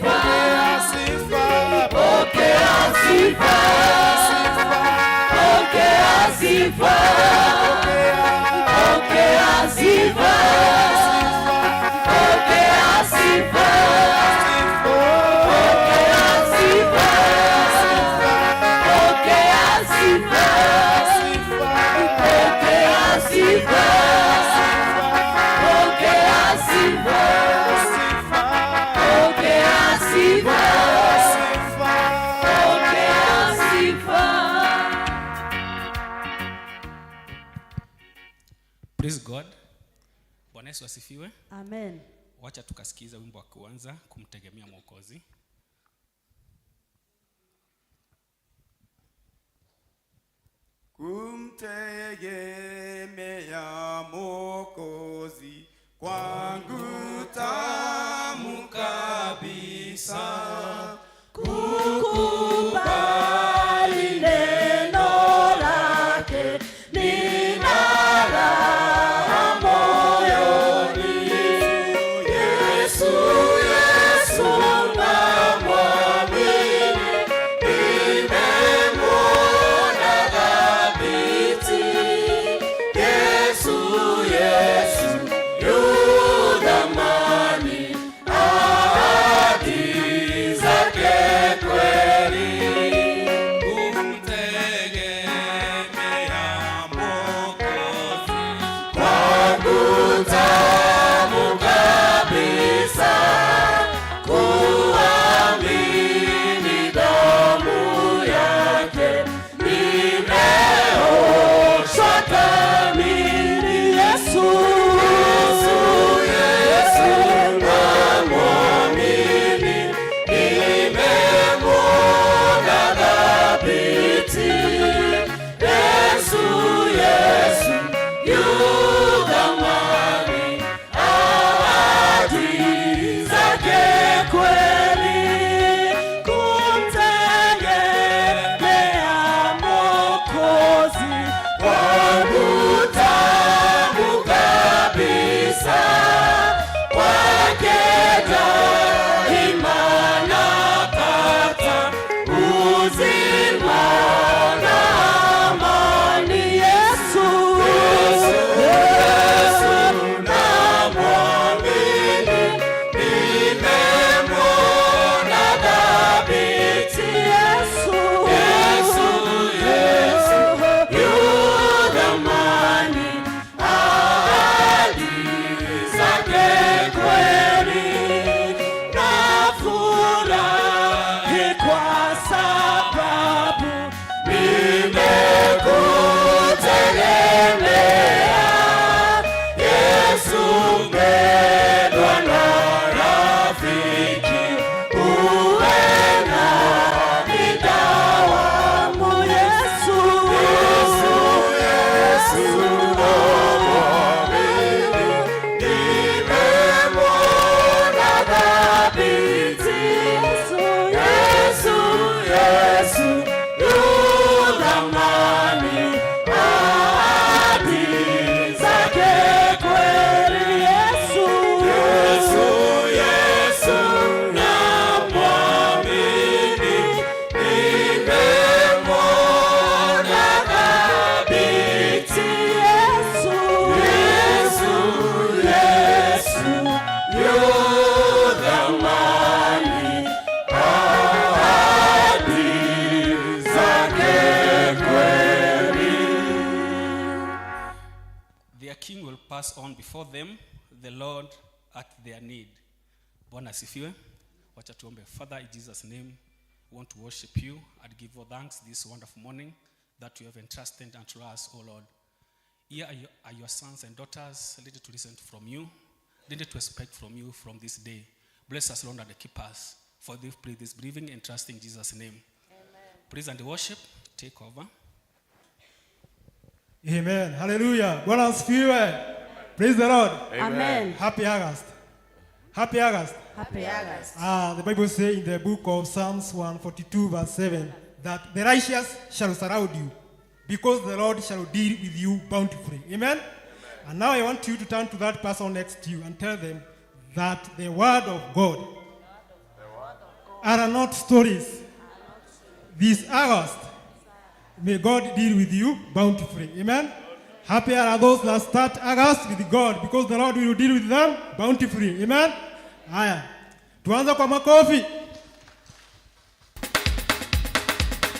sifa, Pokea sifa, pokea sifa, pokea sifa, pokea sifa, pokea sifa, pokea sifa, pokea sifa, pokea sifa, pokea sifa, pokea sifa. Praise God. Bwana Yesu asifiwe. Amen. Wacha tukasikiza wimbo wa kwanza, kumtegemea Mwokozi. Kumtegemea Mwokozi kwangu tamu kabisa. Kukubali neno lake nina raha moyoni. Yesu, Yesu namwamini, nimemwona dhabiti. Yesu, Yesu yu thamani, ahadi zake kweli. Kumtegemea Mwokozi Kwangu tamu kabisa, kuamini damu yake, nimeoshwa kamili. Yesu, Yesu namwamini, nimemwona dhabiti. Yesu, Yesu yu thamani, ahadi zake kweli. Kumtegemea Mwokozi kwangu tamu kabisa, kwake daima napata uzima na amani. Yesu, Yesu namwamini, nimemwona dhabiti. Yesu, Yesu yu thamani, ahadi zake kweli. Nafurahi kwa sababu nimekutegemea. Yesu mpendwa na rafiki, uwe nami dawamu. Yesu, Yesu namwamini, nimemwona dhabiti. Yesu, Yesu yu thamani, ahadi zake kweli. Yesu, Yesu namwamini, nimemwona dhabiti. Yesu, Yesu yu thamani, ahadi zake kweli. Their king will pass on before them, the Lord at their need. Bwana asifiwe. Wacha tuombe. Father, in Jesus' name, we want to worship you and give you thanks this wonderful morning that you have entrusted unto us, O Lord. Here are your sons and daughters, ready to listen from you, ready to expect from you from this day. Bless us, Lord, and keep us. For they pray this breathing and trust in Jesus' name. Amen. Praise and worship, take over. Amen. Hallelujah. Bwana asifiwe. Praise the Lord. Amen. Happy August. Happy August. Happy August. The Bible says in the book of Psalms 142 verse 7 that the righteous shall surround you because the Lord shall deal with you bountifully. Amen? And now I want you to turn to that person next to you and tell them that the word of God are not stories. This August, may God deal with you bountifully. Amen. Happy are those that start August with God, because the Lord will deal with them bountifully. Amen. Haya, tuanza kwa makofi.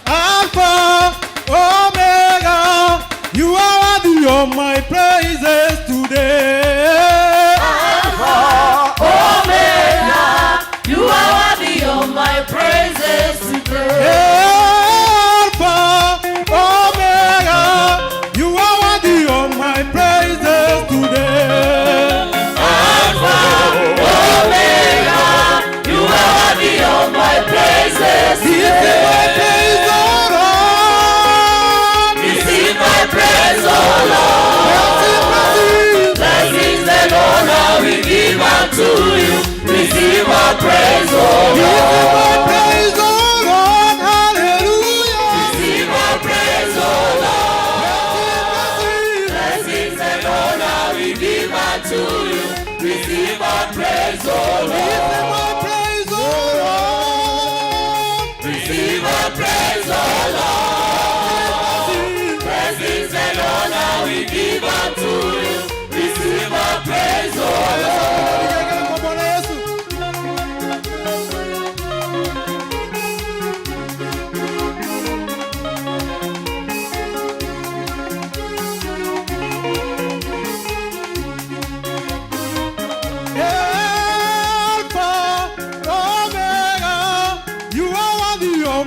Alpha, Omega, you are worthy of my praises today. Alpha, Omega, you are worthy of my praises today. Alpha, Omega, you are worthy of my praises today. Alpha, Omega, you are worthy of my praises today. Receive my praise, O Lord. Blessings and honor we give unto you. Receive our praise, O Lord. Receive our praise, O Lord. Blessings and honor we give unto you. Receive our praise, O Lord. Receive our praise, O Lord. Blessings and honor we give unto you. Receive our praise, O Lord.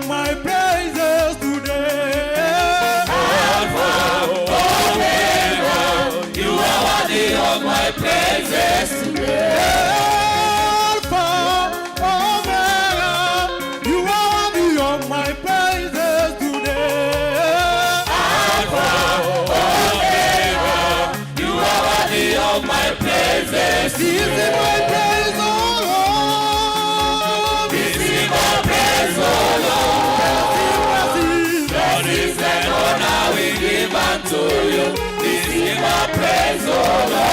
My praises today. Alpha, Omega, you are worthy of my praises today. Alpha, Omega, you are worthy of my praises today. Alpha, Omega, you are worthy of my praises today. Receive our praise, O Lord. Blessings and honor we give unto you. Receive our praise, O Lord.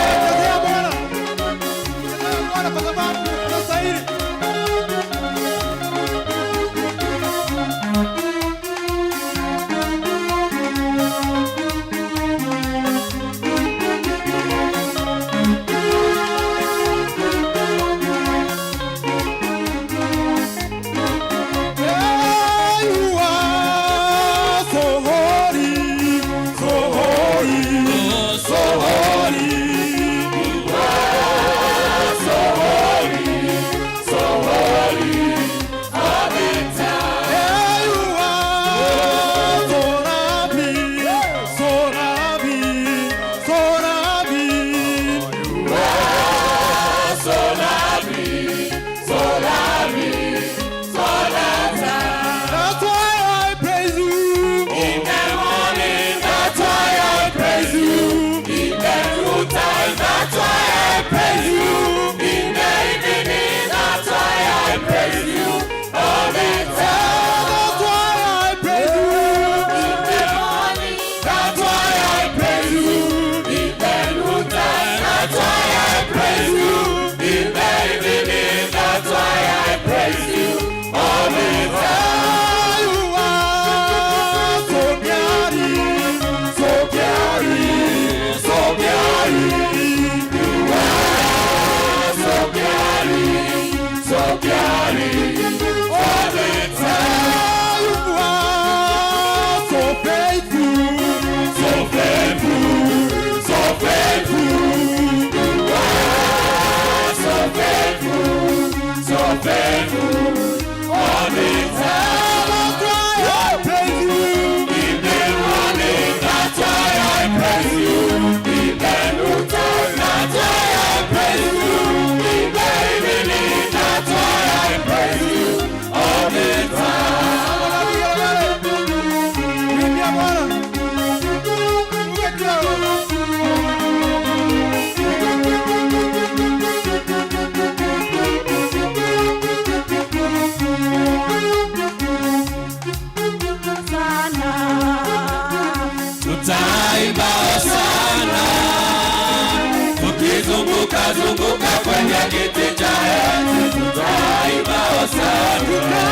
Zunguka kwenye kiti cha enzi, tutaimba hosana.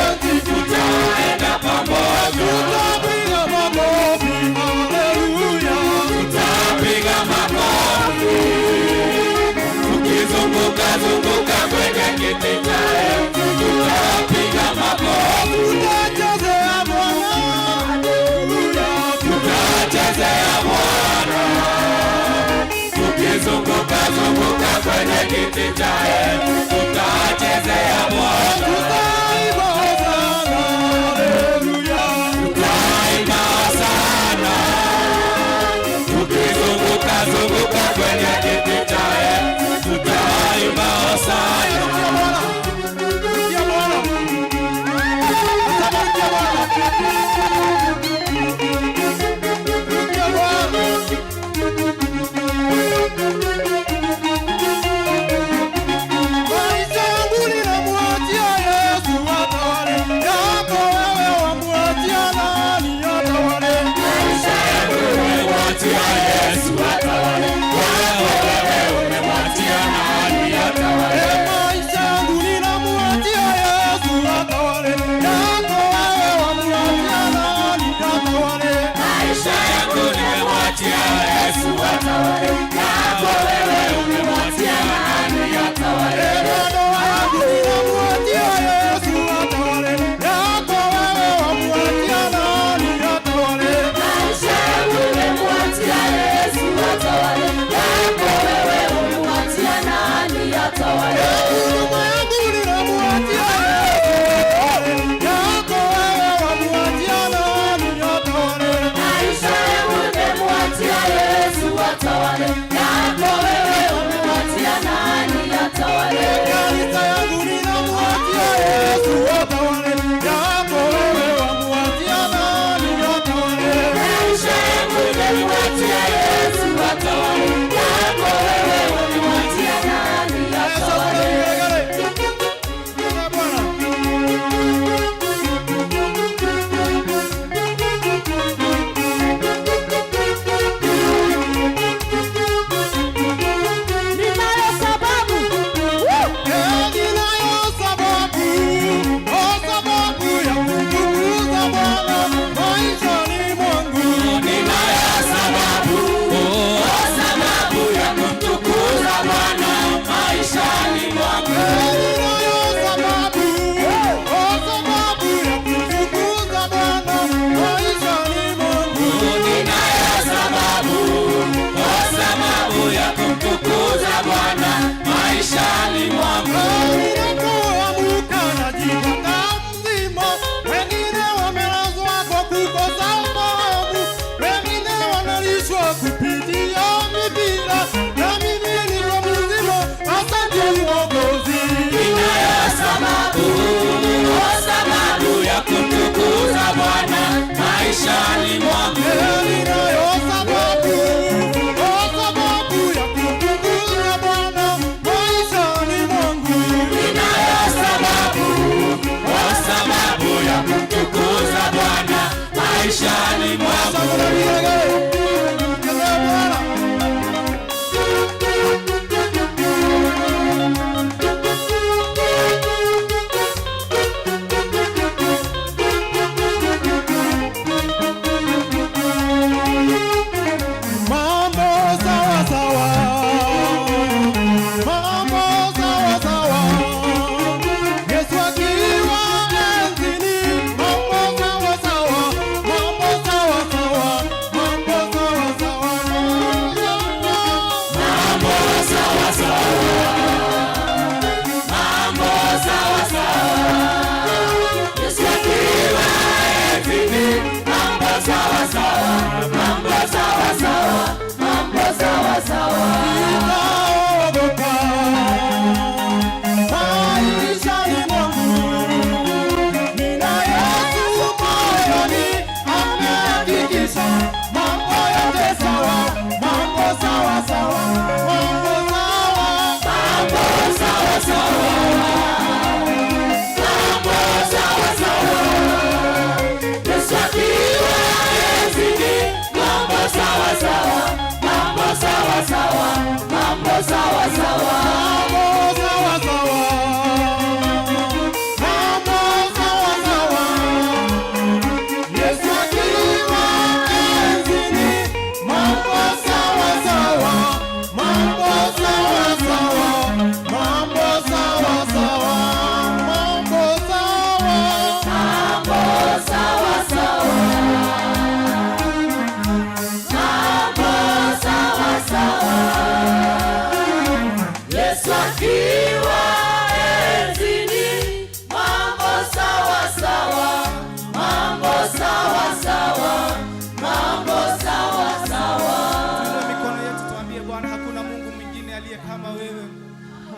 enzi tutaenda pamoja. Tutapiga makofi, haleluya. Tutapiga makofi. Tukizunguka zunguka kwenye kiti cha enzi tutapiga makofi. Tutachezea Bwana, haleluya. Tutachezea Bwana. Tukizunguka zunguka kwenye kiti cha enzi tutachezea Bwana. Tutaimba sana, haleluya. Tutaimba sana. Tukizunguka zunguka kwenye kiti cha enzi tutaimba sana. Sababu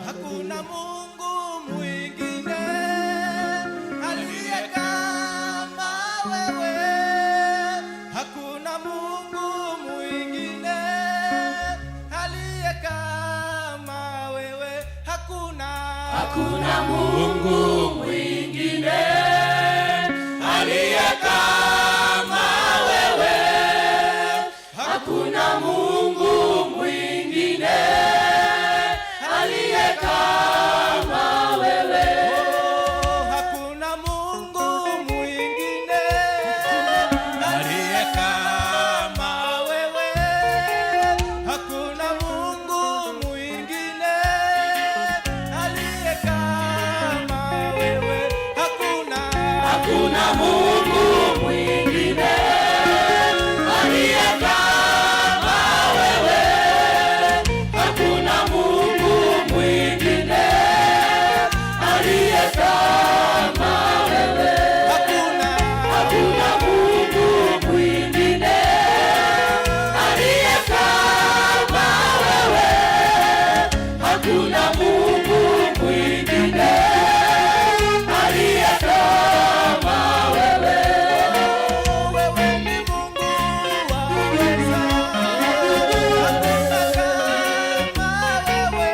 Hakuna Mungu mwingine aliye kama wewe. Hakuna Mungu mwingine aliye kama wewe. Hakuna Mungu mwingine aliye kama wewe. Hakuna Mungu mwingine aliye kama wewe. Hakuna Mungu mwingine aliye kama wewe. Hakuna Mungu mwingine aliye kama wewe. Hakuna Mungu mwingine aliye kama wewe. Hakuna Mungu mwingine aliye kama wewe. Hakuna Mungu mwingine aliye kama wewe. Hakuna Mungu mwingine aliye kama wewe. wewe ni Mungu waweza. Hakuna kama wewe.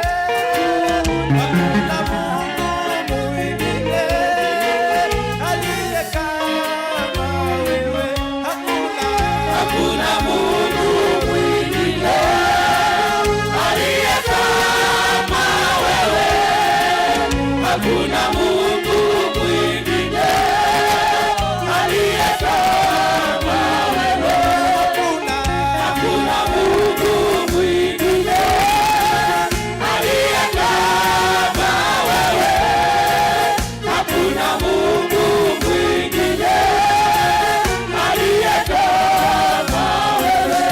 Hakuna Mungu mwingine aliye kama wewe. Hakuna Mungu mwingine aliye kama wewe. Hakuna Mungu mwingine aliye kama wewe. Hakuna Mungu mwingine aliye kama wewe. Hakuna Mungu mwingine aliye kama wewe.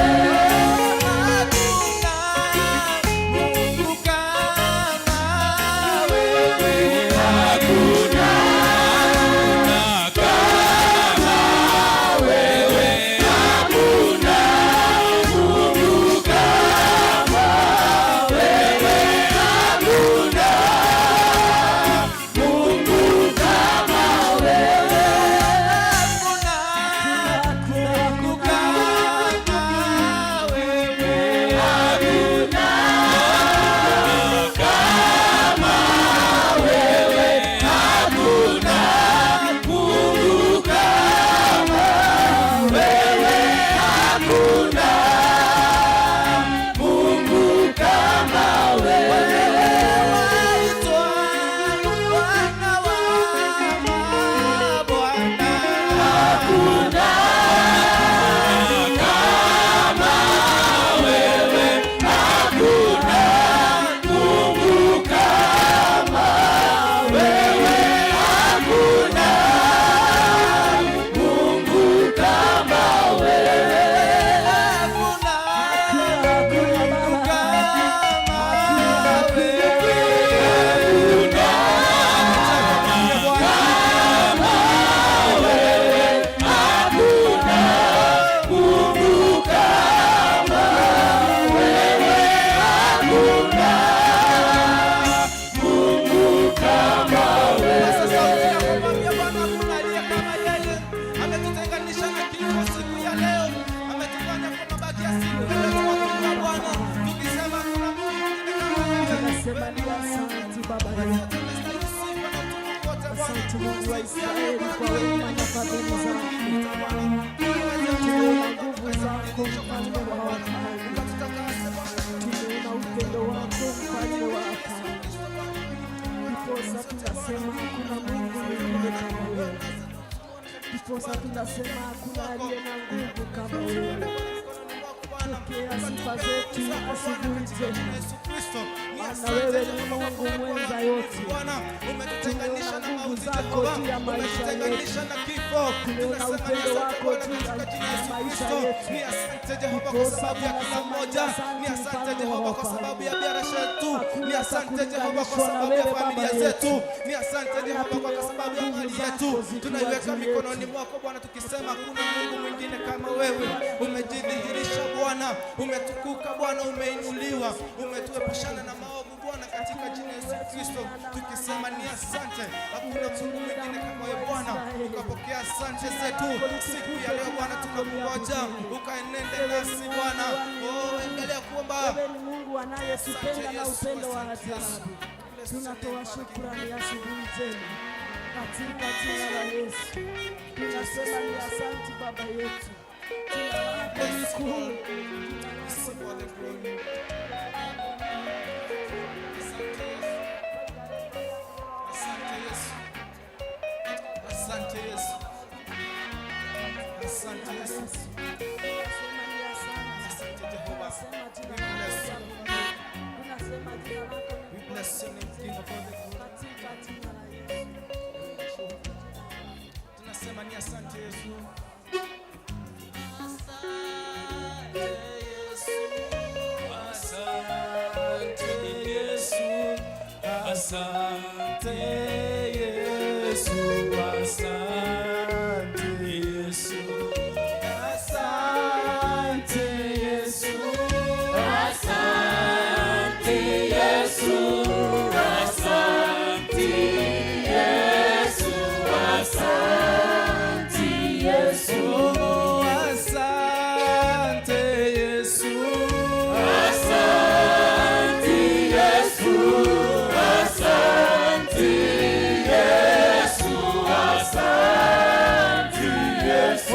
Mungu wa Israeli kwa wema na fadhili zako. Tumeona nguvu zako mfalme wa wafalme. Tumeona upendo wako mfalme wa wafalme. Ndiposa tunasema hakuna Mungu mwingine kama wewe. Ndiposa tunasema hakuna aliye na nguvu kama wewe. Pokea sifa zetu asubuhi tena. Maana wewe ni Mungu mwenza yote. Tumeona nguvu zako juu ya maisha yetu. Tumeona upendo wako juu ya maisha yetu. Ni asante Jehova kwa sababu ya biashara yetu. Ni asante Jehova kwa sababu ya familia zetu. Ni asante Jehova kwa sababu ya mali yetu. Tunaiweka mikononi mwako Bwana tukisema hakuna Mungu mwingine kama wewe. Umejidhihirisha Bwana. umetukuka Bwana, umeinuliwa, umetuepushana na maovu Bwana, katika jina la Yesu Kristo tukisema ni asante. Hakuna Mungu mwingine kama wewe Bwana, ukapokea asante zetu siku ya leo Bwana, tunakungoja ukaenende nasi Bwana. Endelea kuomba. Wewe ni Mungu anayetupenda na upendo wa ajabu. Tunatoa shukrani asubuhi tena katika jina la Yesu. Tunasema ni asante Baba yetu. Tunashukuru. Asante Yesu. Asante Yesu. Asante Jehova. We bless your name, King of all the glory. Tunasema ni asante Yesu. Asante Yesu, asante Yesu, asante Yesu, asante Yesu, asante Yesu, asante Yesu, asante Yesu, asante Yesu.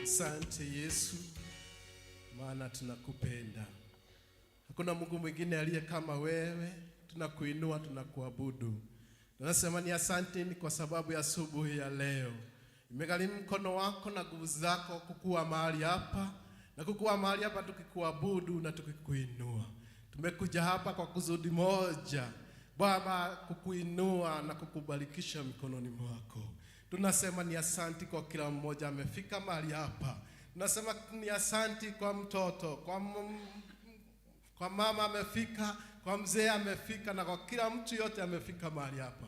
Asante Yesu, maana tunakupenda. Hakuna Mungu mwingine aliye kama wewe. Tunakuinua, tunakuabudu. Tunasema ni asante ni kwa sababu ya asubuhi ya leo. Imegharimu mkono wako na nguvu zako kukuwa mahali hapa, na kukuwa mahali hapa tukikuabudu na tukikuinua. Tumekuja hapa kwa kusudi moja, Baba, kukuinua na kukubarikisha mikononi mwako. Tunasema ni asanti kwa kila mmoja amefika mahali hapa. Tunasema ni asanti kwa mtoto, kwa mama amefika, kwa mzee amefika, na kwa kila mtu yote amefika mahali hapa.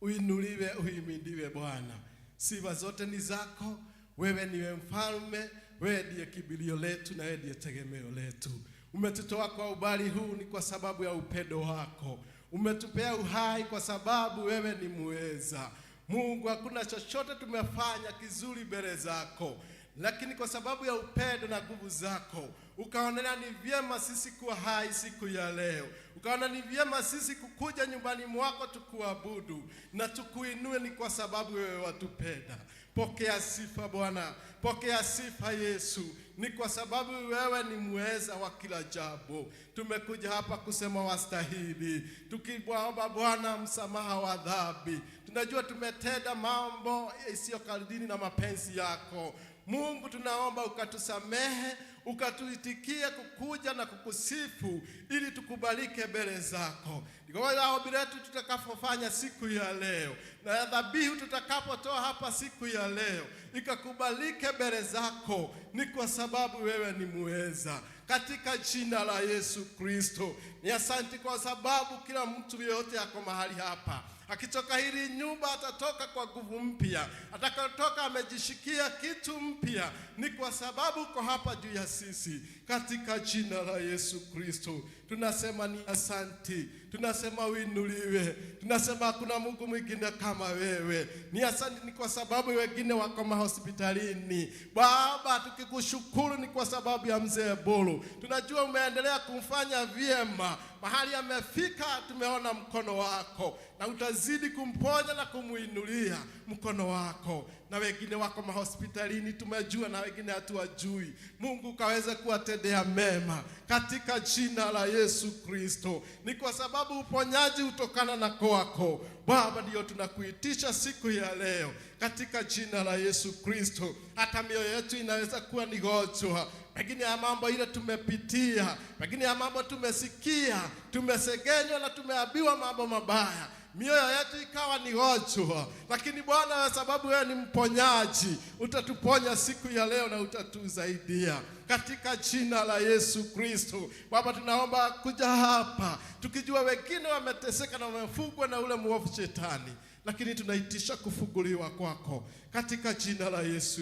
Uinuliwe, uhimidiwe Bwana. Sifa zote ni zako. Wewe niwe mfalme, wewe ndiye kibilio letu na wewe ndiye tegemeo letu. Umetutoa kwa ubali huu ni kwa sababu ya upendo wako. Umetupea uhai kwa sababu wewe ni muweza. Mungu, hakuna chochote tumefanya kizuri mbele zako, lakini kwa sababu ya upendo na nguvu zako ukaonelea ni vyema sisi kuwa hai siku ya leo. Ukaona ni vyema sisi kukuja nyumbani mwako tukuabudu na tukuinue, ni kwa sababu wewe watupenda. Pokea sifa Bwana, pokea sifa Yesu, ni kwa sababu wewe ni muweza wa kila jambo. Tumekuja hapa kusema wastahili, tukiomba Bwana msamaha wa dhambi. Tunajua tumetenda mambo isiyokadiri na mapenzi yako. Mungu, tunaomba ukatusamehe, ukatuitikie kukuja na kukusifu ili tukubalike mbele zako. Kwa hiyo ombi letu tutakapofanya siku ya leo na dhabihu tutakapotoa hapa siku ya leo ikakubalike mbele zako, ni kwa sababu wewe ni muweza. Katika jina la Yesu Kristo, ni asante kwa sababu kila mtu yote yako mahali hapa. Akitoka hili nyumba atatoka kwa nguvu mpya, atakayotoka amejishikia kitu mpya, ni kwa sababu uko hapa juu ya sisi. Katika jina la Yesu Kristo tunasema ni asanti, tunasema uinuliwe, tunasema hakuna Mungu mwingine kama wewe. Ni asanti ni kwa sababu wengine wako mahospitalini. Baba, tukikushukuru ni kwa sababu ya mzee Bulu. Tunajua umeendelea kumfanya vyema. Mahali amefika tumeona mkono wako, na utazidi kumponya na kumuinulia mkono wako. Na wengine wako mahospitalini tumejua, na wengine hatuwajui. Mungu kaweze kuwatendea mema katika jina la Yesu Kristo. Ni kwa sababu uponyaji utokana na kwako Baba, ndio tunakuitisha siku ya leo katika jina la Yesu Kristo. Hata mioyo yetu inaweza kuwa ni gonjwa, pengine ya mambo ile tumepitia, pengine ya mambo tumesikia, tumesegenywa na tumeambiwa mambo mabaya, mioyo yetu ikawa ni gonjwa. Lakini Bwana, kwa sababu wewe ni mponyaji, utatuponya siku ya leo na utatuzaidia katika jina la Yesu Kristo. Baba, tunaomba kuja hapa tukijua wengine wameteseka na wamefungwa na ule mwovu shetani, lakini tunaitisha kufunguliwa kwako katika jina la Yesu.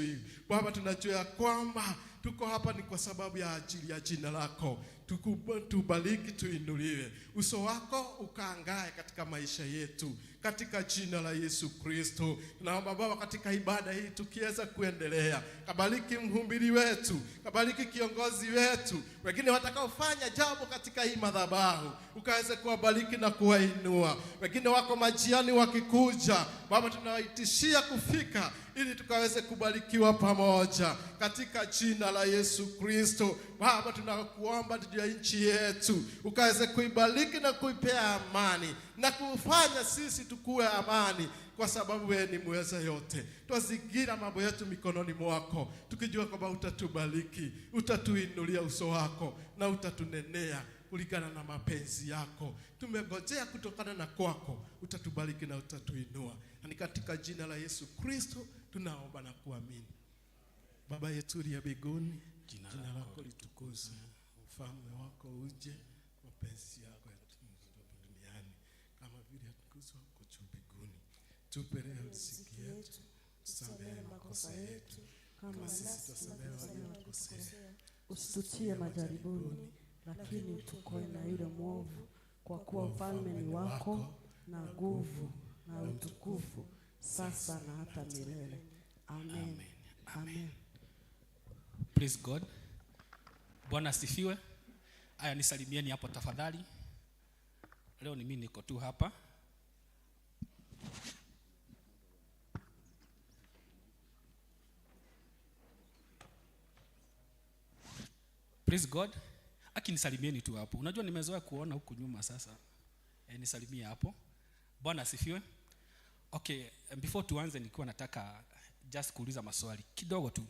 Baba, tunajua kwamba tuko hapa ni kwa sababu ya ajili ya jina lako. Tubariki, tuinuliwe, uso wako ukaangae katika maisha yetu katika jina la Yesu Kristo. Naomba Baba, katika ibada hii tukiweza kuendelea, kabariki mhubiri wetu, kabariki kiongozi wetu, wengine watakaofanya jambo katika hii madhabahu ukaweze kuwabariki na kuwainua. Wengine wako majiani wakikuja, Baba, tunawaitishia kufika ili tukaweze kubarikiwa pamoja katika jina la Yesu Kristo. Baba, tunakuomba juu ya nchi yetu ukaweze kuibariki na kuipea amani na kufanya sisi tukue amani, kwa sababu wewe ni mweza yote. Tuzingira mambo yetu mikononi mwako, tukijua kwamba utatubariki, utatuinulia uso wako na utatunenea kulingana na mapenzi yako. Tumengojea kutokana na kwako, utatubariki na utatuinua. Ni katika jina la Yesu Kristo tunaomba na kuamini. Baba yetu uliye mbinguni, jina lako litukuzwe, ufalme wako uje, mapenzi yako yatimizwe duniani kama vile yatukuzwa huko juu mbinguni. Tupe leo riziki yetu, tusamehe makosa yetu kama sisi tusamehe waliotukosea, usitutie majaribuni, lakini utukoe na yule mwovu, kwa kuwa ufalme ni wako na nguvu na utukufu sasa na hata milele. Amen. Amen. Praise God. Bwana asifiwe. Aya, nisalimieni hapo tafadhali. Leo ni mimi niko tu hapa. Praise God. Nisalimieni tu hapo. Unajua nimezoea kuona huku nyuma sasa. Nisalimie hapo. Bwana asifiwe. Okay, before tuanze nilikuwa nataka just kuuliza maswali kidogo tu.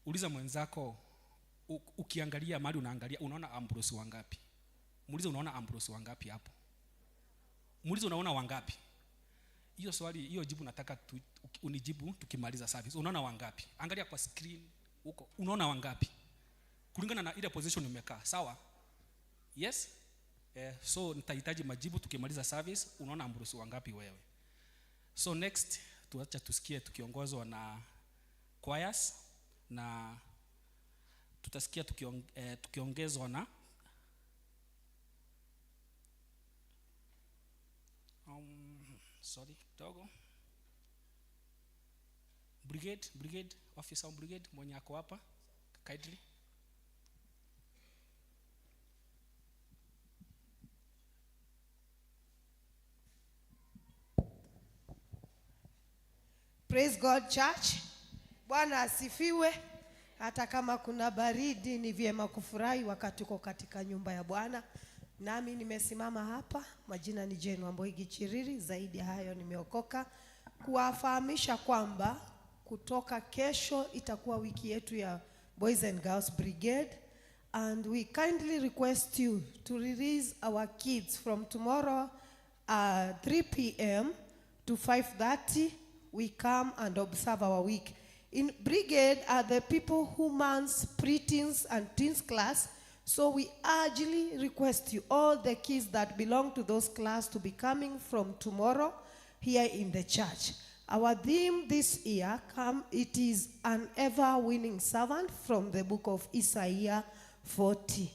Uliza mwenzako, ukiangalia mahali unaangalia unaona Ambrose wangapi? Muulize unaona Ambrose wangapi hapo? Muulize unaona wangapi? Hiyo swali, hiyo jibu nataka unijibu tukimaliza service. Unaona wangapi? Angalia kwa screen huko. Unaona wangapi? Kulingana na ile position umekaa. Sawa? Yes? So nitahitaji majibu tukimaliza service. Unaona Ambrose wangapi wewe? So next tuacha tusikie tukiongozwa na choirs, na tutasikia tukiongezwa na kidogo brigade officer wa brigade mwenye ako hapa kindly. Praise God church. Bwana asifiwe. Hata kama kuna baridi ni vyema kufurahi wakati uko katika nyumba ya Bwana. Nami nimesimama hapa, majina ni Jane Wamboigi Chiriri. Zaidi ya hayo nimeokoka, kuwafahamisha kwamba kutoka kesho itakuwa wiki yetu ya Boys and Girls Brigade, and we kindly request you to release our kids from tomorrow 3 p.m. to 5:30. We come and observe our week. In brigade are the people who man's pre-teens and teens class. So we urgently request you, all the kids that belong to those class, to be coming from tomorrow here in the church. Our theme this year, it is an ever-winning servant from the book of Isaiah 40.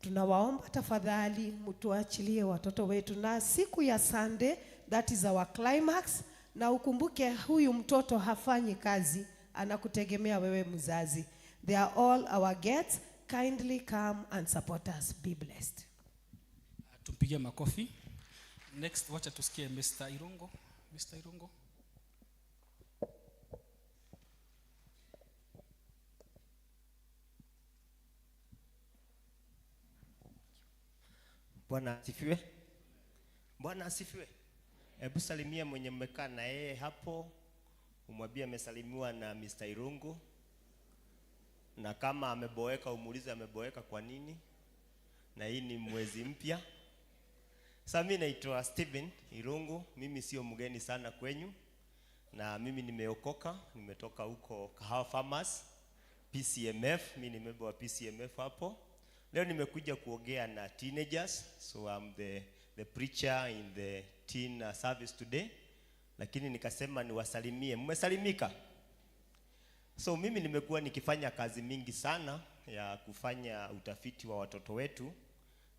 Tunawaomba tafadhali mtuachilie watoto wetu, na siku ya Sunday, that is our climax, na ukumbuke huyu mtoto hafanyi kazi, anakutegemea wewe mzazi. They are all our guests. Kindly come and support us. Be blessed. Tumpigie makofi. Next, wacha tusikie Mr. Irungo. Mr. Irungo. Bwana asifiwe. Bwana asifiwe. Hebu salimia mwenye mmekaa na yeye hapo. Umwambie amesalimiwa na Mr. Irungo. Na kama ameboeka umuulize ameboeka kwa nini. Na hii ni mwezi mpya. Sasa mimi naitwa Steven Irungo. Mimi sio mgeni sana kwenyu. Na mimi nimeokoka, nimetoka huko Kahawa Farmers PCMF, mimi ni member wa PCMF hapo. Leo nimekuja kuongea na teenagers, so I'm the preacher in the teen service today. Lakini nikasema niwasalimie. Mmesalimika? So mimi nimekuwa nikifanya kazi mingi sana ya kufanya utafiti wa watoto wetu,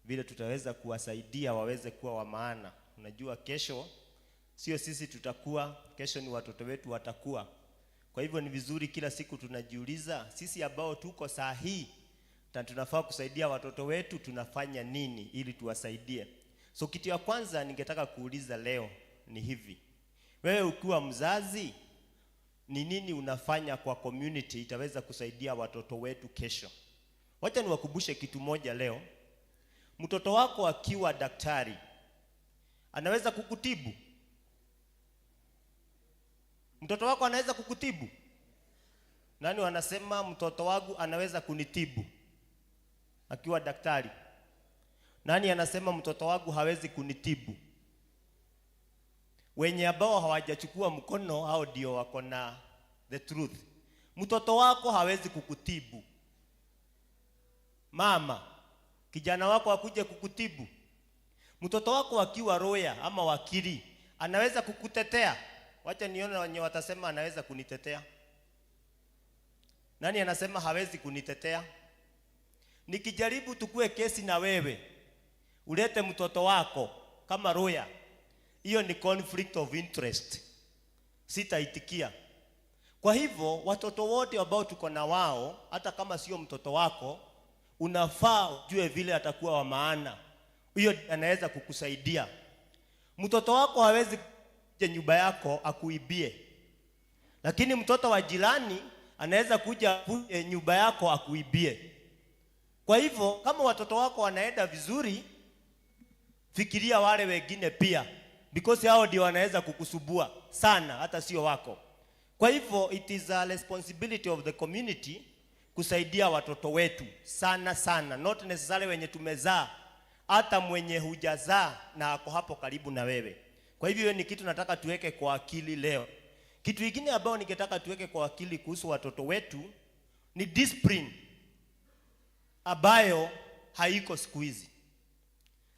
vile tutaweza kuwasaidia waweze kuwa wa maana. Unajua kesho sio sisi tutakuwa, kesho ni watoto wetu watakuwa. Kwa hivyo ni vizuri kila siku tunajiuliza, sisi ambao tuko saa hii na tunafaa kusaidia watoto wetu, tunafanya nini ili tuwasaidie? So kitu ya kwanza ningetaka kuuliza leo ni hivi. Wewe ukiwa mzazi, ni nini unafanya kwa community itaweza kusaidia watoto wetu kesho? Wacha niwakumbushe kitu moja leo. Mtoto wako akiwa daktari, anaweza kukutibu? Mtoto wako anaweza kukutibu? Nani wanasema mtoto wangu anaweza kunitibu akiwa daktari? Nani anasema mtoto wangu hawezi kunitibu? Wenye ambao hawajachukua mkono hao ndio wako na the truth. Mtoto wako hawezi kukutibu. Mama, kijana wako akuje kukutibu. Mtoto wako akiwa lawyer ama wakili, anaweza kukutetea? Wacha nione wenye watasema anaweza kunitetea. Nani anasema hawezi kunitetea? Nikijaribu tukue kesi na wewe, ulete mtoto wako kama lawyer, hiyo ni conflict of interest. Sitaitikia. Kwa hivyo watoto wote ambao tuko na wao, hata kama sio mtoto wako, unafaa ujue vile atakuwa wa maana. Hiyo anaweza kukusaidia. Mtoto wako hawezi kuja nyumba yako akuibie. Lakini mtoto wa jirani anaweza kuja nyumba yako akuibie. Kwa hivyo kama watoto wako wanaenda vizuri, fikiria wale wengine pia, because hao ndio wanaweza kukusubua sana, hata sio wako. Kwa hivyo it is a responsibility of the community kusaidia watoto wetu sana sana, not necessarily wenye tumezaa, hata mwenye hujazaa na ako hapo karibu na wewe. Kwa hivyo hiyo ni kitu nataka tuweke kwa akili leo. Kitu kingine ambao ningetaka tuweke kwa akili kuhusu watoto wetu ni discipline ambayo haiko siku hizi.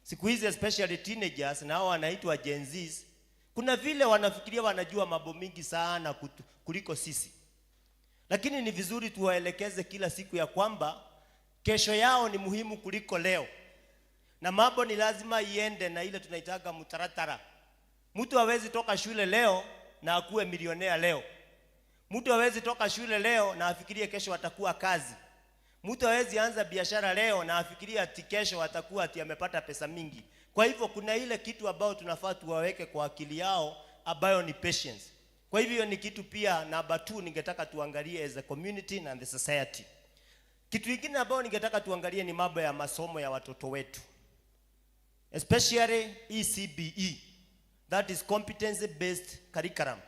Siku hizi especially teenagers na hao wanaitwa Gen Zs, kuna vile wanafikiria wanajua mambo mingi sana kuliko sisi. Lakini ni vizuri tuwaelekeze kila siku ya kwamba kesho yao ni muhimu kuliko leo. Na mambo ni lazima iende na ile tunaitaga mtaratara. Mtu hawezi toka shule leo na akuwe milionea leo. Mtu hawezi toka shule leo na afikirie kesho atakuwa kazi. Mtu hawezi anza biashara leo na afikirie ati kesho atakuwa ati amepata pesa mingi. Kwa hivyo kuna ile kitu ambao tunafaa tuwaweke kwa akili yao ambayo ni patience. Kwa hivyo ni kitu pia number 2 ningetaka tuangalie as a community and the society. Kitu kingine ambao ningetaka tuangalie ni mambo ya masomo ya watoto wetu. Especially ECBE. That is competency based curriculum.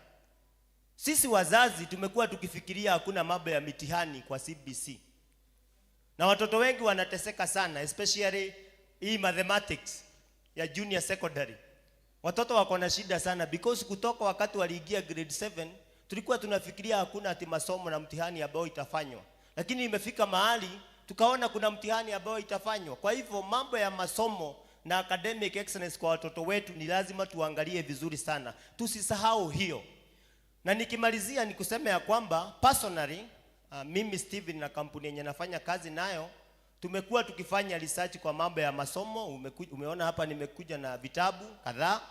Sisi wazazi tumekuwa tukifikiria hakuna mambo ya mitihani kwa CBC. Na watoto wengi wanateseka sana, especially hii mathematics ya junior secondary. Watoto wako na shida sana because kutoka wakati waliingia grade 7 tulikuwa tunafikiria hakuna ati masomo na mtihani ambao itafanywa. Lakini imefika mahali tukaona kuna mtihani ambao itafanywa. Kwa hivyo mambo ya masomo na academic excellence kwa watoto wetu ni lazima tuangalie vizuri sana. Tusisahau hiyo. Na nikimalizia nikuseme ya kwamba personally mimi Steven na kampuni yenye nafanya kazi nayo tumekuwa tukifanya research kwa mambo ya masomo. Umeona hapa nimekuja na vitabu kadhaa,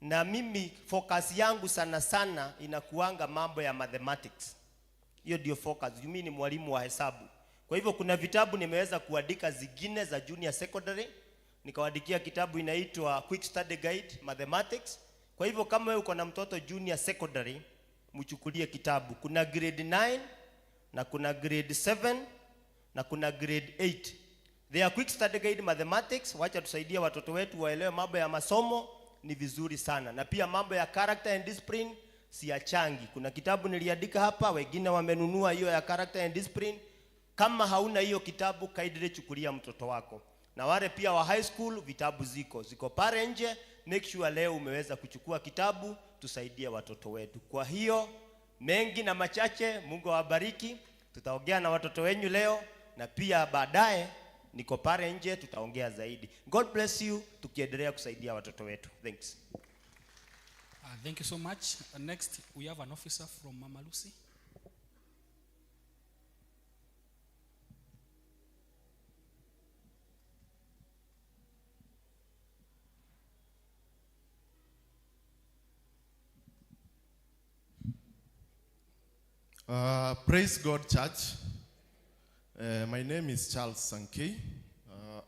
na mimi focus yangu sana sana inakuanga mambo ya mathematics. Hiyo ndio focus. Mimi ni mwalimu wa hesabu. Kwa hivyo kuna vitabu nimeweza kuandika zingine za junior secondary. Nikawaandikia kitabu inaitwa Quick Study Guide Mathematics. Kwa hivyo kama wewe uko na mtoto junior secondary, mchukulie kitabu. Kuna grade 9 na kuna grade 7 na kuna grade 8. They are Quick Study Guide Mathematics. Wacha tusaidie watoto wetu waelewe mambo ya masomo, ni vizuri sana. Na pia mambo ya character and discipline siachangi. Kuna kitabu niliandika hapa, wengine wamenunua hiyo ya character and discipline. Kama hauna hiyo kitabu, kaidire chukulia mtoto wako. Na wale pia wa high school, vitabu ziko pale nje. Make sure leo umeweza kuchukua kitabu, tusaidie watoto wetu. Kwa hiyo mengi na machache, Mungu awabariki. Tutaongea na watoto wenyu leo, na pia baadaye niko pale nje tutaongea zaidi. God bless you, tukiendelea kusaidia watoto wetu. Thanks. Thank you so much. Next we have an officer from Mama Lucy. Praise God, church. My name is Charles Sankey.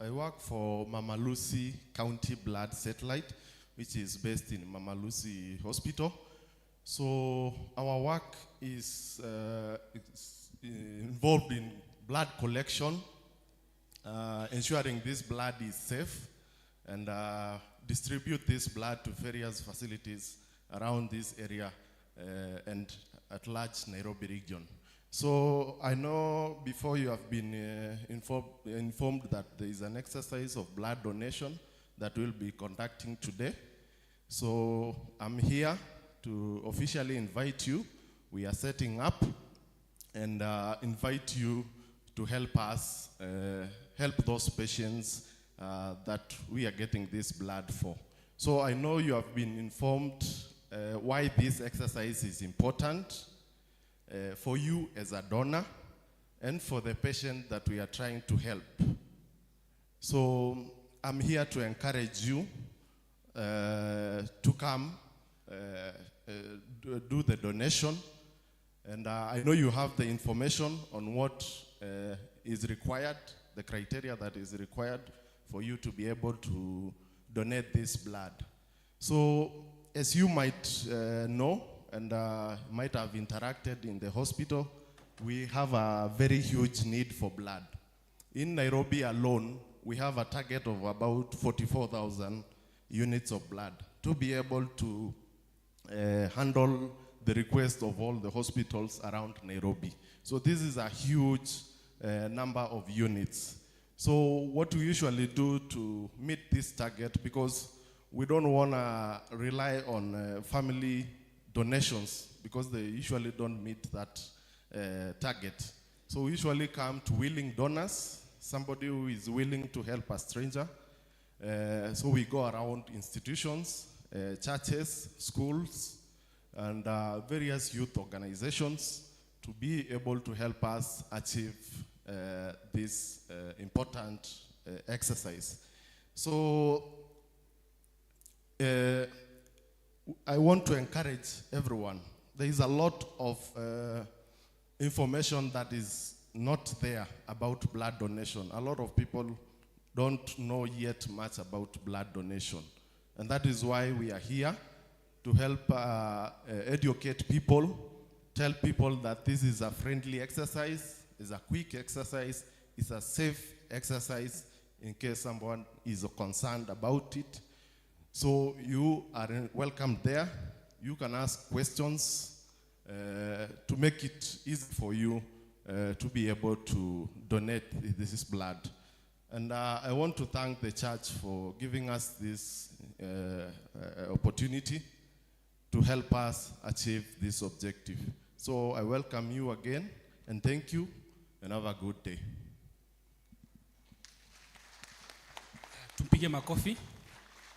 I work for Mama Lucy County Blood Satellite, which is based in Mama Lucy Hospital. So our work is involved in blood collection, ensuring this blood is safe, and distribute this blood to various facilities around this area and at large Nairobi region. So I know before you have been informed that there is an exercise of blood donation that we'll be conducting today. So I'm here to officially invite you. We are setting up and invite you to help us, help those patients that we are getting this blood for. So I know you have been informed why this exercise is important for you as a donor and for the patient that we are trying to help. So I'm here to encourage you to come do the donation, and I know you have the information on what is required, the criteria that is required for you to be able to donate this blood. So as you might know, and might have interacted in the hospital, we have a very huge need for blood. In Nairobi alone, we have a target of about 44,000 units of blood to be able to handle the request of all the hospitals around Nairobi. So this is a huge number of units. So what we usually do to meet this target, because we don't want to rely on family donations, because they usually don't meet that target. So we usually come to willing donors, somebody who is willing to help a stranger. So we go around institutions, churches, schools, and various youth organizations to be able to help us achieve this important exercise. So I want to encourage everyone. There is a lot of information that is not there about blood donation. A lot of people don't know yet much about blood donation. And that is why we are here to help educate people, tell people that this is a friendly exercise, it's a quick exercise, it's a safe exercise in case someone is concerned about it. So you are welcome there. You can ask questions to make it easy for you to be able to donate this blood. And I want to thank the church for giving us this opportunity to help us achieve this objective. So I welcome you again, and thank you, and have a good day. Tumpige makofi.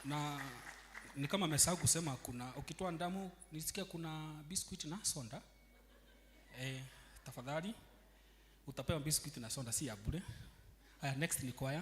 Na ni kama amesahau kusema kuna ukitoa damu nisikia kuna biscuit na soda. Tafadhali utapewa biscuit na soda, si ya bure. Next ni choir.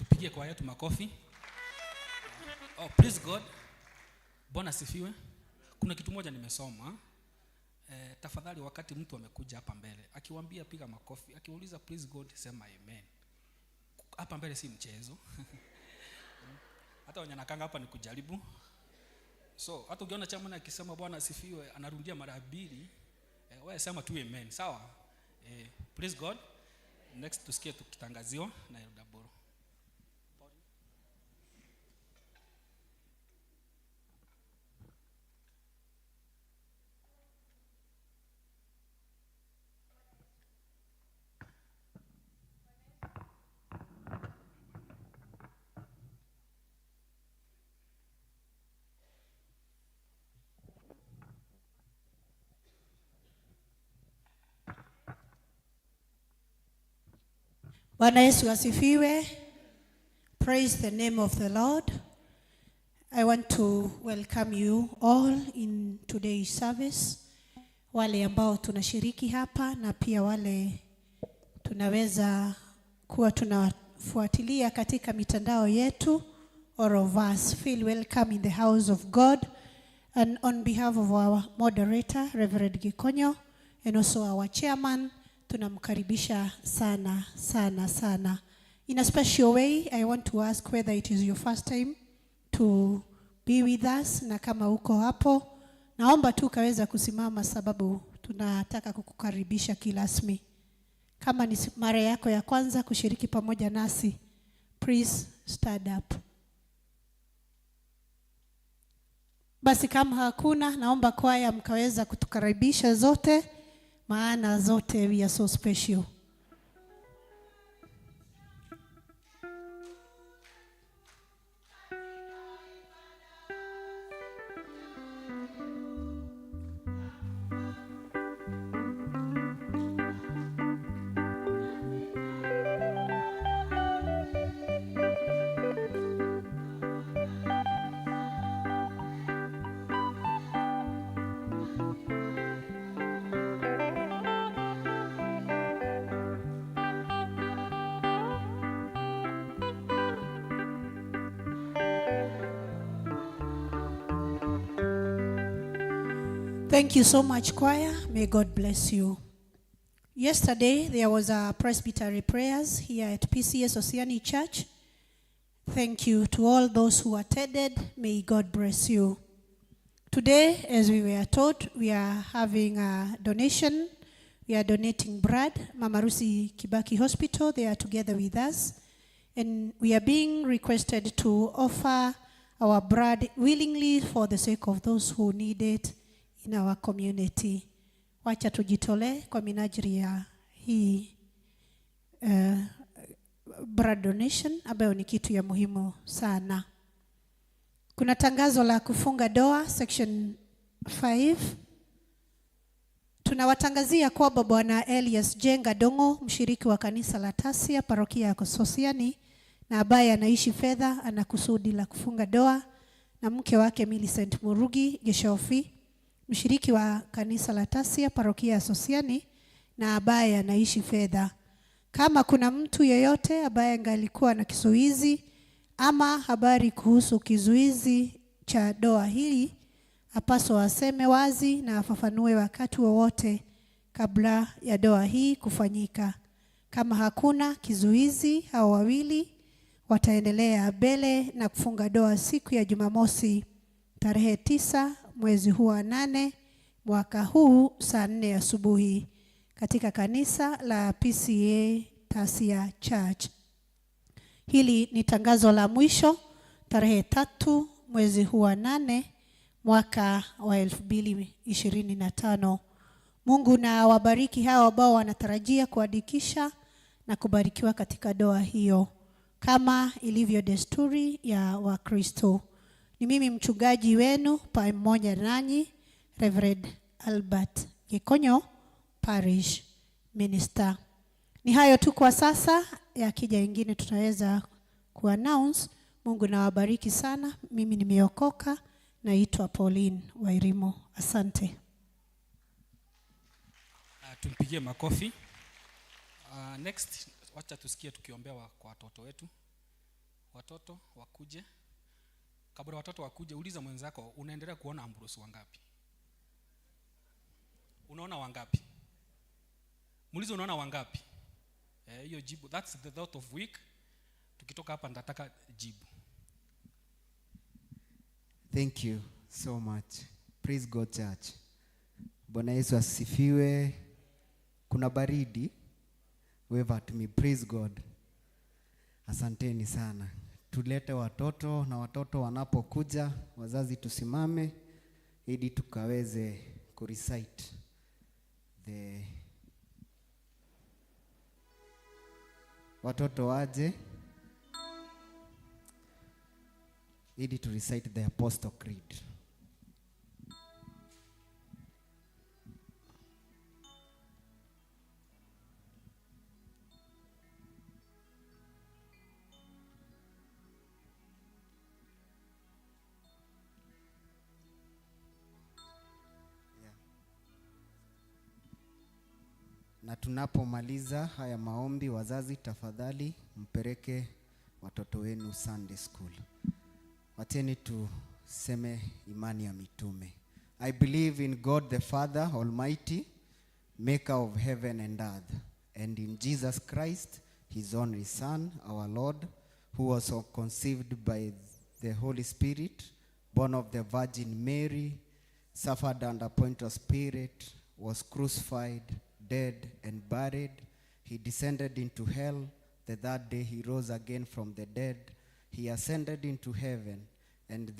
Tupigie kwa yetu makofi. Oh, praise God. Bwana asifiwe. Kuna kitu moja nimesoma. Tafadhali wakati mtu amekuja hapa mbele, akiwaambia piga makofi, akiuliza praise God sema amen. Hapa mbele si mchezo. Hata wanyanakanga hapa ni kujaribu. So, hata ukiona chama akisema Bwana asifiwe anarudia mara 2, wewe sema tu amen. Sawa? Praise God. Next tusikie tukitangaziwa na Elder Boro. Bwana Yesu asifiwe. Praise the name of the Lord. I want to welcome you all in today's service. Wale ambao tunashiriki hapa na pia wale tunaweza kuwa tunafuatilia katika mitandao yetu. All of us feel welcome in the house of God. And on behalf of our moderator, Reverend Gikonyo, and also our chairman, tunamkaribisha sana sana sana. In a special way, I want to ask whether it is your first time to be with us, na kama uko hapo, naomba tu kaweza kusimama sababu tunataka kukukaribisha kirasmi. Kama ni mara yako ya kwanza kushiriki pamoja nasi, please stand up. Basi kama hakuna, naomba kwaya mkaweza kutukaribisha zote, maana zote we are so special. Thank you so much, choir. May God bless you. Yesterday, there was a presbytery prayers here at PCS Oceani Church. Thank you to all those who attended. May God bless you. Today, as we were taught, we are having a donation. We are donating blood. Mama Rusi Kibaki Hospital, they are together with us. And we are being requested to offer our blood willingly for the sake of those who need it in our community. Wacha tujitole kwa minajili ya hii blood donation ambayo ni kitu ya muhimu sana. Kuna tangazo la kufunga doa section 5. Tunawatangazia kwamba Bwana Elias Jenga Dongo, mshiriki wa kanisa la Tasia parokia ya Kososiani na ambaye anaishi fedha, ana kusudi la kufunga doa na mke wake Millicent Murugi Geshofi, mshiriki wa kanisa la Tasia parokia ya Sosiani na ambaye anaishi fedha. Kama kuna mtu yeyote ambaye angalikuwa na kizuizi ama habari kuhusu kizuizi cha doa hili, apaswa aseme wazi na afafanue wakati wowote kabla ya doa hii kufanyika. Kama hakuna kizuizi, hao wawili wataendelea mbele na kufunga doa siku ya Jumamosi tarehe 9 mwezi huu wa 8 mwaka huu saa 4 asubuhi katika kanisa la PCA Tasia Church. Hili ni tangazo la mwisho tarehe 3 mwezi huu wa 8 mwaka wa 2025. Mungu na wabariki hao ambao wanatarajia kuandikisha na kubarikiwa katika doa hiyo kama ilivyo desturi ya Wakristo. Ni mimi mchungaji wenu pamoja nanyi Reverend Albert Gikonyo, Parish Minister. Ni hayo tu kwa sasa, yakija ingine tutaweza kuannounce. Mungu na wabariki sana. Mimi nimeokoka, naitwa Pauline Wairimo. Asante. Tumpigie makofi. Next, wacha tusikie tukiombea kwa watoto wetu. watoto wakuje. Kabla watoto wakuje, uliza mwenzako, unaendelea kuona Ambrose wangapi? Unaona wangapi? Muulize unaona wangapi? Hiyo jibu, that's the thought of week. Tukitoka hapa nitataka jibu. Thank you so much. Praise God church. Bwana Yesu asifiwe. Kuna baridi. Wave at me. Praise God. Asanteni sana. Tulete watoto, na watoto wanapokuja wazazi tusimame ili tukaweze kurecite the watoto waje ili to recite the Apostle Creed. Na tunapomaliza haya maombi, wazazi tafadhali mpeleke watoto wenu Sunday school. Wateni tuseme imani ya mitume. I believe in God the Father Almighty, maker of heaven and earth, and in Jesus Christ, his only Son, our Lord, who was conceived by the Holy Spirit, born of the Virgin Mary, suffered under Pontius Pilate, was crucified, dead and buried. He descended into hell. The third day he rose again from the dead. He ascended into heaven, and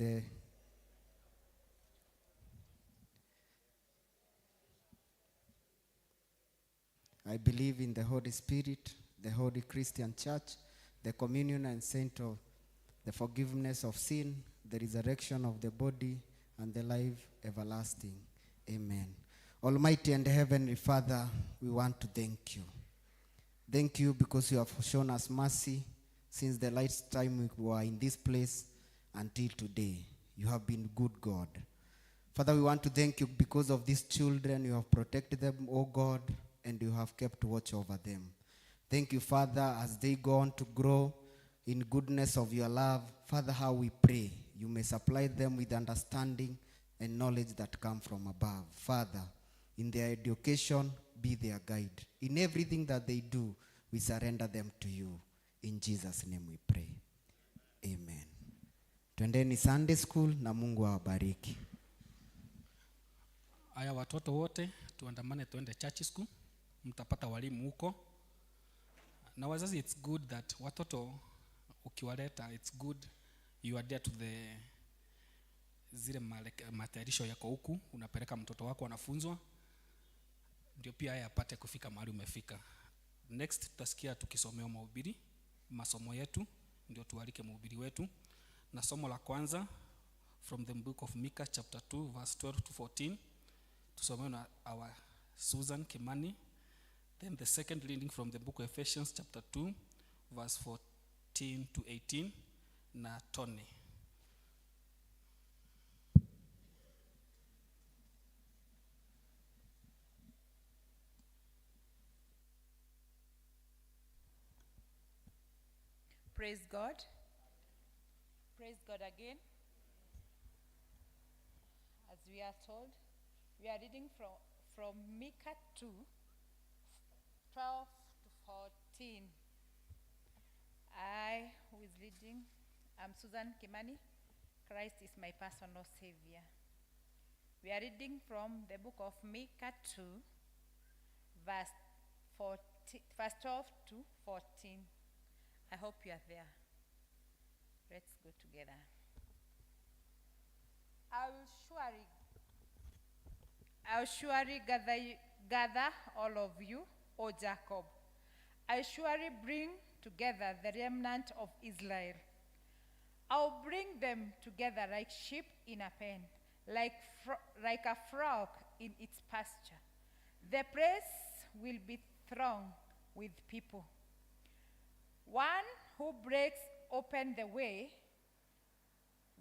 I believe in the Holy Spirit, the Holy Christian Church, the communion and saint of the forgiveness of sin, the resurrection of the body, and the life everlasting. Amen. Almighty and Heavenly Father, we want to thank you. Thank you because you have shown us mercy since the last time we were in this place until today. You have been good, God. Father, we want to thank you because of these children. You have protected them, oh God, and you have kept watch over them. Thank you, Father, as they go on to grow in goodness of your love. Father, how we pray, you may supply them with understanding and knowledge that come from above. Father, in their education, be their guide. In everything that they do, we surrender them to you. In Jesus' name we pray. Amen. Twendeni Sunday school na Mungu awabariki. Aya, watoto wote tuandamane tuende church school. Mtapata walimu huko. Na wazazi, it's good that watoto ukiwaleta, it's good you are there to the zile matayarisho yako huku, unapeleka mtoto wako anafunzwa ndio pia yeye apate kufika mahali umefika. Next tutasikia tukisomea mahubiri, masomo yetu, ndio tualike mhubiri wetu. Na somo la kwanza from the book of Micah chapter 2 verse 12 to 14 tusomea na our Susan Kimani. Then the second reading from the book of Ephesians chapter 2 verse 14 to 18 na Tony. Praise God. Praise God again. As we are told, we are reading from Micah 2, 12 to 14. I, who is reading, I'm Susan Kimani. Christ is my personal Savior. We are reading from the book of Micah 2, verse 12 to 14. I hope you are there. Let's go together. I will surely gather all of you, O Jacob. I surely bring together the remnant of Israel. I'll bring them together like sheep in a pen, like a flock in its pasture. The place will be thronged with people. One who breaks open the way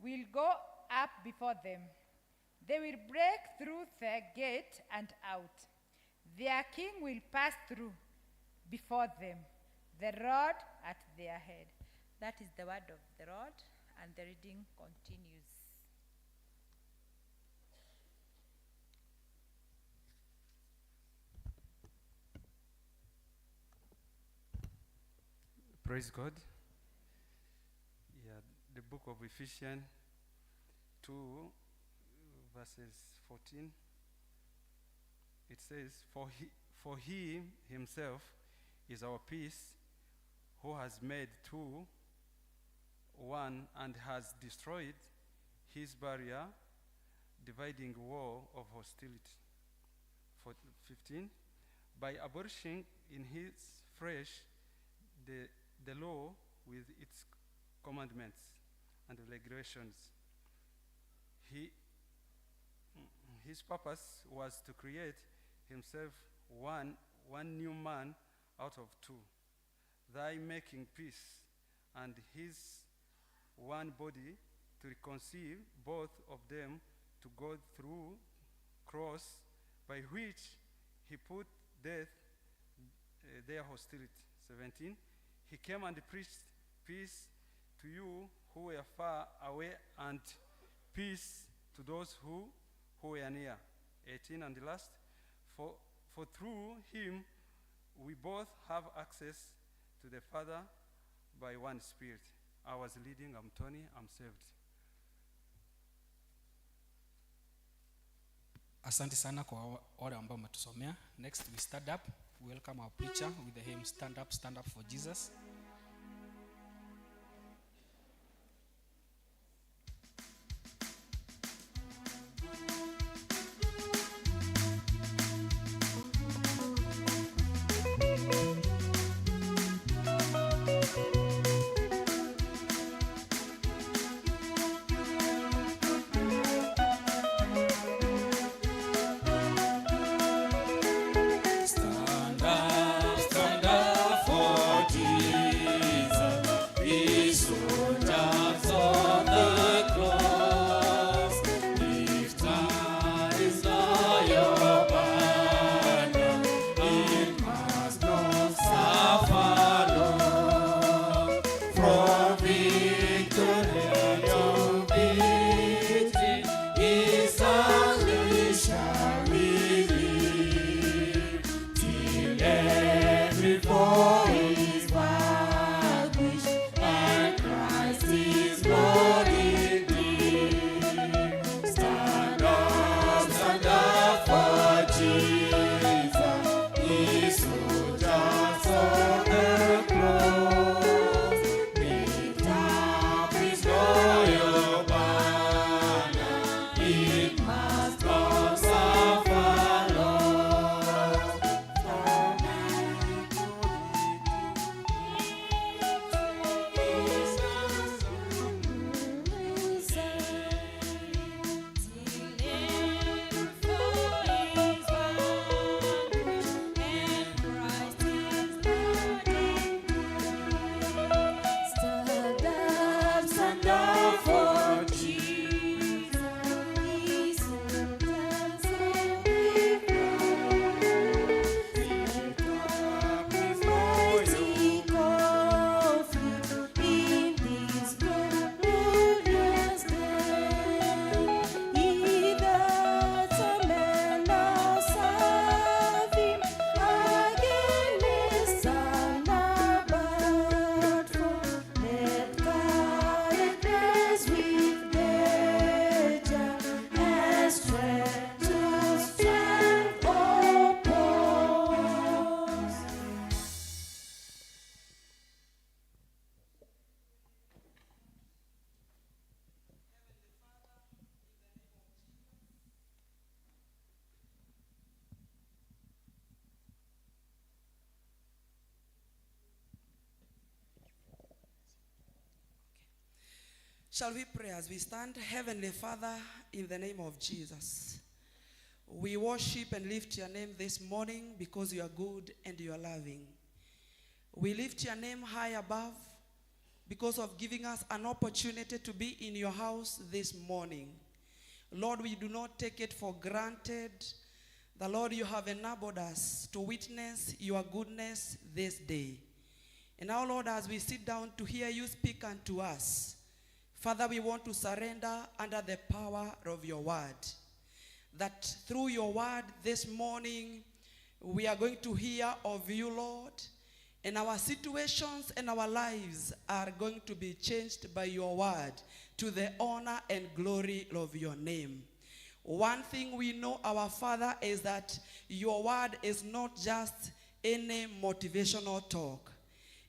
will go up before them. They will break through the gate and out. Their king will pass through before them, the rod at their head. That is the word of the Lord, and the reading continues. Praise God. Yeah, the book of Ephesians 2, verses 14. It says, For he himself is our peace, who has made two one and has destroyed his barrier, dividing wall of hostility. 15. By abolishing in his flesh the law with its commandments and regulations. His purpose was to create himself one new man out of two, thy making peace, and his one body to reconcile both of them to God through cross, by which he put death their hostility. 17. He came and preached peace to you who were far away, and peace to those who were near. 18 and the last. For through him we both have access to the Father by one Spirit. I was leading, I'm Tony, I'm saved. Asante sana kwa wale ambao umetusomea. Next we stand up. We welcome our preacher with the hymn Stand Up for Jesus. Stand up for Jesus. He stood up on the cross. Lift up His loyal banner. It must not suffer long. From victory to victory, His only shall we live. Till every foe is vanquished, and Christ is Lord indeed. Stand up for Jesus. He stood us on the cross. Lift up His royal banner. It must not suffer long. Stand up for Jesus. He stood us on the cross. Lift up His mighty conflict in this glorious day. He that a man now serve Him against and about for. Let kindness with danger and strength to strength oppose. Shall we pray as we stand? Heavenly Father, in the name of Jesus, we worship and lift your name this morning because you are good and you are loving. We lift your name high above because of giving us an opportunity to be in your house this morning. Lord, we do not take it for granted. The Lord, you have enabled us to witness your goodness this day. And now, Lord, as we sit down to hear you speak unto us, Father, we want to surrender under the power of your word. That through your word this morning, we are going to hear of you, Lord, and our situations and our lives are going to be changed by your word to the honor and glory of your name. One thing we know, our Father, is that your word is not just any motivational talk.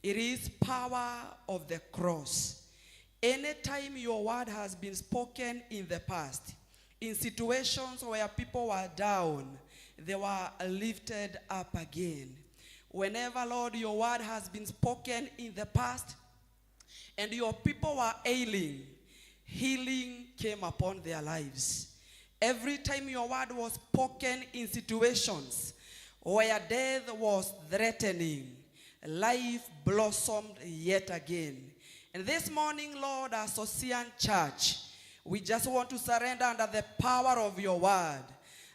It is power of the cross. Anytime your word has been spoken in the past, in situations where people were down, they were lifted up again. Whenever, Lord, your word has been spoken in the past and your people were ailing, healing came upon their lives. Every time your word was spoken in situations where death was threatening, life blossomed yet again. And this morning, Lord, as Ocean Church, we just want to surrender under the power of your word,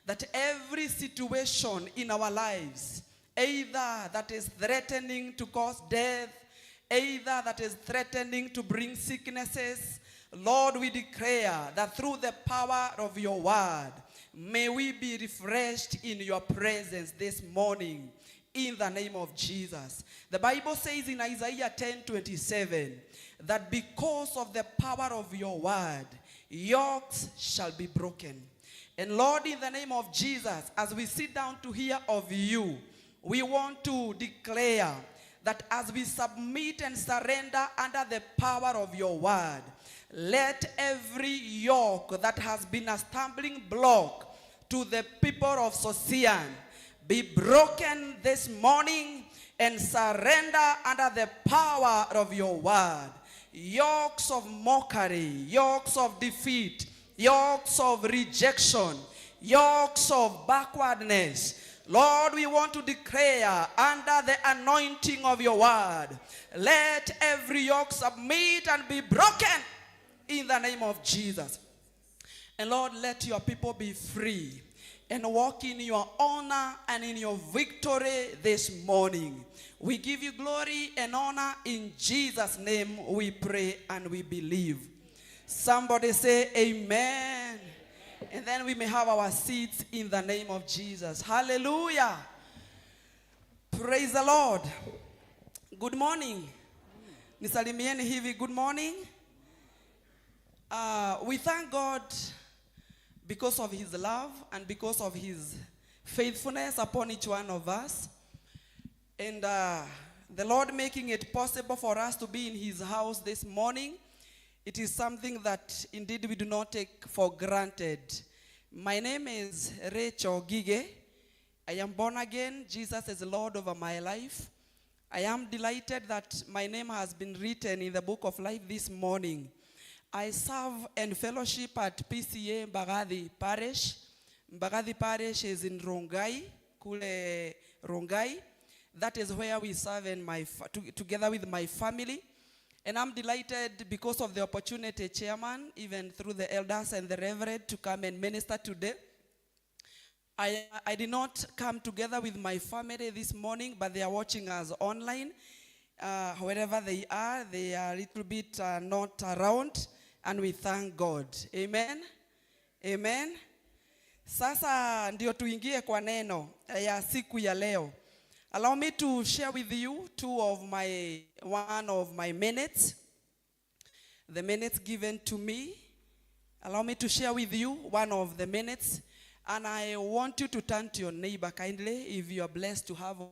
that every situation in our lives, either that is threatening to cause death, either that is threatening to bring sicknesses, Lord, we declare that through the power of your word, may we be refreshed in your presence this morning, in the name of Jesus. The Bible says in Isaiah 10:27, that because of the power of your word, yokes shall be broken. And Lord, in the name of Jesus, as we sit down to hear of you, we want to declare that as we submit and surrender under the power of your word, let every yoke that has been a stumbling block to the people of Sosian be broken this morning and surrender under the power of your word. Yokes of mockery, yokes of defeat, yokes of rejection, yokes of backwardness, Lord, we want to declare under the anointing of your word, let every yoke submit and be broken in the name of Jesus. And Lord, let your people be free and walk in your honor and in your victory this morning. We give you glory and honor. In Jesus' name we pray and we believe. Somebody say amen. And then we may have our seats in the name of Jesus. Hallelujah. Praise the Lord. Good morning. Nisalimieni hivi, good morning. We thank God because of his love and because of his faithfulness upon each one of us. And the Lord making it possible for us to be in his house this morning. It is something that indeed we do not take for granted. My name is Rachel Gige. I am born again. Jesus is Lord over my life. I am delighted that my name has been written in the book of life this morning. I serve and fellowship at PCA Mbagathi Parish. Mbagathi Parish is in Rongai, Kule Rongai. That is where we serve and together with my family. And I'm delighted because of the opportunity, Chairman, even through the elders and the reverend, to come and minister today. I did not come together with my family this morning, but they are watching us online. Wherever they are a little bit not around, and we thank God. Amen. Amen. Sasa ndio tuingie kwa neno ya siku ya leo. Allow me to share with you one of my minutes. The minutes given to me. Allow me to share with you one of the minutes. And I want you to turn to your neighbor kindly if you are blessed to have one.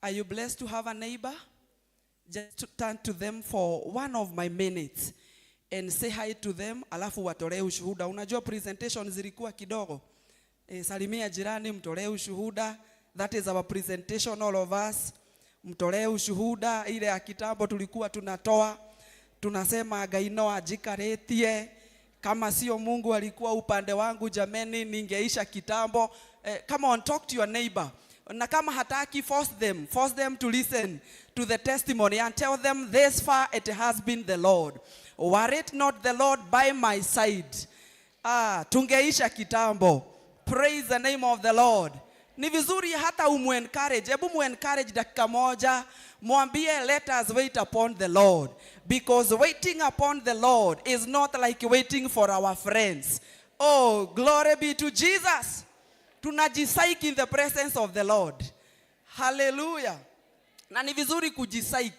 Are you blessed to have a neighbor? Just to turn to them for one of my minutes and say hi to them. Alafu watolee ushuhuda. Unajua presentation zilikuwa kidogo. Salimia jirani, mtolee ushuhuda. That is our presentation, all of us. Mtolee ushuhuda ile ya kitambo tulikuwa tunatoa. Tunasema gaino ajikaretie. Kama sio Mungu alikuwa upande wangu, jameni ningeisha kitambo. Come on, talk to your neighbor. Na kama hataki, force them to listen to the testimony and tell them this far it has been the Lord. Were it not the Lord by my side, tungeisha kitambo. Praise the name of the Lord. ni vizuri hata encourage. Hebu encourage dakika moja, mwambie let us wait upon the Lord, because waiting upon the Lord is not like waiting for our friends. Oh, glory be to Jesus. Tunajisaik in the presence of the Lord. Hallelujah. Na ni vizuri kujisaik,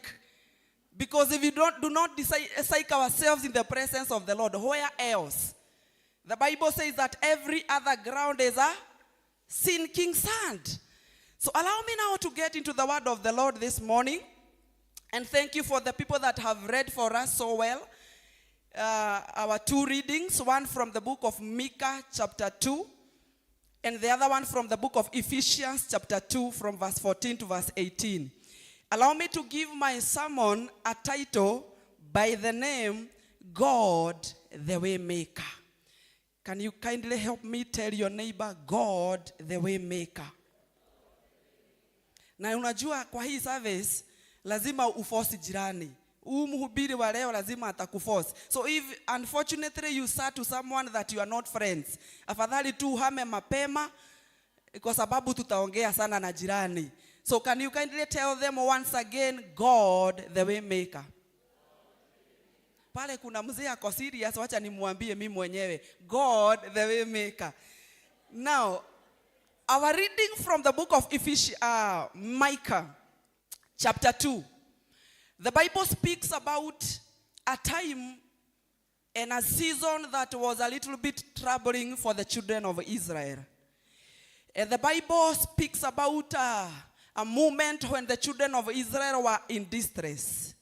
because if we do not saik ourselves in the presence of the Lord, where else? The Bible says that every other ground is a sinking sand. So allow me now to get into the word of the Lord this morning. And thank you for the people that have read for us so well. Our two readings, one from the book of Micah chapter 2, and the other one from the book of Ephesians chapter 2 from verse 14 to verse 18. Allow me to give my sermon a title by the name, God the Waymaker. Can you kindly help me tell your neighbor, God the Waymaker? Na unajua kwa hii service lazima uforce jirani. Mhubiri wa leo lazima atakuforce. So if unfortunately you say to someone that you are not friends, afadhali tu uhame mapema kwa sababu tutaongea sana na jirani. So can you kindly tell them once again, God the Waymaker? Pale kuna mzee ako serious, wacha nimwambie mimi mwenyewe, God the Waymaker. Now, our reading from the book of Micah chapter 2. The Bible speaks about a time and a season that was a little bit troubling for the children of Israel. And the Bible speaks about a moment when the children of Israel were in distress.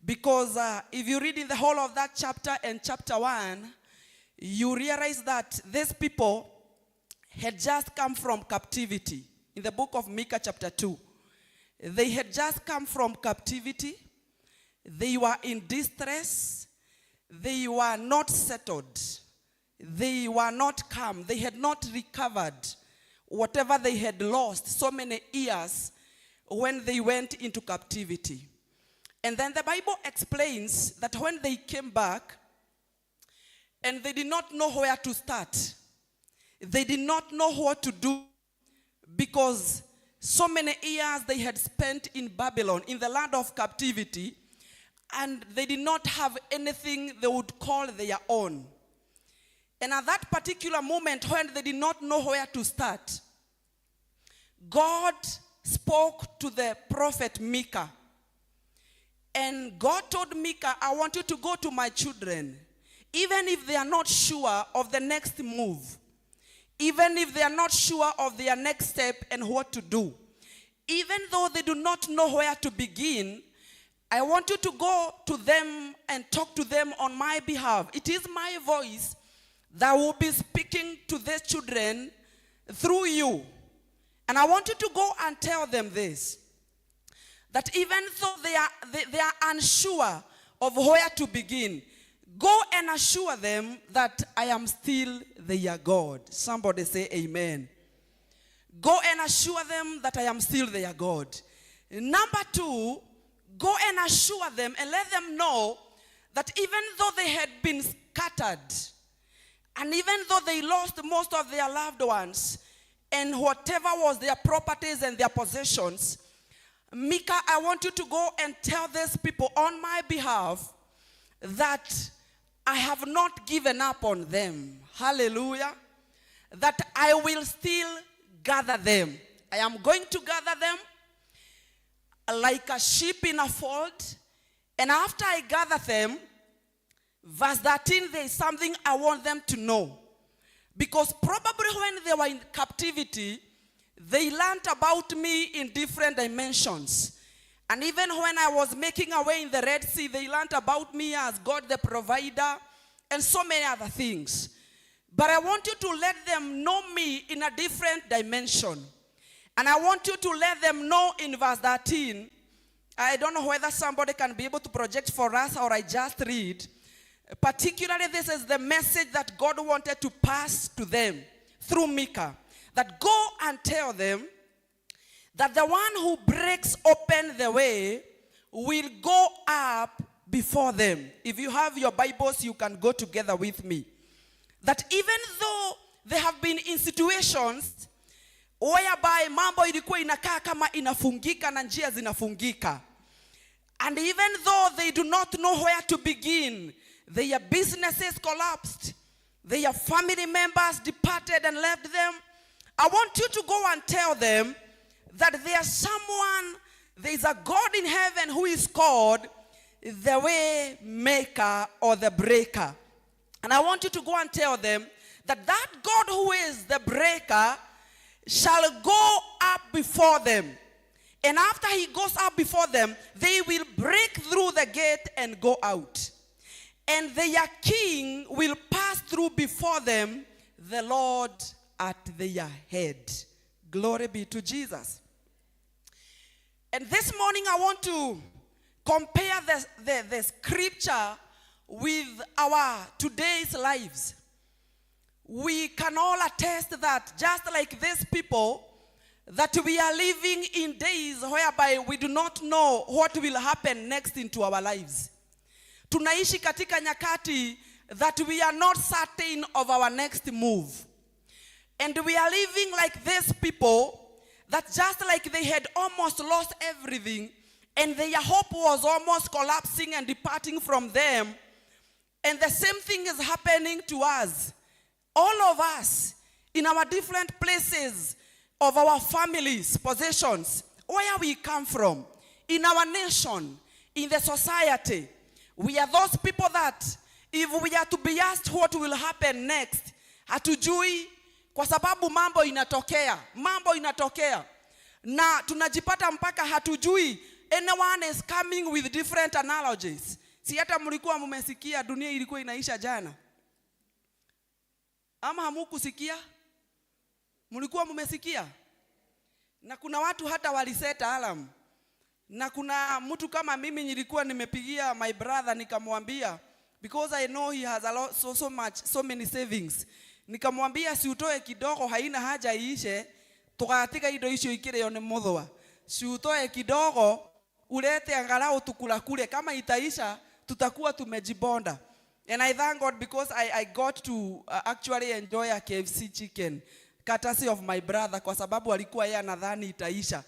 Because if you read in the whole of that chapter and chapter 1, you realize that these people had just come from captivity. In the book of Micah chapter 2. They had just come from captivity. They were in distress. They were not settled. They were not calm. They had not recovered whatever they had lost so many years when they went into captivity. And then the Bible explains that when they came back and they did not know where to start, they did not know what to do, because so many years they had spent in Babylon, in the land of captivity, and they did not have anything they would call their own. And at that particular moment when they did not know where to start, God spoke to the prophet Micah. And God told Micah, I want you to go to my children, even if they are not sure of the next move, even if they are not sure of their next step and what to do, even though they do not know where to begin, I want you to go to them and talk to them on my behalf. It is my voice that will be speaking to these children through you. And I want you to go and tell them this, that even though they are unsure of where to begin, go and assure them that I am still their God. Somebody say amen. Go and assure them that I am still their God. Number 2, go and assure them and let them know that even though they had been scattered, and even though they lost most of their loved ones, and whatever was their properties and their possessions, Micah, I want you to go and tell these people on my behalf that I have not given up on them. Hallelujah. That I will still gather them. I am going to gather them like a sheep in a fold. And after I gather them, verse 13, there is something I want them to know. Because probably when they were in captivity, they learned about me in different dimensions. And even when I was making a way in the Red Sea, they learned about me as God the provider and so many other things. But I want you to let them know me in a different dimension. And I want you to let them know in verse 13. I don't know whether somebody can be able to project for us or I just read. Particularly, this is the message that God wanted to pass to them through Micah. That go and tell them that the one who breaks open the way will go up before them. If you have your Bibles, you can go together with me. That even though they have been in situations whereby mambo ilikuwa inakaa kama inafungika na njia zinafungika. And even though they do not know where to begin, their businesses collapsed, their family members departed and left them, I want you to go and tell them that there is a God in heaven who is called the way maker or the breaker. And I want you to go and tell them that God who is the breaker shall go up before them. And after he goes up before them, they will break through the gate and go out. And their king will pass through before them, the Lord at their head. Glory be to Jesus. And this morning I want to compare the scripture with our today's lives. We can all attest that just like these people, that we are living in days whereby we do not know what will happen next into our lives. Tunaishi katika nyakati that we are not certain of our next move. And we are living like these people that just like they had almost lost everything and their hope was almost collapsing and departing from them. And the same thing is happening to us. All of us in our different places of our families, possessions, where we come from, in our nation, in the society. We are those people that if we are to be asked what will happen next, hatujui kwa sababu mambo inatokea. Na tunajipata mpaka hatujui. Anyone is coming with different analogies. Si hata mlikuwa mmesikia dunia ilikuwa inaisha jana? Ama hamukusikia? Mlikuwa mmesikia? Na kuna watu hata waliseta alarm. Na kuna mtu kama mimi nilikuwa nimepigia my brother nikamwambia, because I know he has so many savings. Nikamwambia si utoe kidogo, haina haja iishe, tukatika ido hicho ikire one modhoa. Si utoe kidogo, ulete angalau tukula kule, kama itaisha tutakuwa tumejibonda. And I thank God because I got to actually enjoy a KFC chicken courtesy of my brother, kwa sababu alikuwa yeye anadhani itaisha.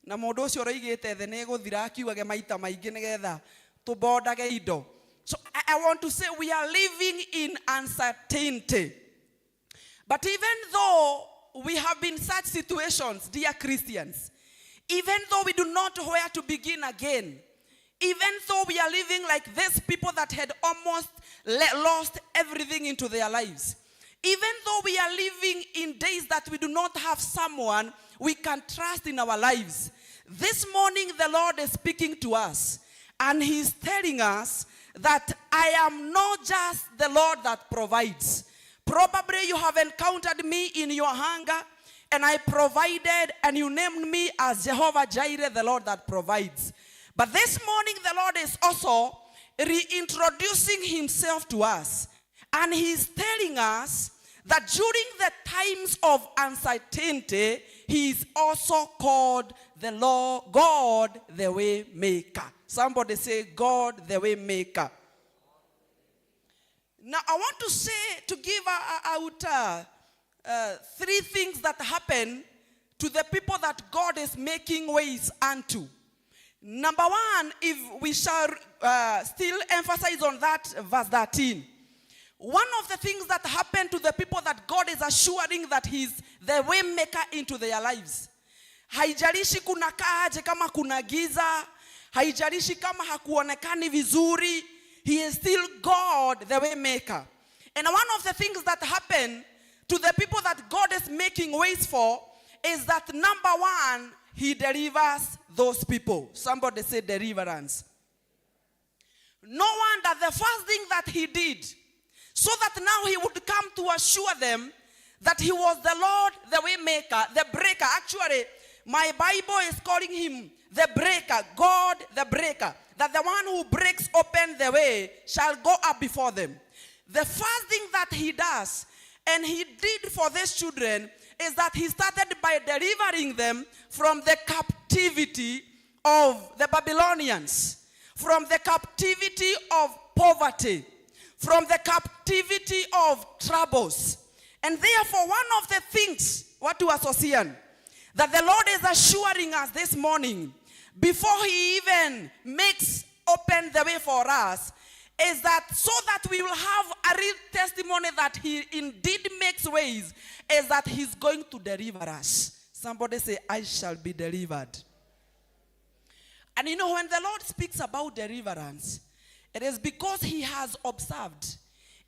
Na mundu ucio roigite the nego thira akiugage maita maingi nigetha tubondage indo. So I want to say we are living in uncertainty. But even though we have been in such situations, dear Christians, even though we do not know where to begin again, even though we are living like these people that had almost lost everything into their lives, even though we are living in days that we do not have someone we can trust in our lives, this morning the Lord is speaking to us and He's telling us that I am not just the Lord that provides. Probably you have encountered me in your hunger and I provided and you named me as Jehovah Jireh, the Lord that provides. But this morning the Lord is also reintroducing Himself to us. And He's telling us that during the times of uncertainty, He is also called the Lord, God the way maker. Somebody say, God the way maker. Now I want to say, to give out three things that happen to the people that God is making ways unto. Number one, if we shall still emphasize on that verse 13. One of the things that happen to the people that God is assuring that He's the way maker into their lives. Haijalishi kuna kaje kama kuna giza, haijalishi kama hakuonekani vizuri, He is still God, the way maker. And one of the things that happen to the people that God is making ways for is that number one, He delivers those people. Somebody say deliverance. No wonder the first thing that He did, so that now He would come to assure them that He was the Lord, the way maker, the breaker. Actually, my Bible is calling Him the breaker, God the breaker. That the one who breaks open the way shall go up before them. The first thing that He does, and He did for these children, is that He started by delivering them from the captivity of the Babylonians, from the captivity of poverty, from the captivity of troubles. And therefore, one of the things, what to associate, that the Lord is assuring us this morning, before he even open the way for us, is that so that we will have a real testimony that he indeed makes ways, is that he's going to deliver us. Somebody say, I shall be delivered. And you know, when the Lord speaks about deliverance, it is because he has observed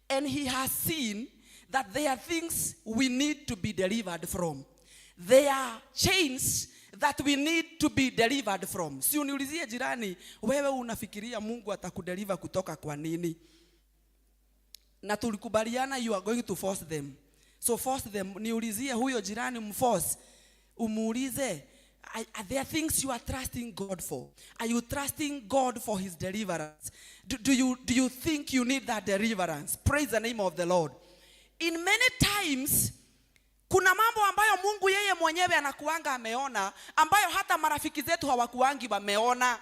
and he has seen that there are things we need to be delivered from. There are chains that we need to be delivered from. Si uniulizie jirani, wewe unafikiria Mungu atakudeliver kutoka kwa nini? Na tulikubaliana you are going to force them. So force them. Niulizie huyo jirani mforce. Umuulize, are there things you are trusting God for? Are you trusting God for his deliverance? Do you think you need that deliverance? Praise the name of the Lord. In many times, kuna mambo ambayo Mungu yeye mwenyewe anakuanga ameona, ambayo hata marafiki zetu hawakuangi wameona.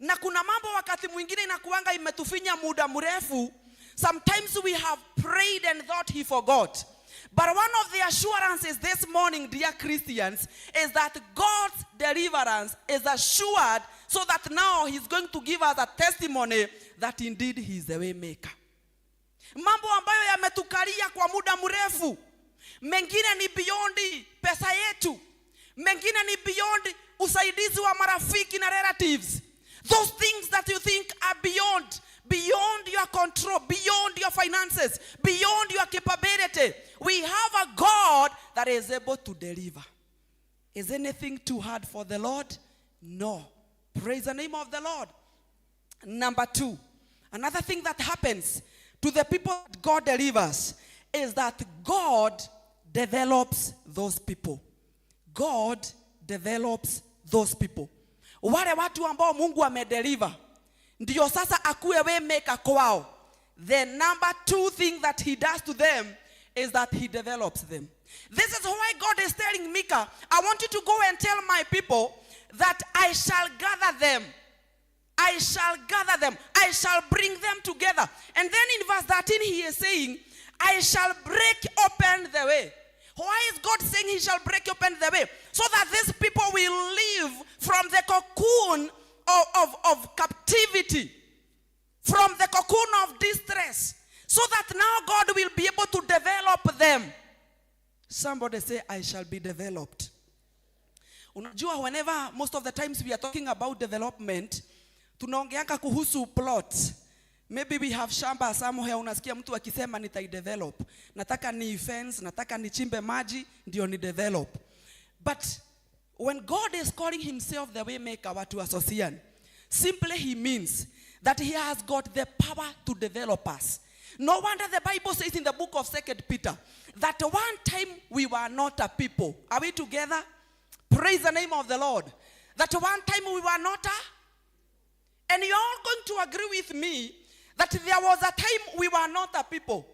Na kuna mambo wakati mwingine inakuanga imetufinya muda mrefu. Sometimes we have prayed and thought he forgot. But one of the assurances this morning, dear Christians, is that God's deliverance is assured, so that now he's going to give us a testimony that indeed he is the way maker. Mambo ambayo yametukalia kwa muda mrefu. Mengine ni beyond pesa yetu. Mengine ni beyond usaidizi wa marafiki na relatives. Those things that you think are beyond your control, beyond your finances, beyond your capability. We have a God that is able to deliver. Is anything too hard for the Lord? No. Praise the name of the Lord. Number 2, another thing that happens to the people that God delivers is that God develops those people. God develops those people. Wale watu ambao Mungu amedeliver, ndio sasa akuwe way maker kwao. The number 2 thing that he does to them is that he develops them. This is why God is telling Micah, I want you to go and tell my people that I shall gather them. I shall gather them. I shall bring them together. And then in verse 13 he is saying, I shall break open the way. Why is God saying he shall break open the way? So that these people will live from the cocoon of captivity, from the cocoon of distress, so that now God will be able to develop them. Somebody say, I shall be developed. Unajua, whenever, most of the times we are talking about development, tunaongeanga kuhusu plot. Maybe we have shamba somewhere, unasikia mtu akisema nitaidevelop. Nataka ni fence, nataka nichimbe maji, ndio ni develop. But when God is calling himself the way maker, watu asocian, simply he means that he has got the power to develop us. No wonder the Bible says in the book of 2 Peter that one time we were not a people. Are we together? Praise the name of the Lord. That one time we were not a. And you're all going to agree with me that there was a time we were not a people.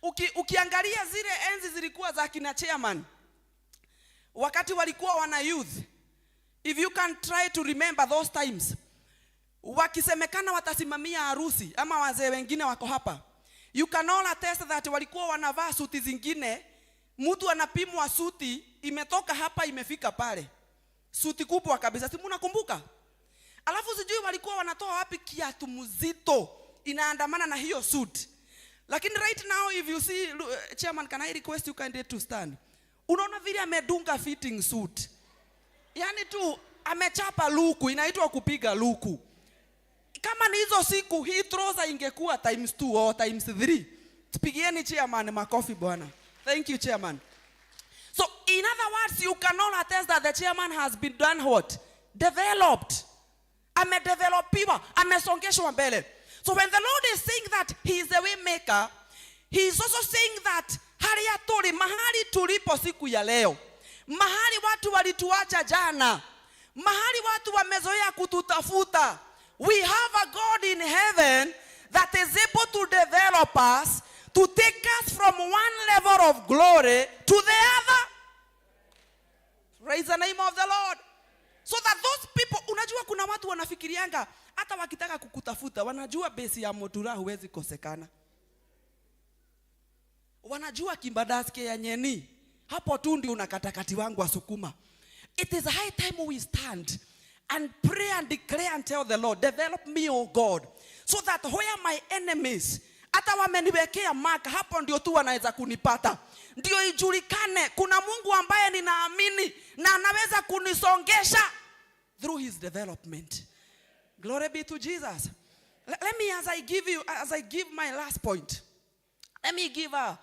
Ukiangalia zile enzi zilikuwa za kina chairman, wakati walikuwa wana youth, if you can try to remember those times, wakisemekana watasimamia harusi ama wazee wengine wako hapa, you can all attest that walikuwa wanavaa suti zingine, mtu anapimwa suti imetoka hapa imefika pale, suti kubwa kabisa, si mnakumbuka? Alafu sijui walikuwa wanatoa wapi kiatu mzito inaandamana na hiyo suit. Lakini right now if you see, chairman, can I request you kindly to stand? Unaona vile amedunga fitting suit. Yani tu amechapa luku, inaitwa kupiga luku. Kama ni hizo siku hii trouser ingekuwa times 2 or times 3. Tupigieni chairman makofi bwana. Thank you, chairman. So in other words, you can all attest that the chairman has been done what? Developed. Amedevelopiwa, amesongeshwa mbele. So when the Lord is saying that he is the way maker, he is also saying that mahali tulipo siku ya leo, mahali watu walituacha jana, mahali watu wamezoea kututafuta, we have a God in heaven that is able to develop us, to take us from one level of glory to the other. Praise the name of the Lord. So that those people, unajua kuna watu wanafikirianga hata wakitaka kukutafuta wanajua base ya Mutura huwezi kosekana. Wanajua Kimbadaske ya Nyeni Hapo tu ndio unakatakati wangu wa sukuma. It is high time we stand and pray and declare and tell the Lord, develop me, oh God, so that where my enemies, hata wameniwekea mark, hapo ndio tu wanaweza kunipata. Ndio ijulikane kuna Mungu ambaye ninaamini na anaweza kunisongesha through his development. Glory be to Jesus. Let me, as I give my last point, let me give a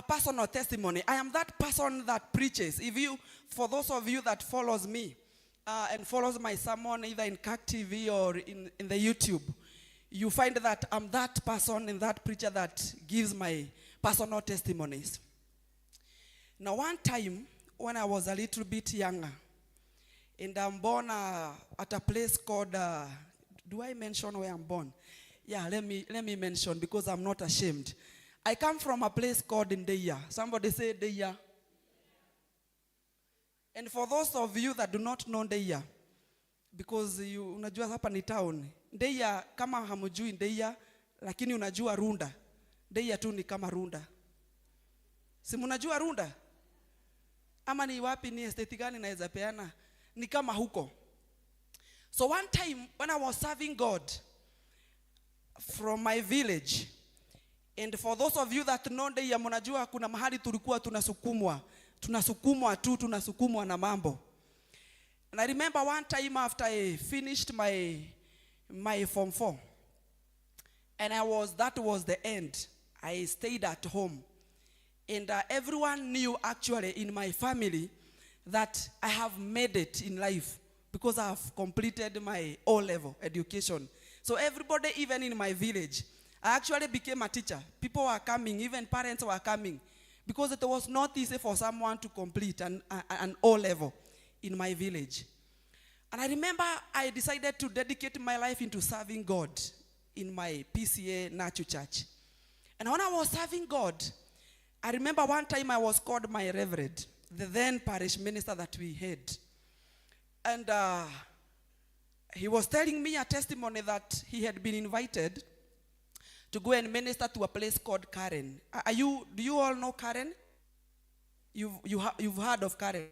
personal testimony. I am that person that preaches. For those of you that follows me and follows my sermon either in CAC TV or in the YouTube, you find that I'm that person and that preacher that gives my personal testimonies. Now, one time when I was a little bit younger, and I'm born at a place called, do I mention where I'm born? Yeah, let me mention because I'm not ashamed. I come from a place called Ndeia. Somebody say Ndeia. And for those of you that do not know Ndeia, because unajua hapa ni town. Ndeia kama hamujui Ndeia, lakini unajua Runda. Ndeia tu ni kama Runda. Si mnajua Runda? Ama ni wapi, ni estate gani naweza peana? Ni kama huko. So one time when I was serving God from my village, and for those of you that know Ndeia, mnajua kuna mahali tulikuwa tunasukumwa na mambo. And I remember one time after I finished my Form 4, and that was the end. I stayed at home. And everyone knew actually in my family that I have made it in life because I have completed my O-level education. So everybody, even in my village, I actually became a teacher. People were coming, even parents were coming, because it was not easy for someone to complete an O-level in my village. And I remember I decided to dedicate my life into serving God in my PCA Nachu Church. And when I was serving God, I remember one time I was called my reverend, the then parish minister that we had. And he was telling me a testimony that he had been invited to go and minister to a place called Karen. Do you all know Karen? You've heard of Karen.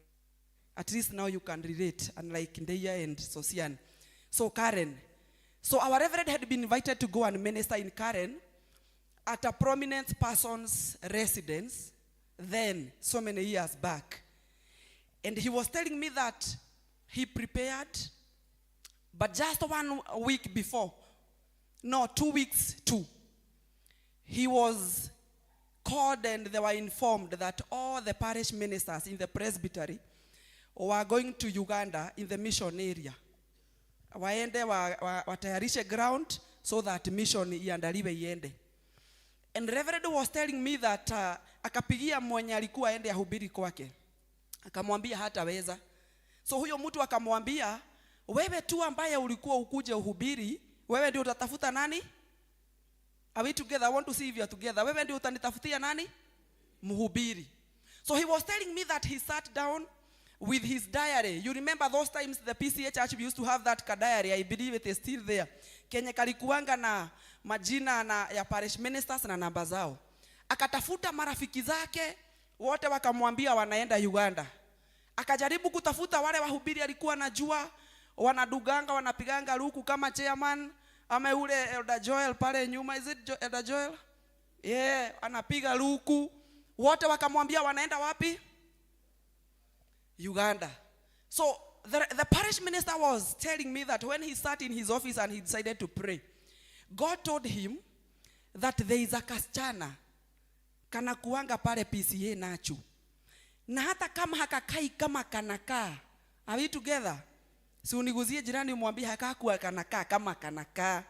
At least now you can relate, unlike Ndeia and Sosian. So Karen. So our reverend had been invited to go and minister in Karen at a prominent person's residence then, so many years back. And he was telling me that he prepared, but just 1 week before, no, 2 weeks too, he was called and they were informed that all the parish ministers in the presbytery were going to Uganda in the mission area. Waende watayarishe ground so that mission iandaliwe iende. And Reverend was telling me that akapigia mwenye alikuwa aende ahubiri kwake. Akamwambia hataweza. So huyo mtu akamwambia, wewe tu ambaye ulikuwa ukuje uhubiri, wewe ndio utatafuta nani? Are we together? I want to see if you are together. Wewe ndio utanitafutia nani? Mhubiri. So he was telling me that he sat down with his diary. You remember those times the PCA church we used to have that diary. I believe it is still there. Kenye kalikuanga na majina ya parish ministers na namba zao. Akatafuta marafiki zake, wote wakamwambia wanaenda Uganda. Akajaribu kutafuta wale wahubiri alikuwa anajua, wanaduganga, wanapiganga luku kama chairman, ama ule Elder Joel pale nyuma. Is it Elder Joel? Yeah, anapiga luku. Wote wakamwambia wanaenda wapi? Uganda. So the parish minister was telling me that when he sat in his office and he decided to pray, God told him that there is a kasichana kana kuanga pale PCA Nachu. Na hata kama hakakai kama kanakaa. Are we together? Si uniguzie jirani umwambie hakakuwa kanakaa kama kanakaa.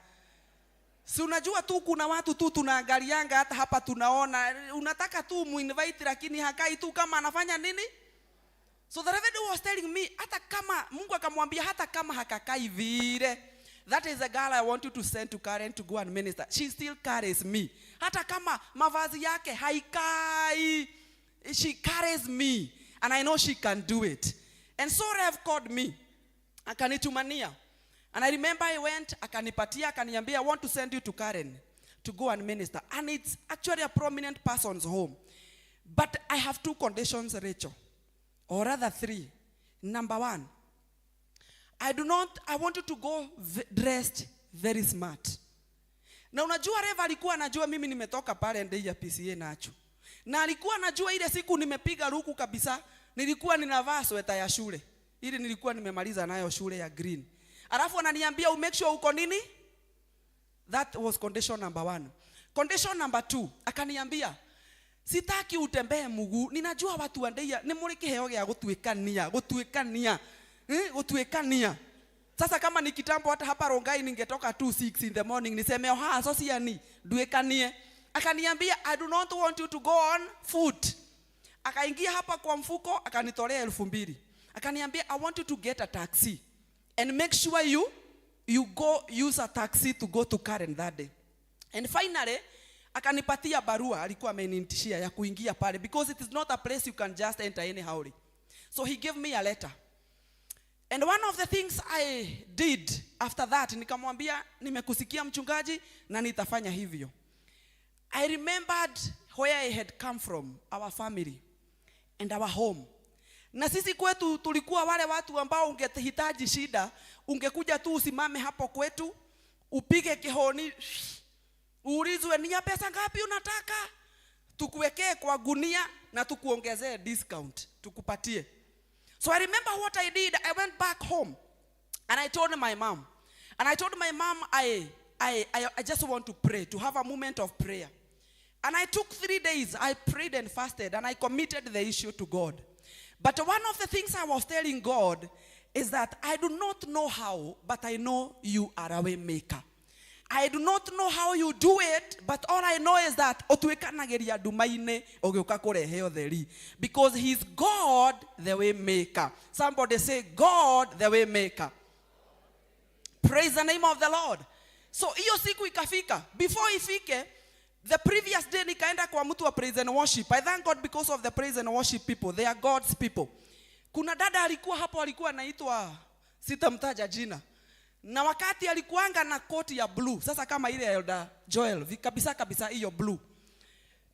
Si unajua tu kuna watu tu tunaangalianga hata hapa tunaona. Unataka tu muinvite lakini hakai tu kama anafanya nini? So the reverend was telling me, hata kama Mungu akamwambia hata kama hakakai vile, that is the girl I want you to send to Karen to go and minister. She still carries me. Hata kama mavazi yake haikai, she carries me, and I know she can do it. And so Rev called me, akanitumania, and I remember I went, akanipatia, akaniambia, I want to send you to Karen to go and minister. And it's actually a prominent person's home. But I have 2 conditions, Rachel, or rather 3. Number 1, I want you to go dressed very smart. Na unajua Reva alikuwa anajua mimi nimetoka pale ndei ya PCA nacho. Na alikuwa anajua ile siku nimepiga ruku kabisa, nilikuwa ninavaa sweta ya shule. Ili nilikuwa nimemaliza nayo shule ya green. Alafu ananiambia make sure uko nini? That was condition number 1. Condition number 2, akaniambia sitaki utembee mguu. Ninajua watu wa ndei ni muri kiheo gya gutuikania. Sasa kama ni kitambo hata hapa Rongai ningetoka 2:06 in the morning niseme so siani duekanie. Akaniambia I do not want you to go on foot. Akaingia hapa kwa mfuko akanitolea 2,000. Akaniambia I want you to get a taxi and make sure you go use a taxi to go to Karen that day. And finally akanipatia barua alikuwa amenitishia ya kuingia pale because it is not a place you can just enter anyhow. So he gave me a letter. And one of the things I did after that, nikamwambia nimekusikia mchungaji na nitafanya hivyo. I remembered where I had come from, our family and our home. Na sisi kwetu tulikuwa wale watu ambao ungehitaji shida, ungekuja tu usimame hapo kwetu, upige kihoni, uulizwe ni pesa ngapi unataka, tukuwekee kwa gunia na tukuongezee discount, tukupatie. So I remember what I did. I went back home and I told my mom. And I told my mom I just want to pray, to have a moment of prayer. And I took 3 days. I prayed and fasted and I committed the issue to God. But one of the things I was telling God is that I do not know how, but I know you are a way maker. I do not know how you do it, but all I know is that otuekanageria dumaine ogeuka kurehe otheri, because he's God the way maker. Somebody say God the way maker. Praise the name of the Lord. So hiyo siku ikafika. Before ifike, the previous day nikaenda kwa mtu wa praise and worship. I thank God because of the praise and worship people. They are God's people. Kuna dada alikuwa hapo, alikuwa anaitwa sitamtaja jina. Na wakati alikuanga na koti ya blue, sasa kama ile Elder Joel, kabisa hiyo blue.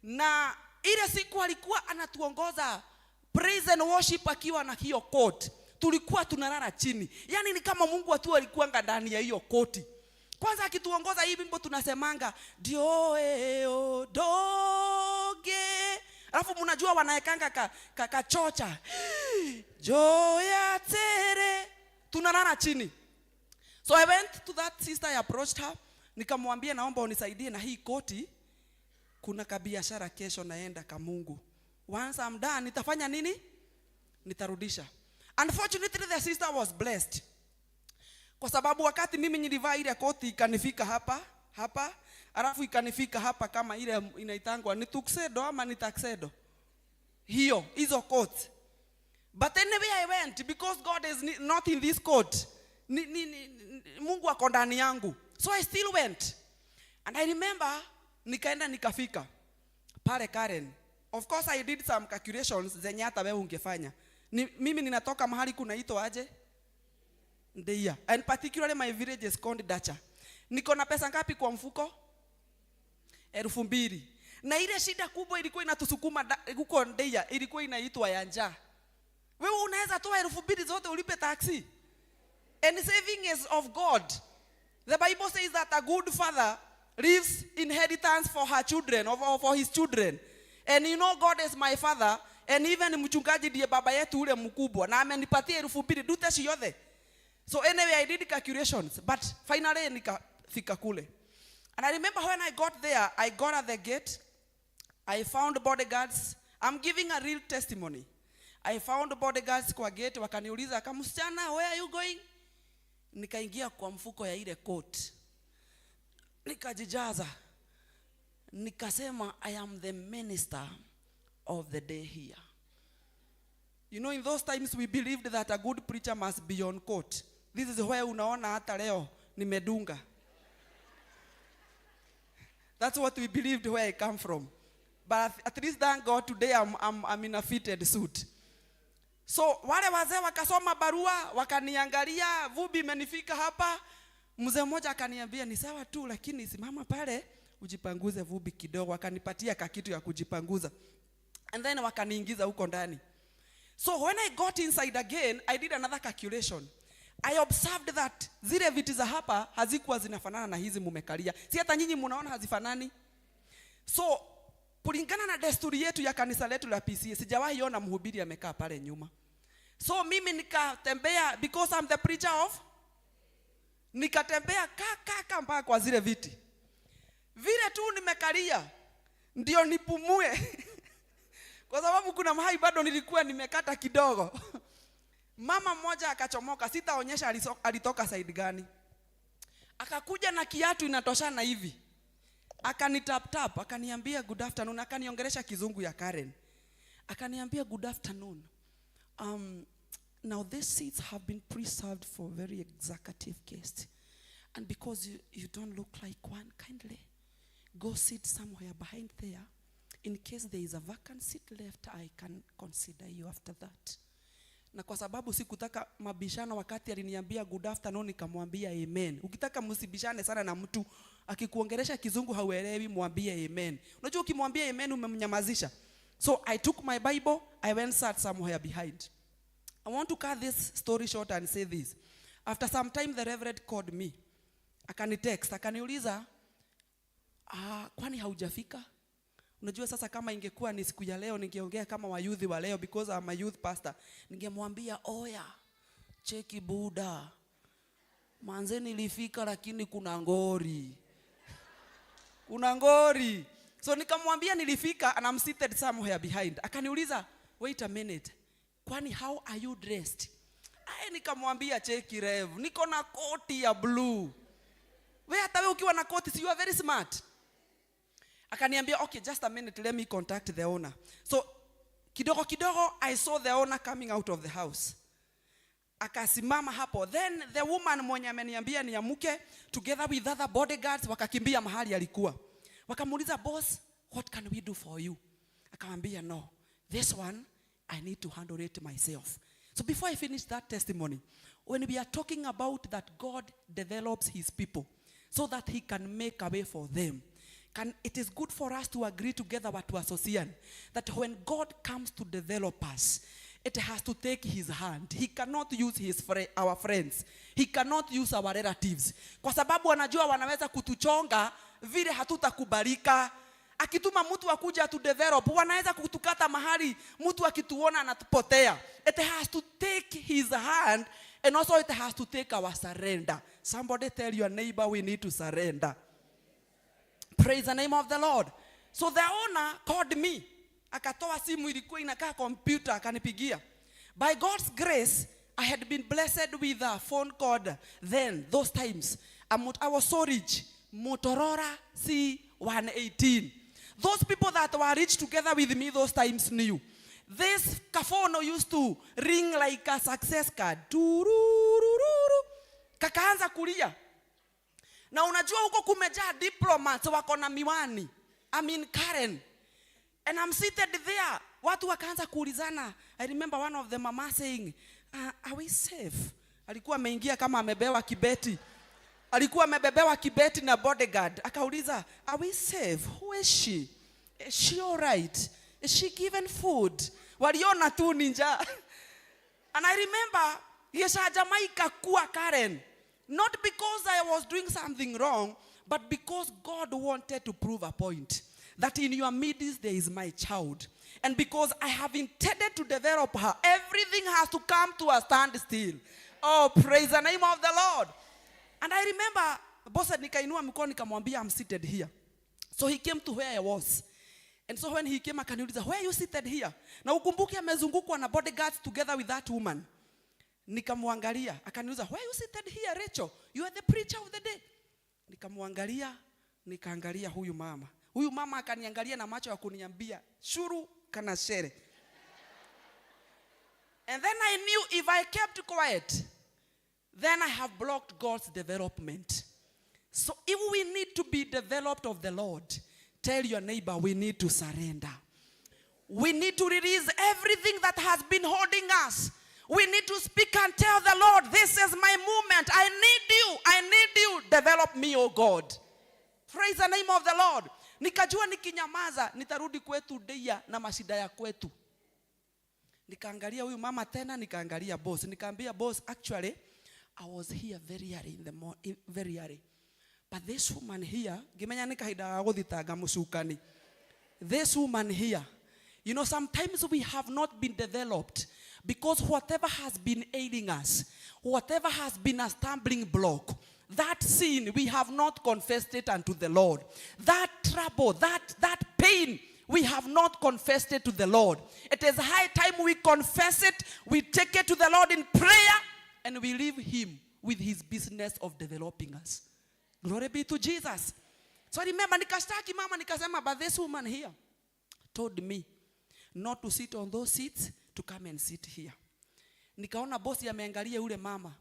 Na ile siku alikuwa anatuongoza praise and worship akiwa na hiyo koti. Tulikuwa tunalala chini. Yaani ni kama Mungu atu alikuanga ndani ya hiyo koti. Kwanza akituongoza hii wimbo tunasemanga dio doge. Alafu mnajua wanaekanga kachocha. Joya tere. Tunalala chini. So I went to that sister, I approached her, nikamwambia naomba unisaidie na hii koti, kuna kabiashara kesho naenda Kamungu. Once I'm done, nitafanya nini? Nitarudisha. Unfortunately the sister was blessed. Kwa sababu wakati mimi nilivaa ile koti ikanifika hapa, alafu ikanifika hapa kama ile inaitangwa ni tuxedo ama ni taxedo. Hizo coats. But anyway I went because God is not in this coat. Mungu ako ndani yangu. So I still went. And I remember nikaenda nikafika pale Karen. Of course I did some calculations zenye hata wewe ungefanya. Mimi ninatoka mahali kunaitwa aje? Ndeia. And particularly my village is called Dacha. Niko na pesa ngapi kwa mfuko? 2,000. Na ile shida kubwa ilikuwa inatusukuma huko Ndeia, ilikuwa inaitwa ya njaa. Wewe unaweza toa 2,000 zote ulipe taxi. And saving is of God. The Bible says that a good father leaves inheritance for her children or for his children. And you know God is my father, and even mchungaji ndiye baba yetu ule mkubwa na amenipatia 2,000 dutashi yote. So anyway I did calculations, but finally nikafika kule. And I remember when I got there, I got at the gate, I found bodyguards. I'm giving a real testimony. I found bodyguards kwa gate, wakaniuliza kama msichana, where are you going? Nikaingia kwa mfuko ya ile coat. Nikajijaza. Nikasema I am the minister of the day here. You know, in those times we believed that a good preacher must be on coat. This is where unaona hata leo nimedunga. That's what we believed where I come from. But at least thank God today I'm in a fitted suit. So wale wazee wakasoma barua, wakaniangalia, vumbi imenifika hapa. Mzee mmoja akaniambia ni sawa tu, lakini simama pale ujipanguze vumbi kidogo. Akanipatia kakitu ya kujipanguza. And then wakaniingiza huko ndani. So when I got inside again, I did another calculation. I observed that zile viti za hapa hazikuwa zinafanana na hizi mumekalia. Si hata nyinyi mnaona hazifanani? So kulingana na desturi yetu ya kanisa letu la PCA, sijawahi ona mhubiri amekaa pale nyuma. So mimi nikatembea, because I'm the preacher of, nikatembea kaka mpaka kwa zile viti. Vile tu nimekalia ndio nipumue. Kwa sababu kuna mahali bado nilikuwa nimekata kidogo. Mama mmoja akachomoka, sitaonyesha alitoka side gani. Akakuja na kiatu inatoshana hivi. Akanitap, akaniambia good afternoon, akaniongelesha kizungu ya Karen. Akaniambia good afternoon. Now these seats have been preserved for very executive guests. And because you don't look like one, kindly go sit somewhere behind there. In case there is a vacant seat left, I can consider you after that. Na kwa sababu sikutaka mabishano, wakati aliniambia good afternoon nikamwambia amen. Ukitaka msibishane sana na mtu akikuongelesha kizungu hauelewi, mwambie amen. Unajua ukimwambia amen umemnyamazisha. So I took my Bible, I went sat somewhere behind. I want to cut this story short and say this. After some time the Reverend called me. Akanitext, akaniuliza, kwani haujafika? Unajua sasa kama ingekuwa ni siku ya leo ningeongea kama wa youth wa leo, because I'm a youth pastor. Ningemwambia oya, cheki buda, manze nilifika lakini kuna ngori. Kuna ngori. So nikamwambia nilifika and I'm seated somewhere behind. Akaniuliza, wait a minute, kwani how are you dressed? Nikamwambia cheki Rev, niko na koti ya blue. Wewe hata wewe ukiwa na koti, si you are very smart. Akaniambia, okay, just a minute, let me contact the owner. So kidogo I saw the owner coming out of the house. Akasimama hapo. Then the woman mwenye ameniambia niamuke together with other bodyguards wakakimbia mahali alikuwa. Wakamuuliza, boss, what can we do for you? Akamwambia, no, this one I need to handle it myself. So before I finish that testimony, when we are talking about that God develops his people so that he can make a way for them, it is good for us to agree together what to associate, that when God comes to develop us, it has to take his hand. He cannot use our friends. He cannot use our relatives. Kwa sababu anajua wanaweza kutuchonga vile hatutakubalika. Akituma mtu akuja to develop, wanaweza kutukata mahali mtu akituona anatupotea. It has to take his hand, and also it has to take our surrender. Somebody tell your neighbor, we need to surrender. Praise the name of the Lord. So the owner called me. Akatoa simu ilikuwa inakaa computer, akanipigia. By God's grace, I had been blessed with a phone called then, those times. I was so rich. Motorola C118. Those people that were rich together with me those times knew. This phone used to ring like a success card. Kakaanza kulia. Na unajua huko kumejaa diplomats wako na miwani. I mean Karen. And I'm seated there. Watu wakaanza kuulizana. I remember one of the mama saying, are we safe? Alikuwa ameingia kama amebewa kibeti. Alikuwa amebebewa kibeti na bodyguard. Akauliza, are we safe? Who is she? Is she all right? Is she given food? Waliona tu ninja. And I remember, yesha Jamaica kuwa Karen. Not because I was doing something wrong, but because God wanted to prove a point. That in your midst there is my child. And because I have intended to develop her, everything has to come to a standstill. Oh, praise the name of the Lord. And I remember, boss nikainua mkono nikamwambia, I'm seated here. So he came to where I was. And so when he came, akaniuliza, where are you seated here? Na ukumbuke amezungukwa na bodyguards together with that woman. Nikamwangalia, akaniuliza, where are you seated here, Rachel? You are the preacher of the day. Nikamwangalia, nikaangalia huyu mama. Huyu mama akaniangalia na macho ya kuniambia, shuru kana shere. And then I knew if I kept quiet, then I have blocked God's development. So if we need to be developed of the Lord, tell your neighbor we need to surrender. We need to release everything that has been holding us. We need to speak and tell the Lord, this is my moment. I need you. Develop me, oh God. Praise the name of the Lord. Nikajua nikinyamaza nitarudi kwetu Deia na mashida ya kwetu. Nikaangalia huyu mama tena, nikaangalia boss. Nikaambia boss, actually I was here very early in the morning, very early. But this woman here, gimenya nikahida guthitanga musukani. This woman here, you know, sometimes we have not been developed because whatever has been ailing us, whatever has been a stumbling block, that sin, we have not confessed it unto the Lord. That trouble, that pain, we have not confessed it to the Lord. It is high time we confess it, we take it to the Lord in prayer, and we leave him with his business of developing us. Glory be to Jesus. So I remember, nikashtaki mama, nikasema, but this woman here told me not to sit on those seats, to come and sit here. Nikaona bosi ameangalia ule mama,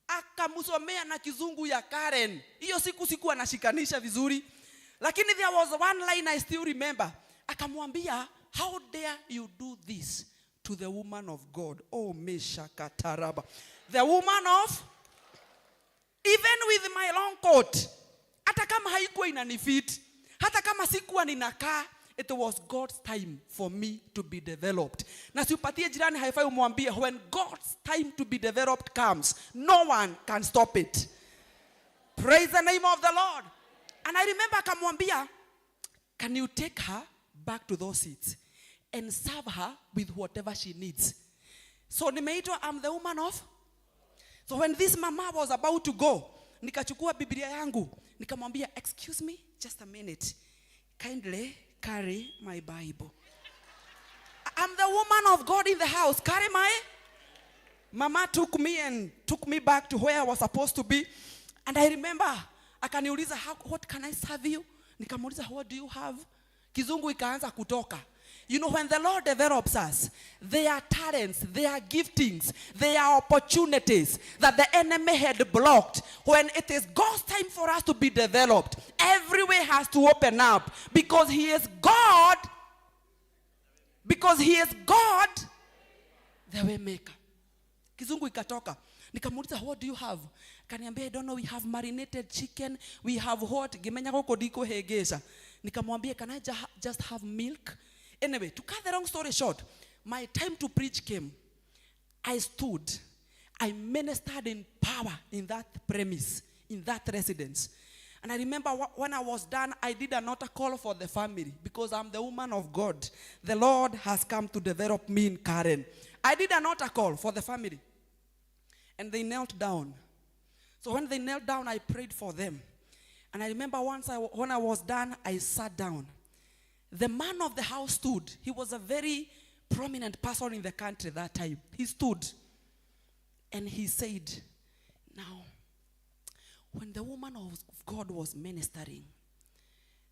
akamusomea na kizungu ya Karen. Hiyo siku sikuwa nashikanisha vizuri, lakini there was one line I still remember. Akamwambia, how dare you do this to the woman of God? Oh, Mesha Kataraba. The woman of, even with my long coat, hata kama haikuwa inanifit, hata kama sikuwa ninakaa, it was God's time for me to be developed. Na siupatie jirani haifai umwambie, when God's time to be developed comes, no one can stop it. Praise the name of the Lord. And I remember akamwambia, can you take her back to those seats and serve her with whatever she needs? So nimeitwa, I'm the woman of. So when this mama was about to go, nikachukua Biblia yangu, nikamwambia, excuse me, just a minute. Kindly carry my Bible. I'm the woman of God in the house. Carry my. Mama took me and took me back to where I was supposed to be. And I remember, akaniuliza, what can I serve you? Nikamuuliza, what do you have? Kizungu ikaanza kutoka. You know, when the Lord develops us, there are talents, there are giftings, there are opportunities that the enemy had blocked. When it is God's time for us to be developed, every way has to open up because he is God. Because he is God, the way maker. Kizungu ikatoka. Nikamuuliza, what do you have? Kaniambia, I don't know, we have marinated chicken, we have what? Gimenya koko diko hegesha. Nikamwambia, can I just have milk? Anyway, to cut the long story short, my time to preach came. I stood. I ministered in power in that premise, in that residence. And I remember when I was done, I did an altar call for the family because I'm the woman of God. The Lord has come to develop me in Karen. I did an altar call for the family. And they knelt down. So when they knelt down, I prayed for them. And I remember when I was done, I sat down. The man of the house stood. He was a very prominent person in the country that time. He stood and he said, now, when the woman of God was ministering,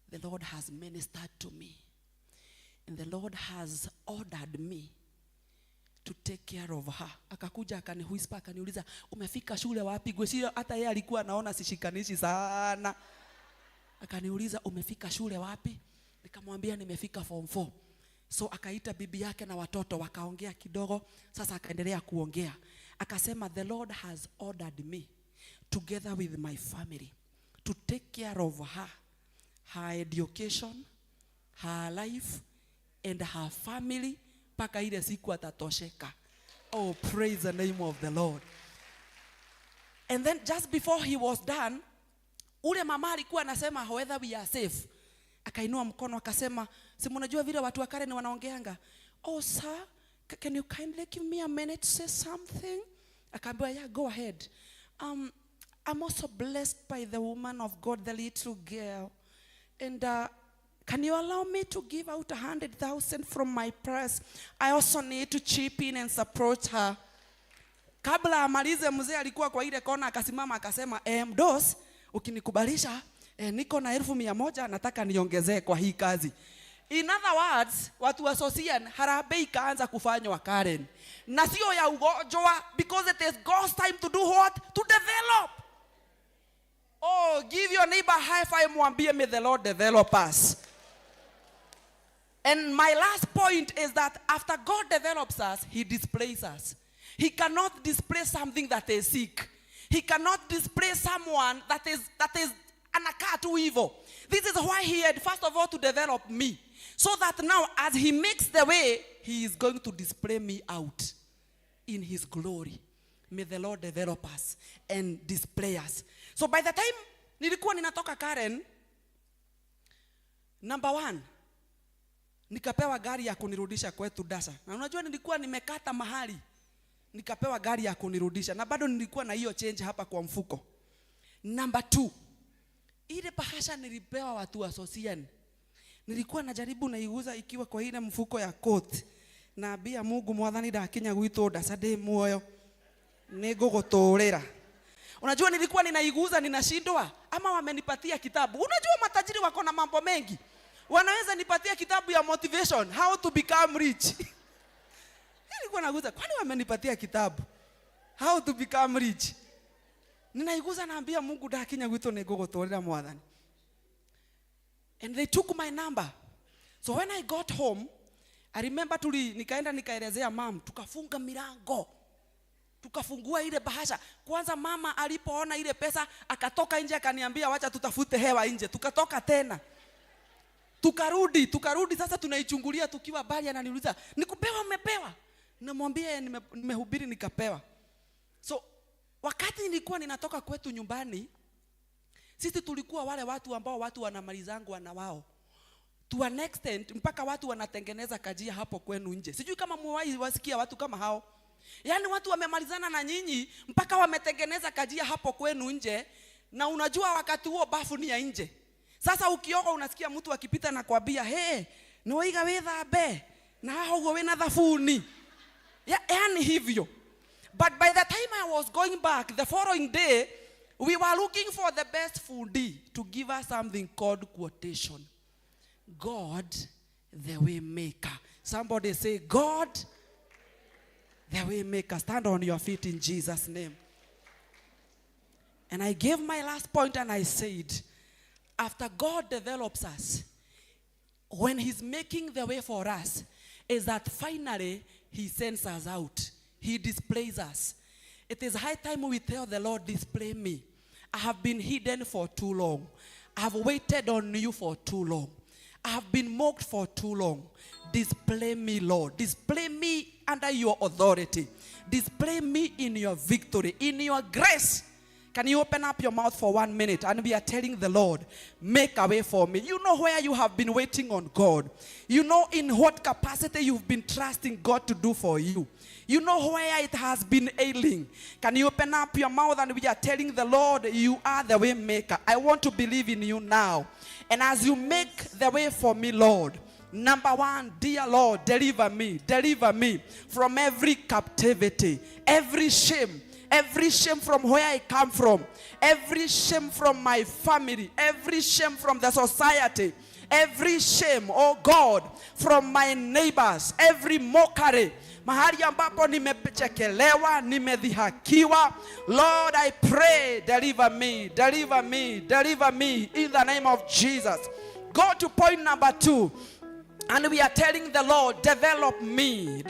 the Lord has ministered to me. And the Lord has ordered me to take care of her. Akakuja akaniwhisper, akaniuliza, umefika shule wapi? Gwesio hata yeye alikuwa anaona sishikanishi sana. Akaniuliza, umefika shule wapi? Nikamwambia nimefika form 4. So akaita bibi yake na watoto wakaongea kidogo. Sasa akaendelea kuongea. Akasema, the Lord has ordered me together with my family to take care of her education, her life and her family paka ile siku atatosheka. Oh, praise the name of the Lord. And then just before he was done, ule mama alikuwa anasema whether we are safe. Akainua mkono akasema, si mnajua vile watu wa Karen wanaongeanga. Oh sir, can you kindly give me a minute to say something? Akaambia, yeah, go ahead. I'm also blessed by the woman of God, the little girl. And can you allow me to give out 100,000 from my purse? I also need to chip in and support her. Kabla amalize mzee alikuwa kwa ile kona akasimama akasema, Mdos, ukinikubalisha niko na 1,100 nataka niongezee kwa hii kazi. In other words, watu wa Sosian harambee ikaanza kufanywa Karen. Na sio ya ugonjwa, because it is God's time to do what? To develop. Oh, give your neighbor high five, mwambie, may the Lord develop us. And my last point is that after God develops us, he displays us. He cannot display something that is sick. He cannot display someone that is anakaa tu hivyo. This is why he had first of all to develop me, so that now as he makes the way, he is going to display me out in his glory. May the Lord develop us and display us. So by the time nilikuwa ninatoka Karen, number 1, nikapewa gari ya kunirudisha kwetu Dasa. Na unajua nilikuwa nimekata mahali, nikapewa gari ya kunirudisha, na bado nilikuwa na hiyo change hapa kwa mfuko. Number 2, ile bahasha nilipewa watu wa Sosian, nilikuwa najaribu naiguza ikiwa kwa ile mfuko ya coat. Naambia Mungu mwathani ndakinya gwitũ Dasa ndĩ muoyo nĩngũgũtũũrĩra. Unajua nilikuwa ninaiguza ninashindwa, ama wamenipatia kitabu. Unajua matajiri wako na mambo mengi, wanaweza nipatia kitabu ya motivation, how to become rich. Nilikuwa naguza, kwani wamenipatia kitabu how to become rich? Ninaiguza naambia Mungu ndakinya gwitũ nĩngũgũtũũrĩra mwathani. And they took my number. So when I got home, I remember nikaenda nikaelezea mom, tukafunga milango, tukafungua ile bahasha. Kwanza mama alipoona ile pesa akatoka nje akaniambia wacha tutafute hewa nje. Tukatoka tena, tukarudi sasa tunaichungulia tukiwa bali. Ananiuliza nikupewa, umepewa? Namwambia nimehubiri nikapewa. So wakati nilikuwa ninatoka kwetu nyumbani, sisi tulikuwa wale watu ambao watu wanamalizangu wana wao to an extent mpaka watu wanatengeneza kajia hapo kwenu nje. Sijui kama mwahi wasikia watu kama hao. Yaani watu wamemalizana na nyinyi mpaka wametengeneza kajia hapo kwenu nje, na unajua wakati huo bafu ni ya nje. Sasa ukioga unasikia mtu akipita na kuambia, "Hey, noiga wethambe na haho wena thafuni." Yaani hivyo. But by the time I was going back the following day, we were looking for the best foodie to give us something called quotation. God the way maker. Somebody say, God the way maker. Stand on your feet in Jesus' name. And I gave my last point and I said, after God develops us, when he's making the way for us, is that finally he sends us out. He displays us. It is high time we tell the Lord, display me. I have been hidden for too long. I have waited on you for too long. I have been mocked for too long. Display me, Lord. Display me under your authority. Display me in your victory, in your grace. Can you open up your mouth for 1 minute and we are telling the Lord, make a way for me. You know where you have been waiting on God. You know in what capacity you've been trusting God to do for you. You know where it has been ailing. Can you open up your mouth and we are telling the Lord, you are the way maker. I want to believe in you now. And as you make the way for me, Lord, number 1, dear Lord, deliver me from every captivity, every shame from where I come from, every shame from my family, every shame from the society, every shame, oh God, from my neighbors, every mockery, mahali ambapo nimechekelewa, nimedhihakiwa. Lord, I pray, deliver me in the name of Jesus. Go to point number 2. And we are telling the Lord, develop me,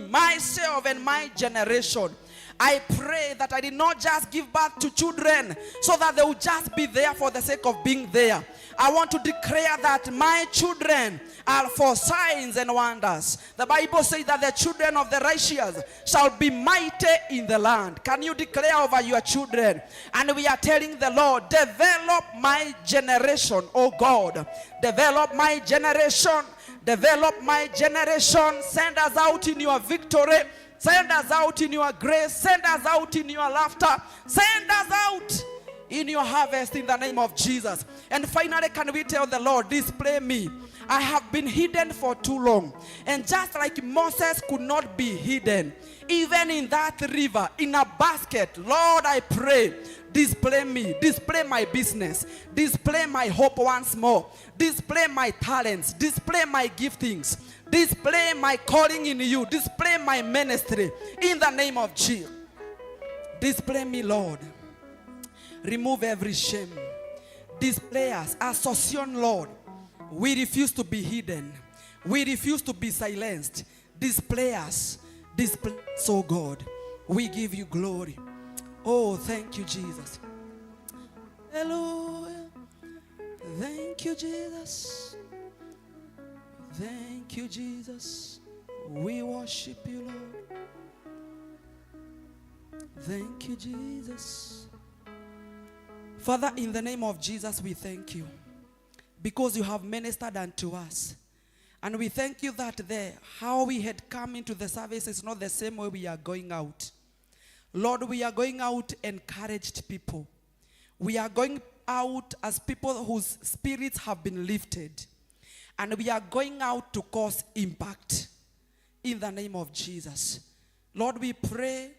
myself and my generation. I pray that I did not just give birth to children so that they will just be there for the sake of being there. I want to declare that my children are for signs and wonders. The Bible says that the children of the righteous shall be mighty in the land. Can you declare over your children? And we are telling the Lord, develop my generation, oh God. Develop my generation. Send us out in your victory. Send us out in your grace. Send us out in your laughter. Send us out in your harvest in the name of Jesus. And finally, can we tell the Lord, display me. I have been hidden for too long. And just like Moses could not be hidden, even in that river, in a basket, Lord, I pray, display me. Display my business. Display my hope once more. Display my talents. Display my giftings. Display my calling in you. Display my ministry in the name of Jesus. Display me, Lord. Remove every shame. Display us. Association, Lord. We refuse to be hidden. We refuse to be silenced. Display us. Display us, oh God. We give you glory. Oh, thank you, Jesus. Hallelujah. Thank you, Jesus. Thank you, Jesus. We worship you, Lord. Thank you, Jesus. Father, in the name of Jesus, we thank you because you have ministered unto us. And we thank you that how we had come into the service is not the same way we are going out. Lord, we are going out encouraged people. We are going out as people whose spirits have been lifted. And we are going out to cause impact in the name of Jesus. Lord, we pray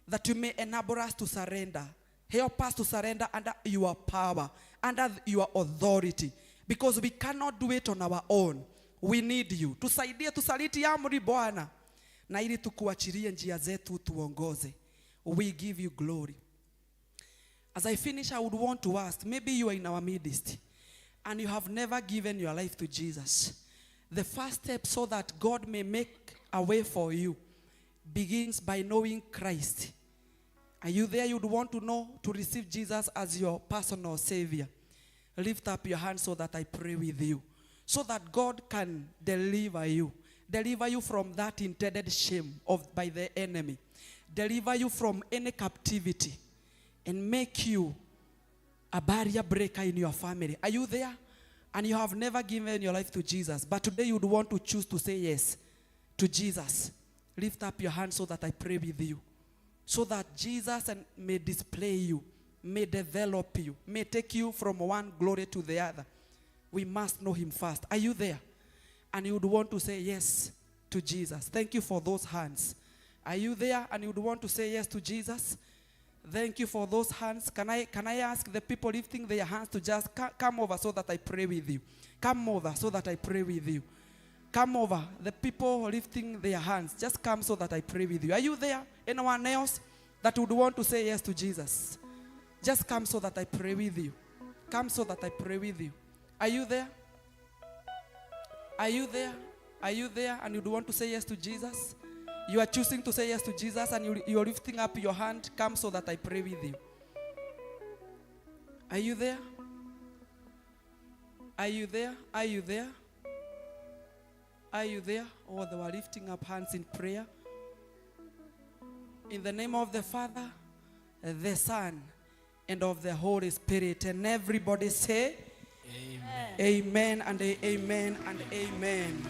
that you may enable us to surrender. Help us to surrender under your power, under your authority. Because we cannot do it on our own. We need you. Tusaidie tusaliti amri Bwana. Na ili tukuachilie njia zetu tuongoze. We give you glory. As I finish, I would want to ask, maybe you are in our midst and you have never given your life to Jesus. The first step so that God may make a way for you begins by knowing Christ. Are you there? You'd want to know to receive Jesus as your personal Savior. Lift up your hand so that I pray with you. So that God can deliver you. Deliver you from that intended shame by the enemy. Deliver you from any captivity. And make you a barrier breaker in your family. Are you there? And you have never given your life to Jesus. But today you would want to choose to say yes to Jesus. Lift up your hand so that I pray with you. So that Jesus may display you, may develop you, may take you from one glory to the other. We must know him first. Are you there? And you would want to say yes to Jesus. Thank you for those hands. Are you there? And you would want to say yes to Jesus? Thank you for those hands. Can I ask the people lifting their hands to just come over so that I pray with you? Come over so that I pray with you. Come over. The people lifting their hands, just come so that I pray with you. Are you there? Anyone else that would want to say yes to Jesus? Just come so that I pray with you. Come so that I pray with you. Are you there? Are you there? Are you there and you'd want to say yes to Jesus? You are choosing to say yes to Jesus and you're lifting up your hand. Come so that I pray with you. Are you there? Are you there? Are you there? Are you there? Oh, they were lifting up hands in prayer. In the name of the Father, the Son, and of the Holy Spirit. And everybody say, Amen. Amen and amen and amen.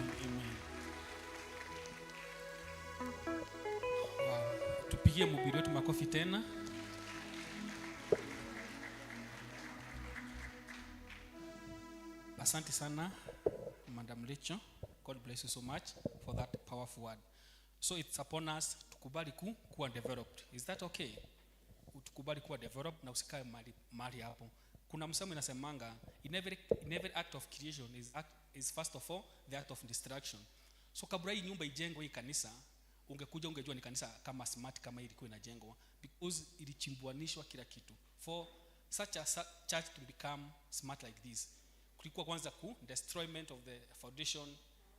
Wow. Tupigie mhubiri wetu makofi tena. Asante sana, Madam Rachel. God bless you so much for that powerful word. So it's upon us tukubali kuwa developed. Is that okay? Tukubali kuwa developed na usikae mahali hapo. Kuna msemo inasemanga in every act of creation is first of all the act of destruction. So kabla hii nyumba ijengwe, hii kanisa, ungejua ni kanisa kama smart kama ilikuwa inajengwa, because ilichimbuanishwa kila kitu. For such a church to become smart like this, kulikuwa kwanza destroyment of the foundation,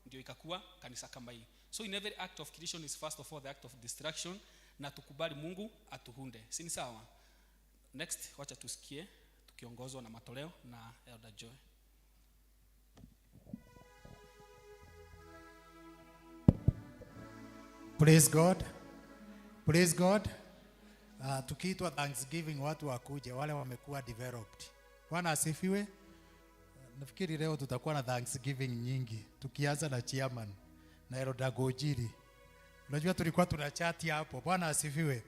ndio ikakuwa kanisa kama hii. So in every act of creation is first of all the act of destruction, na tukubali Mungu atuhunde. Si ni sawa? Next, wacha tusikie tukiongozwa na matoleo na Elder Joy. Praise God. Praise God. Tukiitwa Thanksgiving, watu wakuje wale wamekuwa developed. Bwana asifiwe. Nafikiri leo tutakuwa na Thanksgiving nyingi. Tukianza na chairman na Elder Gojiri. Unajua tulikuwa tunachati hapo. Bwana asifiwe.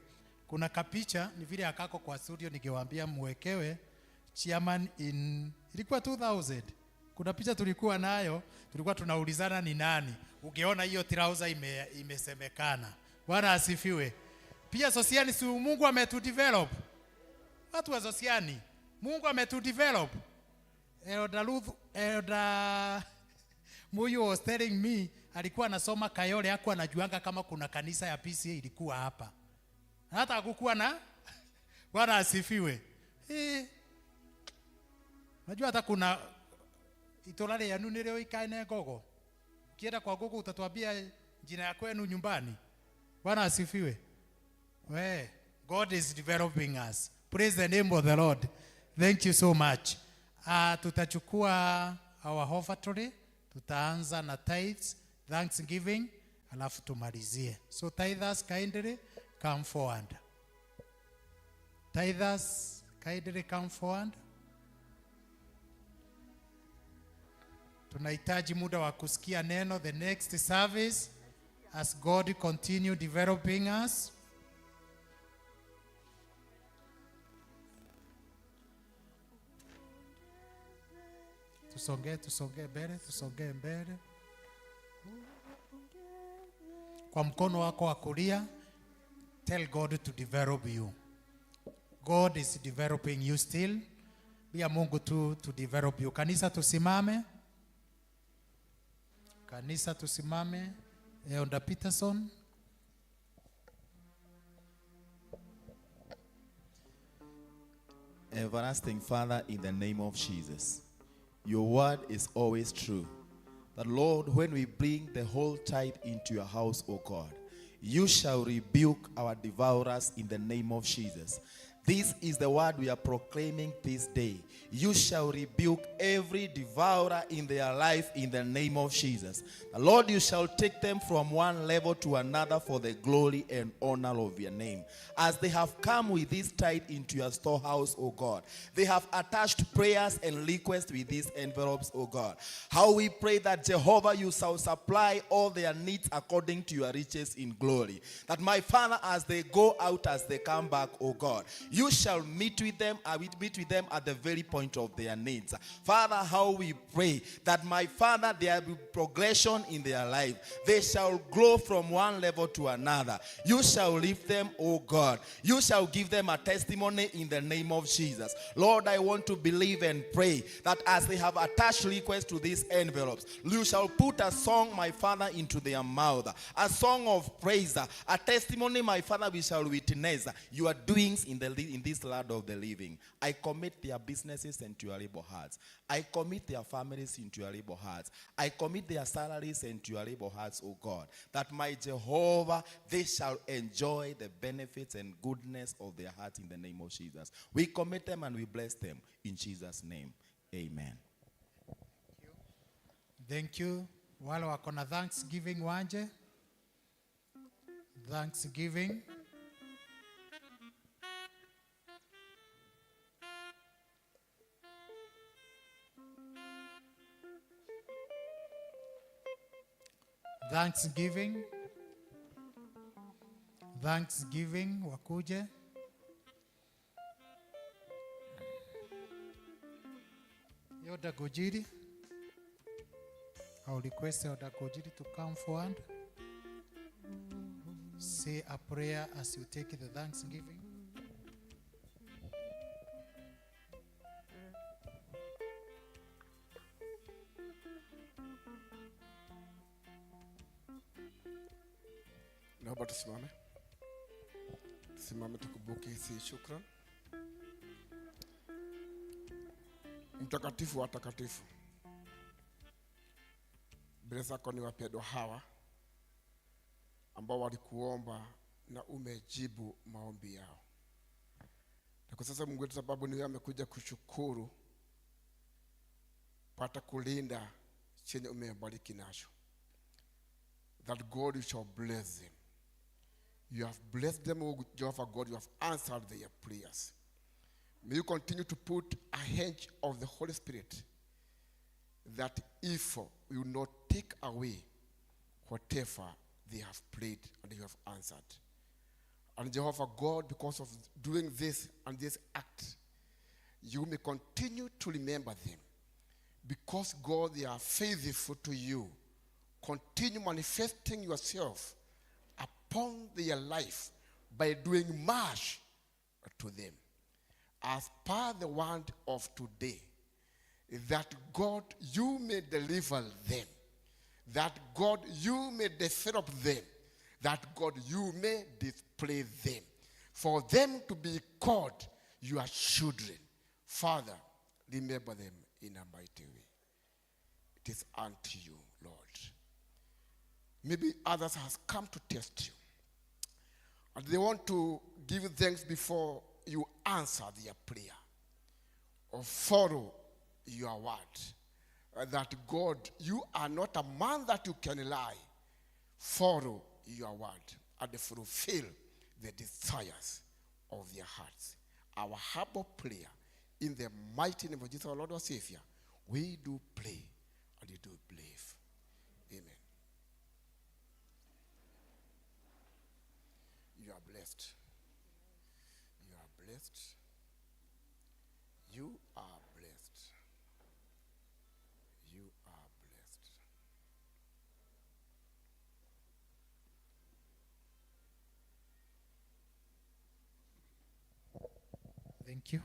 Kuna kapicha ni vile akako kwa studio, ningewaambia muwekewe chairman ilikuwa 2000. Kuna picha tulikuwa nayo, tulikuwa tunaulizana ni nani. Ungeona hiyo trouser imesemekana. Bwana asifiwe. Pia Sosiani, si Mungu ametudevelop. Watu wa Sosiani, Mungu ametudevelop. Elder Muyu was telling me alikuwa anasoma Kayole, hakuwa anajuanga kama kuna kanisa ya PCA ilikuwa hapa. Hata hakukuwa na Bwana asifiwe. Unajua hata kuna itolale ya nuni leo ikaene gogo. Ukienda kwa gogo utatuambia jina ya kwenu nyumbani. Bwana asifiwe. God is developing us. Praise the name of the Lord. Thank you so much. Tutachukua our offertory, tutaanza na tithes, thanksgiving, alafu tumalizie. So tithers kindly come forward. Tithers kindly come forward. Tunahitaji muda wa kusikia neno the next service as God continue developing us. Tusonge mbele. Kwa mkono wako wa kulia, tell God to develop you. God is developing you still. Bia Mungu tu to develop you. Kanisa tusimame. Elder Peterson. Everlasting Father, in the name of Jesus, your word is always true. That Lord, when we bring the whole tithe into your house, O God, you shall rebuke our devourers in the name of Jesus. This is the word we are proclaiming this day. You shall rebuke every devourer in their life in the name of Jesus. Lord, you shall take them from one level to another for the glory and honor of your name. As they have come with this tithe into your storehouse, O God, they have attached prayers and requests with these envelopes, O God. How we pray that Jehovah, you shall supply all their needs according to your riches in glory. That my Father, as they go out, as they come back, O God, you shall meet with them at the very point of their needs. Father, how we pray that my Father, there will be progression in their life. They shall grow from one level to another. You shall lift them, O God. You shall give them a testimony in the name of Jesus. Lord, I want to believe and pray that as they have attached requests to these envelopes, you shall put a song, my Father, into their mouth. A song of praise, a testimony, my Father, we shall witness your doings in this land of the living. I commit their businesses into your able hearts. I commit their families into your able hearts. I commit their salaries into your able hearts, O God, that my Jehovah, they shall enjoy the benefits and goodness of their hearts in the name of Jesus. We commit them and we bless them in Jesus' name. Amen. Thank you. Wale wako na Thanksgiving wanje. Thanksgiving. Thanksgiving wakuje. Elder Gojiri, I'll request Elder Gojiri to come forward. Say a prayer as you take the Thanksgiving. Naomba tusimame. Tusimame tukubuki hizi shukran. Mtakatifu wa takatifu, mbele zako ni wapendwa hawa ambao walikuomba na umejibu maombi yao. Na kwa sasa Mungu wetu, sababu ni wewe amekuja kushukuru pata kulinda chenye umebariki nacho, that God you shall bless them. You have blessed them, O Jehovah God. You have answered their prayers. May you continue to put a hedge of the Holy Spirit, that evil will not take away whatever they have prayed and you have answered. And Jehovah God, because of doing this and this act, you may continue to remember them. Because God, they are faithful to you. Continue manifesting yourself upon their life by doing much to them. As per the word of today, that God, you may deliver them. That God, you may develop them. That God, you may display them. For them to be called your children. Father, remember them in a mighty way. It is unto you, Lord. Maybe others has come to test you. And they want to give you thanks before you answer their prayer or follow your word. That God, you are not a man that you can lie. Follow your word and fulfill the desires of their hearts. Our humble prayer in the mighty name of Jesus, our Lord, our Savior, we do pray and we do believe. Amen. You are blessed. You are blessed. You are blessed. You are blessed. Thank you.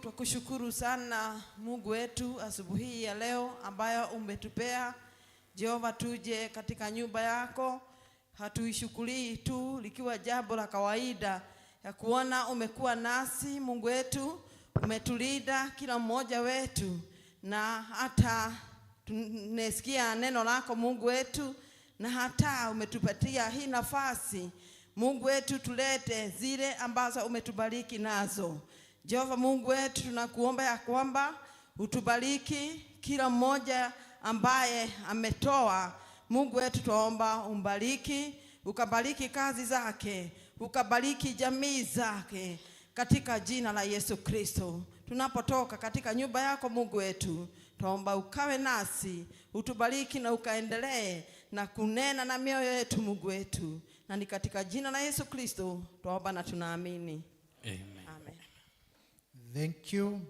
Twakushukuru sana Mungu wetu asubuhi ya leo ambayo umetupea Jehova tuje katika nyumba yako. Hatuishukulii tu likiwa jambo la kawaida ya kuona umekuwa nasi Mungu wetu, umetulinda kila mmoja wetu, na hata tunesikia neno lako Mungu wetu, na hata umetupatia hii nafasi Mungu wetu tulete zile ambazo umetubariki nazo. Jehova Mungu wetu, tunakuomba ya kwamba utubariki kila mmoja ambaye ametoa. Mungu wetu tuomba umbariki, ukabariki kazi zake, ukabariki jamii zake katika jina la Yesu Kristo. Tunapotoka katika nyumba yako Mungu wetu, tuomba ukawe nasi, utubariki na ukaendelee na kunena na mioyo yetu Mungu wetu. Na ni katika jina la Yesu Kristo tuomba na tunaamini. Amen. Amen. Thank you.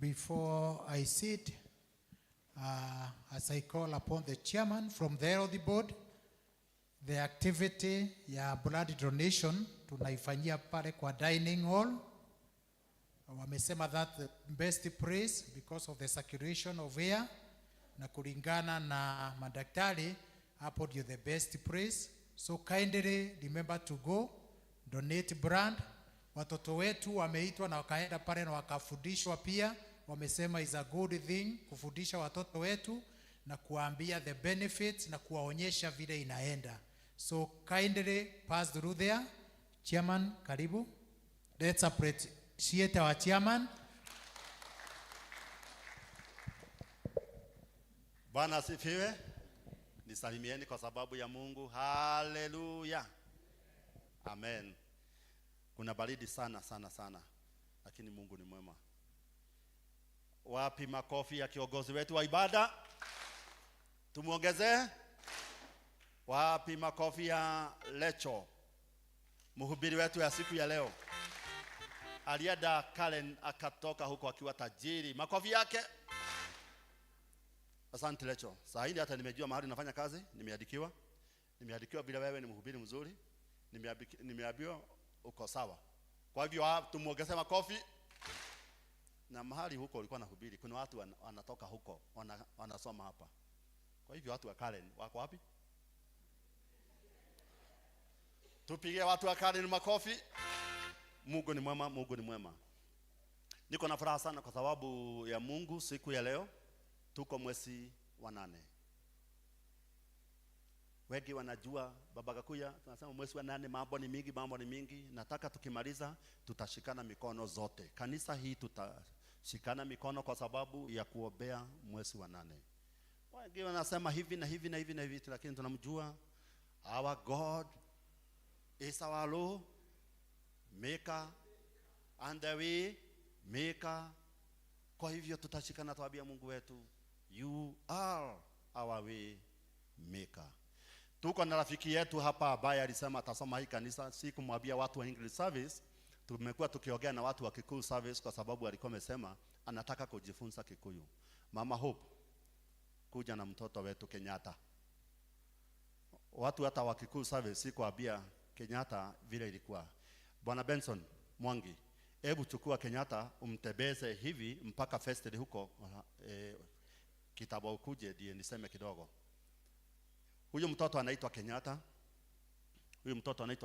Before I sit, as I call upon the chairman from the LD board, the activity ya blood donation tunaifanyia pale kwa dining hall. Wamesema that the best place because of the circulation of air, na kulingana na madaktari hapo ndio the best place. So kindly remember to go donate blood. Watoto wetu wameitwa na wakaenda pale na wakafundishwa pia. Wamesema is a good thing kufundisha watoto wetu na kuambia the benefits na kuwaonyesha vile inaenda. So kindly pass through there. Chairman, karibu. Let's appreciate our chairman. Bwana asifiwe. Nisalimieni kwa sababu ya Mungu. Haleluya. Amen. Kuna baridi sana sana sana, lakini Mungu ni mwema. Wapi makofi ya kiongozi wetu wa ibada? Tumuongezee. Wapi makofi ya Lecho, mhubiri wetu ya siku ya leo? Alienda Karen akatoka huko akiwa tajiri. Makofi yake. Asante Lecho. Saa hii hata nimejua mahali nafanya kazi, nimeandikiwa bila wewe ni mhubiri mzuri. Nimeambiwa uko sawa. Kwa hivyo tumuongezee makofi. Na mahali huko ulikuwa nahubiri, kuna watu wanatoka huko wanasoma hapa. Kwa hivyo watu wa Karen wako wapi? Tupige watu wa Karen makofi. Mungu ni mwema, Mungu ni mwema. Niko na furaha sana kwa sababu ya Mungu siku ya leo. Tuko mwezi wa 8. Wengi wanajua Baba Gakuya tunasema mwezi wa 8 mambo ni mingi. Nataka tukimaliza tutashikana mikono zote. Kanisa hii tutashikana mikono kwa sababu ya kuombea mwezi wa 8. Wengi wanasema hivi na hivi na hivi na hivi, lakini tunamjua our God is our Lord maker and the way maker. Kwa hivyo tutashikana tuambia Mungu wetu, you are our way maker. Tuko na rafiki yetu hapa ambaye alisema atasoma hii kanisa. Si kumwambia watu wa English service, tumekuwa tukiongea na watu wa Kikuyu service kwa sababu alikuwa amesema anataka kujifunza Kikuyu. Mama Hope kuja na mtoto wetu Kenyatta. Watu hata wa Kikuyu service si kuambia Kenyatta vile ilikuwa. Bwana Benson Mwangi, hebu chukua Kenyatta umtebeze hivi mpaka festival huko kitabu ukuje ndiye niseme kidogo. Huyu mtoto anaitwa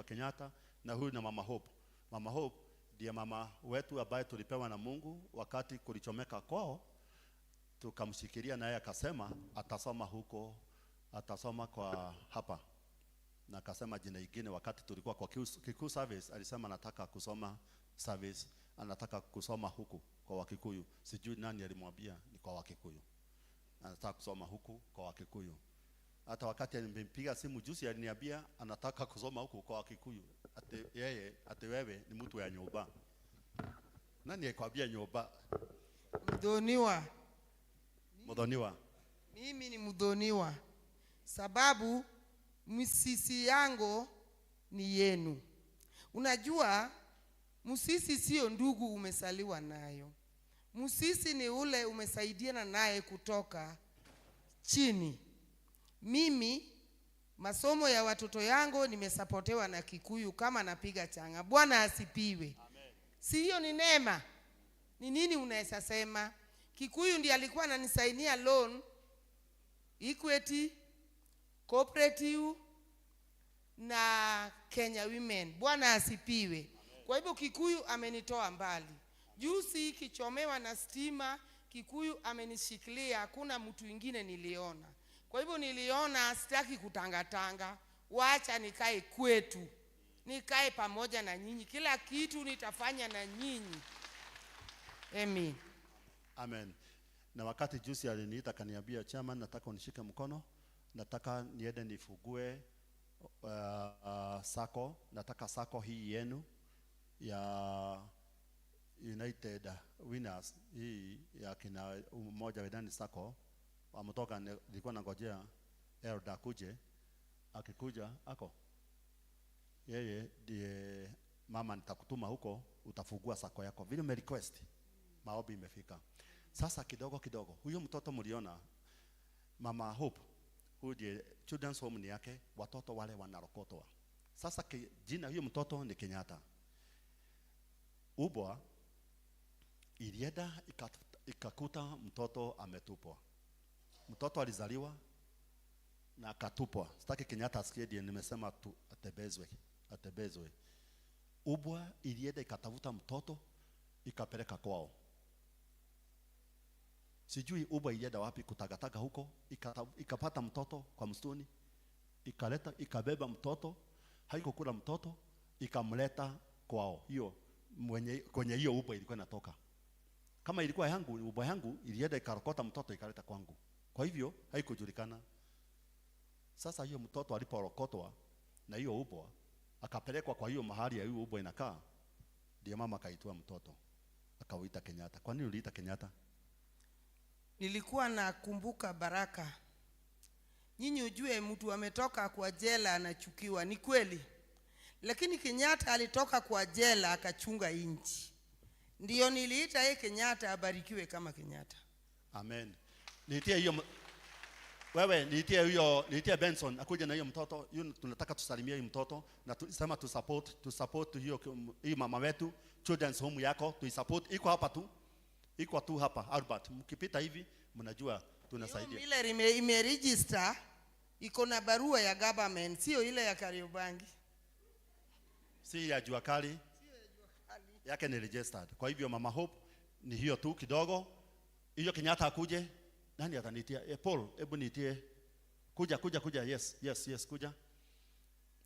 Kenyatta. Na huyu na Mama Hope. Mama Hope ndiye mama wetu ambaye tulipewa na Mungu wakati kulichomeka kwao, tukamshikilia naye akasema atasoma huko, atasoma kwa hapa. Na akasema jina lingine wakati tulikuwa kwa Kikuyu service alisema anataka kusoma service, anataka kusoma huku kwa Wakikuyu. Sijui nani alimwambia ni kwa Wakikuyu. Anataka kusoma huku kwa Wakikuyu. Hata wakati nilimpiga simu juzi aliniambia anataka kusoma huku kwa Wakikuyu. Ate wewe ni mtu ya nyumba. Nani akwambia nyumba? Mdhoniwa. Mimi ni mdhoniwa. Sababu msisi yangu ni yenu. Unajua msisi sio ndugu umesaliwa nayo. Msisi ni ule umesaidiana naye kutoka chini. Mimi masomo ya watoto yangu nimesapotewa na Kikuyu kama napiga changa. Bwana asipiwe. Amen. Si hiyo ni neema? Ni nini unaweza sema? Kikuyu ndiye alikuwa ananisainia loan, Equity, Cooperative na Kenya Women. Bwana asipiwe. Amen. Kwa hivyo Kikuyu amenitoa mbali. Juzi kichomewa na stima, Kikuyu amenishikilia, hakuna mtu mwingine niliona. Kwa hivyo niliona sitaki kutangatanga, wacha nikae kwetu. Nikae pamoja na nyinyi. Kila kitu nitafanya na nyinyi. Amen. Amen. Na wakati juzi aliniita kaniambia, chairman, nataka unishike mkono, nataka niende nifugue sako, nataka sako hii yenu ya United Winners, hii ya kina mmoja wedani sako. Ametoka nilikuwa nangojea Elda kuje, akikuja ako yeye ndiye mama nitakutuma huko utafungua sako yako vile ume request. Maombi imefika. Sasa kidogo huyo mtoto mliona Mama Hope, huyo ndiye children's home ni yake, watoto wale wanarokotwa. Sasa jina huyo mtoto ni Kenyatta. Ubwa ilienda ikakuta mtoto ametupwa. Mtoto alizaliwa na akatupwa. Sitaki Kenyatta asikie ndiye nimesema tu atebezwe. Ubwa ilienda ikatafuta mtoto ikapeleka kwao. Sijui ubwa ilienda wapi kutagataga huko, ikapata mtoto kwa msituni, ikabeba mtoto, haikukula mtoto, ikamleta kwao. Hiyo kwenye hiyo ubwa ilikuwa inatoka. Kama ilikuwa yangu, ubwa yangu ilienda ikarokota mtoto ikaleta kwangu. Kwa hivyo haikujulikana. Sasa hiyo mtoto aliporokotwa na hiyo ubwa akapelekwa kwa hiyo mahali ya hiyo ubwa inakaa, ndio mama akaitoa mtoto akauita Kenyatta. Kwa nini uliita Kenyatta? Nilikuwa nakumbuka baraka. Nyinyi ujue mtu ametoka kwa jela anachukiwa, ni kweli. Lakini Kenyatta alitoka kwa jela akachunga nchi. Ndio niliita yeye Kenyatta, abarikiwe kama Kenyatta. Amen. Niitie hiyo wewe, niitie Benson akuje na hiyo mtoto. Tunataka tusalimie hiyo mtoto na tusema tu support hiyo mama wetu, children's home yako tu support. Iko tu hapa Albert. Mkipita hivi mnajua tunasaidia. Ile imeregister iko na barua ya government, sio ile ya Kariobangi. Si ya jua kali. Yake ni registered. Kwa hivyo Mama Hope ni hiyo tu kidogo. Hiyo Kenyatta akuje. Nani atanitia? Paul, hebu nitie. Kuja. Yes, kuja.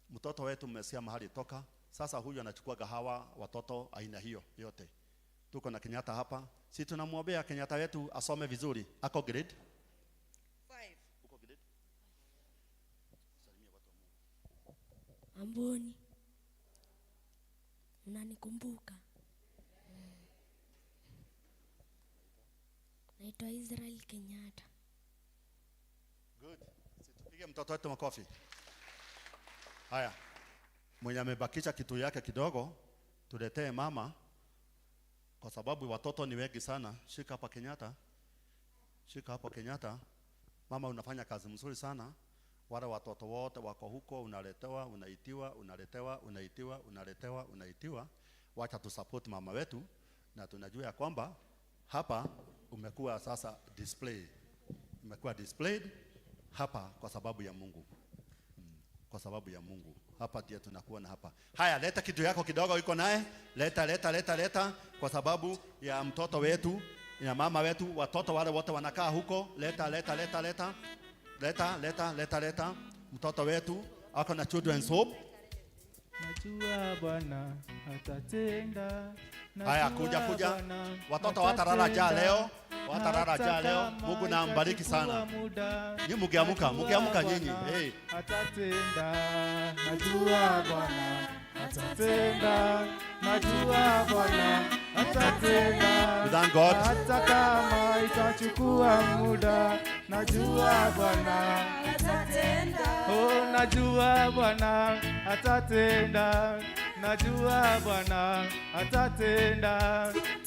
Mtoto wetu mmesikia mahali toka. Sasa huyu anachukua gahawa watoto aina hiyo yote. Tuko na Kenyatta hapa. Si tunamwombea Kenyatta wetu asome vizuri. Ako grade 5. Uko grade? Salimia watu wa Mungu. Amboni. Unanikumbuka? Naitwa Israel Kenyatta. Good. Situpige mtoto wetu makofi. Haya. Mwenye amebakisha kitu yake kidogo tuletee mama, kwa sababu watoto ni wengi sana. Shika hapa Kenyatta. Mama, unafanya kazi mzuri sana. Wale watoto wote wako huko, unaitiwa. Wacha tu support mama wetu, na tunajua ya kwamba hapa umekuwa sasa displayed hapa kwa sababu ya Mungu. Kwa sababu ya Mungu. Hapa ndio tunakuwa na hapa. Haya, leta kitu yako kidogo iko naye. Leta kwa sababu ya mtoto wetu, ya mama wetu, watoto wale wote wanakaa huko. Leta. Mtoto wetu ako na children's hope. Najua Bwana atatenda. Haya, kuja. Watoto watarara jaa leo. Mungu na ambariki sana. Ni mugeamuka nyinyi. Hey. Atatenda. Najua Bwana atatenda. Thank God. Hata kama itachukua muda, najua Bwana atatenda. Oh, najua Bwana atatenda.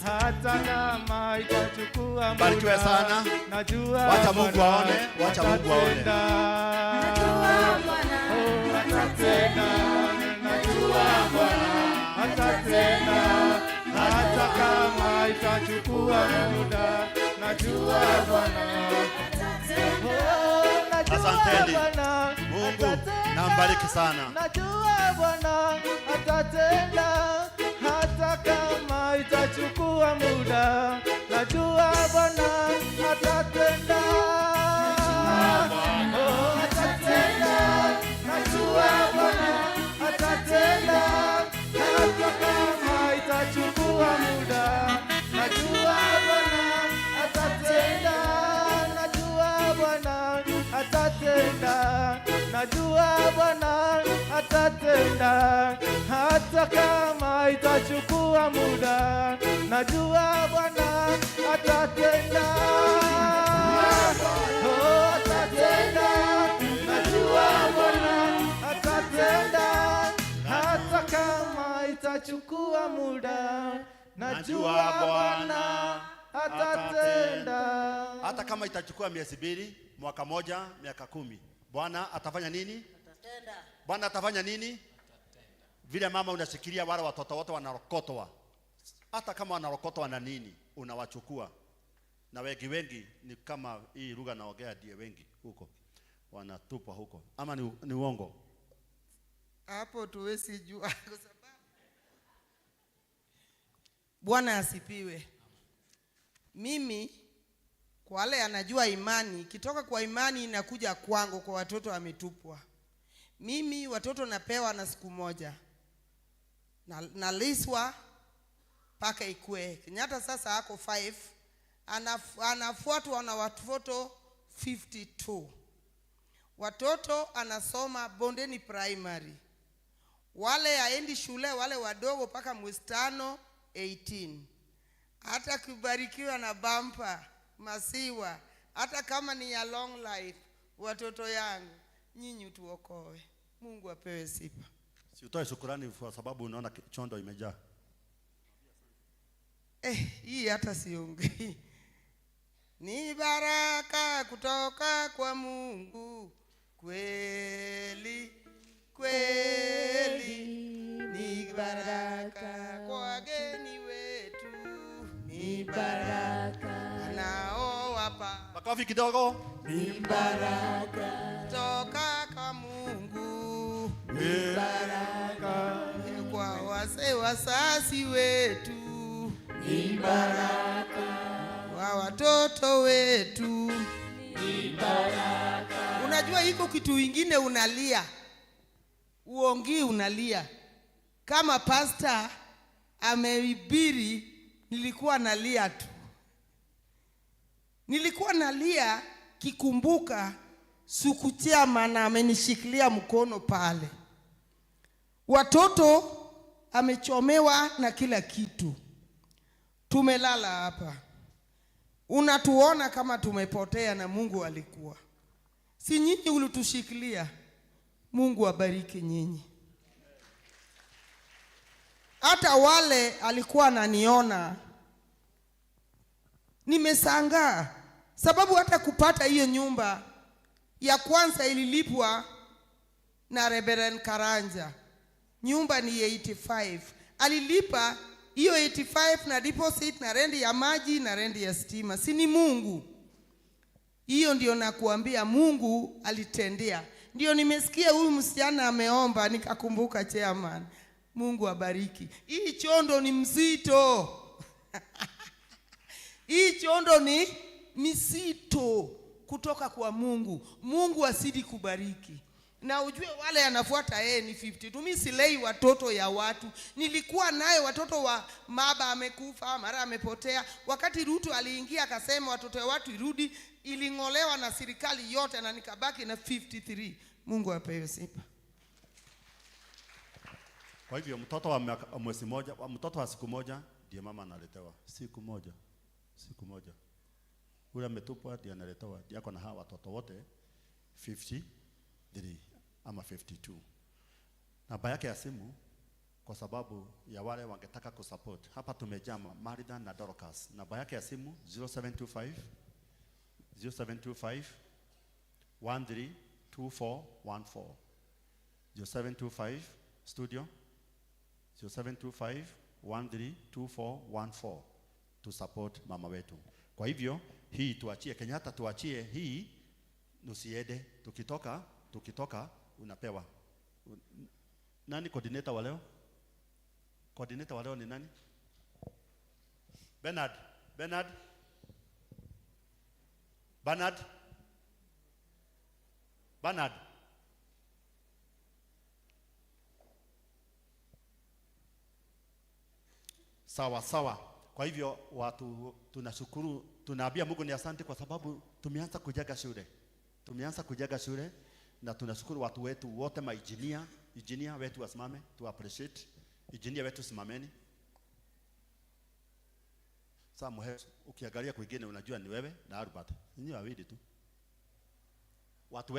Hata kama itachukua muda. Barikiwe sana. Najua wacha Mungu aone. Najua Bwana atatenda. Najua Bwana atatenda. Hata kama itachukua muda, najua Bwana atatenda. Asanteni. Mungu na ambariki sana. Najua Bwana atatenda. Hata kama itachukua muda, najua Bwana atatenda. Najua Bwana atatenda. Hata kama itachukua muda, najua Bwana atatenda. Najua Bwana atatenda. Hata kama itachukua muda, najua Bwana atatenda. Oh, atatenda. Najua Bwana atatenda. Hata kama itachukua muda, najua Bwana atatenda. Hata kama itachukua miezi 2, mwaka 1, miaka 10, Bwana atafanya nini? Atatenda. Bwana atafanya nini? Vile mama unashikilia wale watoto wote wanarokotwa. Hata kama wanarokotwa na nini, unawachukua. Na wengi ni kama hii lugha naongea ndiye wengi huko. Wanatupwa huko. Ama ni uongo? Hapo tuwezi jua kwa sababu Bwana asipiwe. Mimi kwa wale anajua imani, kitoka kwa imani inakuja kwangu kwa watoto wametupwa. Mimi watoto napewa na siku moja. Na liswa paka ikue. Kenyatta sasa ako 5. Anafuatwa na watoto 52. Watoto anasoma Bondeni Primary. Wale haendi shule, wale wadogo paka mwezi 5 18. Hata kubarikiwa na bampa masiwa, hata kama ni ya long life, watoto yangu nyinyi tuokoe. Mungu apewe sifa. Si utoe shukrani kwa sababu unaona chondo imejaa. Hii hata siongei. Ni baraka kutoka kwa Mungu kweli kweli, ni baraka kwa wageni wetu, ni baraka nao wapa. Makofi kidogo. Ni baraka kutoka kwa Mungu, ni baraka kwa wazee wasasi wetu, ni baraka kwa watoto wetu, ni baraka. Unajua iko kitu ingine unalia, uongii unalia. Kama pastor amehubiri, nilikuwa nalia tu. Nilikuwa nalia kikumbuka sukutia maana amenishikilia mkono pale. Watoto amechomewa na kila kitu. Tumelala hapa. Unatuona kama tumepotea na Mungu alikuwa. Si nyinyi ulitushikilia. Mungu abariki nyinyi. Hata wale alikuwa ananiona, nimeshangaa sababu hata kupata hiyo nyumba ya kwanza ililipwa na Reverend Karanja. Nyumba ni 85. Alilipa hiyo 85 na deposit na rendi ya maji na rendi ya stima. Si ni Mungu? Hiyo ndio nakuambia Mungu alitendea. Ndio nimesikia huyu msichana ameomba nikakumbuka chairman. Mungu abariki. Hii chondo ni mzito. Hii chondo ni mzito kutoka kwa Mungu. Mungu asidi kubariki. Na ujue wale anafuata yeye ni 50. Mimi silei watoto ya watu. Nilikuwa naye watoto wa baba amekufa, mara amepotea. Wakati Ruto aliingia akasema watoto wa watu irudi, ilingolewa na serikali yote na nikabaki na 53. Mungu apewe sifa. Kwa hivyo mtoto wa mwezi moja, mtoto wa siku moja ndiye mama analetewa. Siku moja. Ule ametupwa ndiye analetewa. Ndiye ako na hawa watoto wote 53 ama 52. Namba yake ya simu kwa sababu ya wale wangetaka kusupport. Hapa tumejaa Marida na Dorcas. Namba yake ya simu 0725 132414. 0725 studio 0725132414 to support mama wetu. Kwa hivyo hii tuachie Kenyatta, tuachie hii nusiede. Tukitoka unapewa. Nani coordinator wa leo? Coordinator wa leo ni nani? Bernard. Sawa. Kwa hivyo watu tunashukuru, tunaambia Mungu ni asante kwa sababu tumeanza kujenga shule. Na tunashukuru watu wetu wote engineer wetu wasimame, tu appreciate engineer wetu simameni. Sasa ukiangalia kwingine unajua ni wewe na Albert. Ni wawili tu. Watu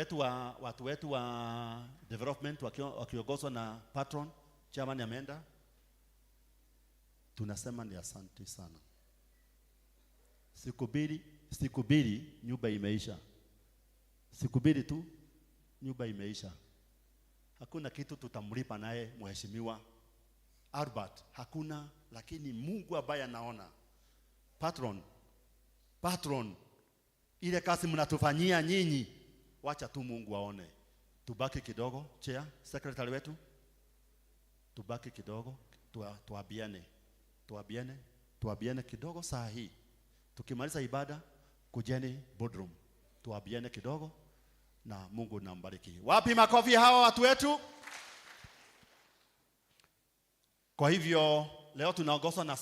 wetu wa development wakiongozwa na patron chairman ameenda. Tunasema ni asante sana. Sikubiri nyumba imeisha. Sikubiri tu nyumba imeisha. Hakuna kitu tutamlipa naye mheshimiwa Albert, hakuna, lakini Mungu ambaye anaona. Patron, ile kazi mnatufanyia nyinyi, wacha tu Mungu aone. Tubaki kidogo, chair, secretary wetu. Tubaki kidogo, tuabiane kidogo saa hii. Tukimaliza ibada, kujeni boardroom. Tuabiane kidogo na Mungu nambariki. Wapi makofi hawa watu wetu? Kwa hivyo leo tunaongozwa na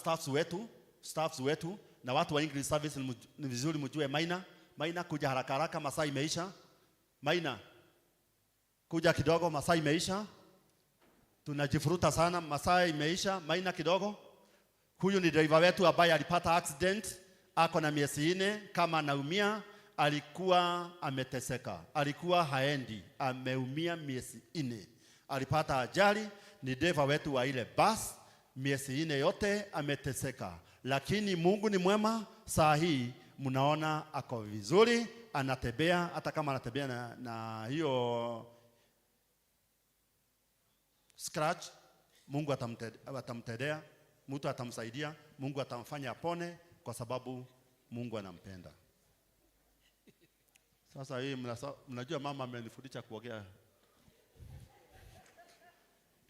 staffs wetu na watu wa English service. Ni vizuri mjue Maina Maina kuja haraka haraka, masaa imeisha. Maina kuja kidogo, masaa imeisha. Tunajifuruta sana, masaa imeisha. Maina kidogo. Huyu ni driver wetu ambaye alipata accident, ako na miezi 4 kama anaumia, alikuwa ameteseka. Alikuwa haendi, ameumia miezi 4. Alipata ajali, ni driver wetu wa ile bus, miezi 4 yote ameteseka. Lakini Mungu ni mwema, saa hii mnaona ako vizuri, anatembea, hata kama anatembea na hiyo scratch, Mungu atamtendea, mtu atamsaidia, Mungu atamfanya apone kwa sababu Mungu anampenda. Sasa hii mnajua mama amenifundisha kuongea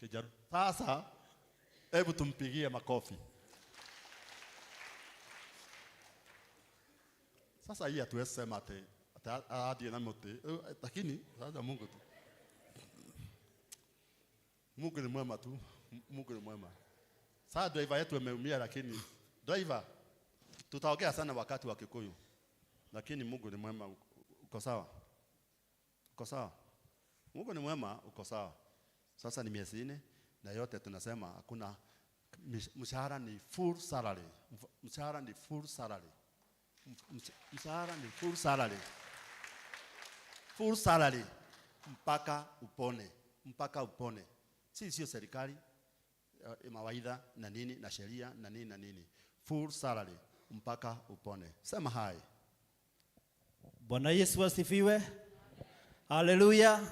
Kijaruo. Sasa hebu tumpigie makofi. Sasa hii hatuwezi sema ati hadi na mote, lakini sasa Mungu tu. Mungu ni mwema tu. Mungu ni mwema. Sasa driver yetu ameumia, lakini driver tutaongea sana wakati wa Kikuyu. Lakini Mungu ni mwema, uko sawa? Uko sawa? Mungu ni mwema, uko sawa. Sasa ni miezi 4 na yote tunasema hakuna mshahara, ni full salary. Mshahara ni full salary. Mshahara ni full salary. Full salary mpaka upone, mpaka upone. Sio serikali mawaidha na nini na sheria na nini na nini. Full salary mpaka upone. Sema hai. Bwana Yesu asifiwe. Haleluya.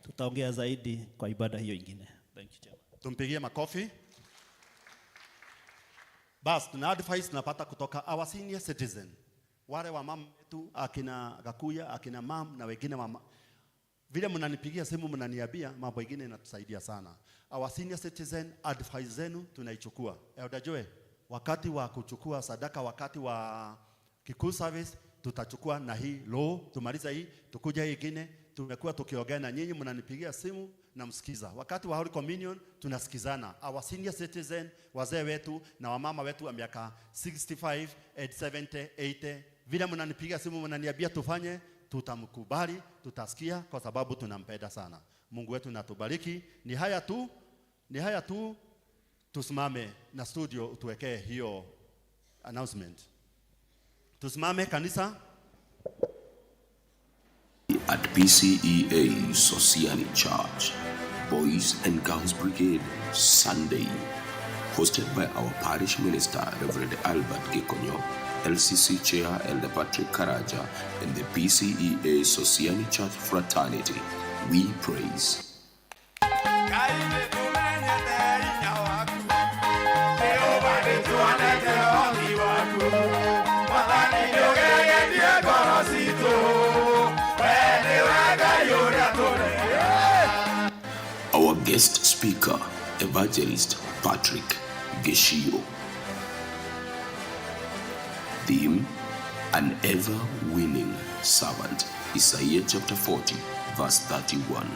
Tutaongea zaidi kwa ibada hiyo ingine. Thank you, Chairman. Tumpigie makofi. Bas, tuna advice tunapata kutoka our senior citizen. Wale wa mama wetu, akina Gakuya, akina mam na wengine mama. Vile mnanipigia simu mnaniambia mambo mengine inatusaidia sana. Our senior citizen advice zenu tunaichukua. Elder Joe, wakati wa kuchukua sadaka, wakati wa Kikuyu service tutachukua na hii law, tumaliza hii, tukuja hii ingine. Tumekuwa tukiongea na nyinyi, mnanipigia simu na msikiza. Wakati wa Holy Communion tunasikizana. Our senior citizen, wazee wetu na wamama wetu wa miaka 65, 70, 80, vile mnanipigia simu mnaniambia tufanye, tutamkubali, tutasikia kwa sababu tunampenda sana. Mungu wetu natubariki. Ni haya tu, tusimame na studio utuwekee hiyo announcement. Tusimame kanisa. At PCEA Sosiani Church, Boys and Girls Brigade, Sunday, hosted by our parish minister, Reverend Albert Gikonyo, LCC Chair Elder Patrick Karaja, and the PCEA Sosiani Church Fraternity. We praise. Our guest speaker, Evangelist Patrick Geshio. Theme, an ever-winning servant. Isaiah chapter 40, verse 31.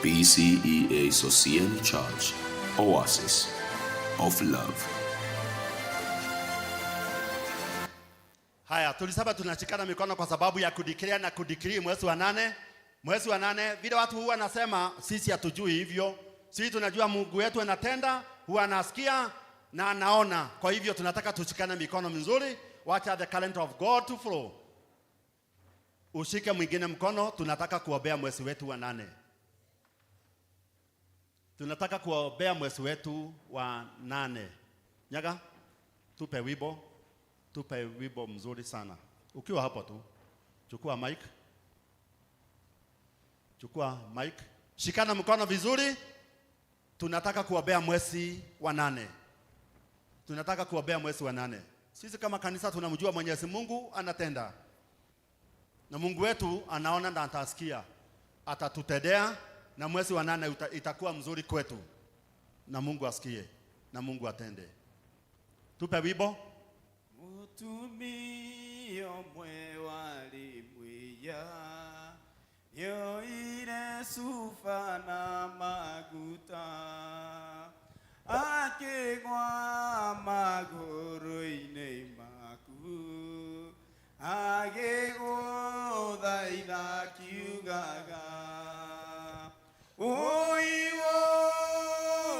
PCEA Sosiani Church, Oasis of Love. Haya, tulisema tunashikana mikono kwa sababu ya kudeclare na kudecree mwezi wa 8. Mwezi wa 8, vile watu huwa nasema sisi hatujui hivyo. Sisi tunajua Mungu wetu anatenda, huwa anasikia na anaona. Kwa hivyo tunataka tushikane mikono mizuri, wacha the calendar of God to flow. Ushike mwingine mkono, tunataka kuombea mwezi wetu wa 8. Tunataka kuombea mwezi wetu wa 8. Nyaga, tupe wimbo mzuri sana. Ukiwa hapo tu, chukua mic. Shikana mkono vizuri. Tunataka kuombea mwezi wa 8. Tunataka kuombea mwezi wa 8. Sisi kama kanisa tunamjua Mwenyezi Mungu anatenda. Na Mungu wetu anaona na atasikia. Atatutendea na mwezi wa 8 itakuwa mzuri kwetu. Na Mungu asikie na Mungu atende. Tupe wimbo. Mutumio mwe wali mwiya yo ire sufa na maguta akĩgwa magũrũ-inĩ maku, agĩgũthaitha akiugaga, oi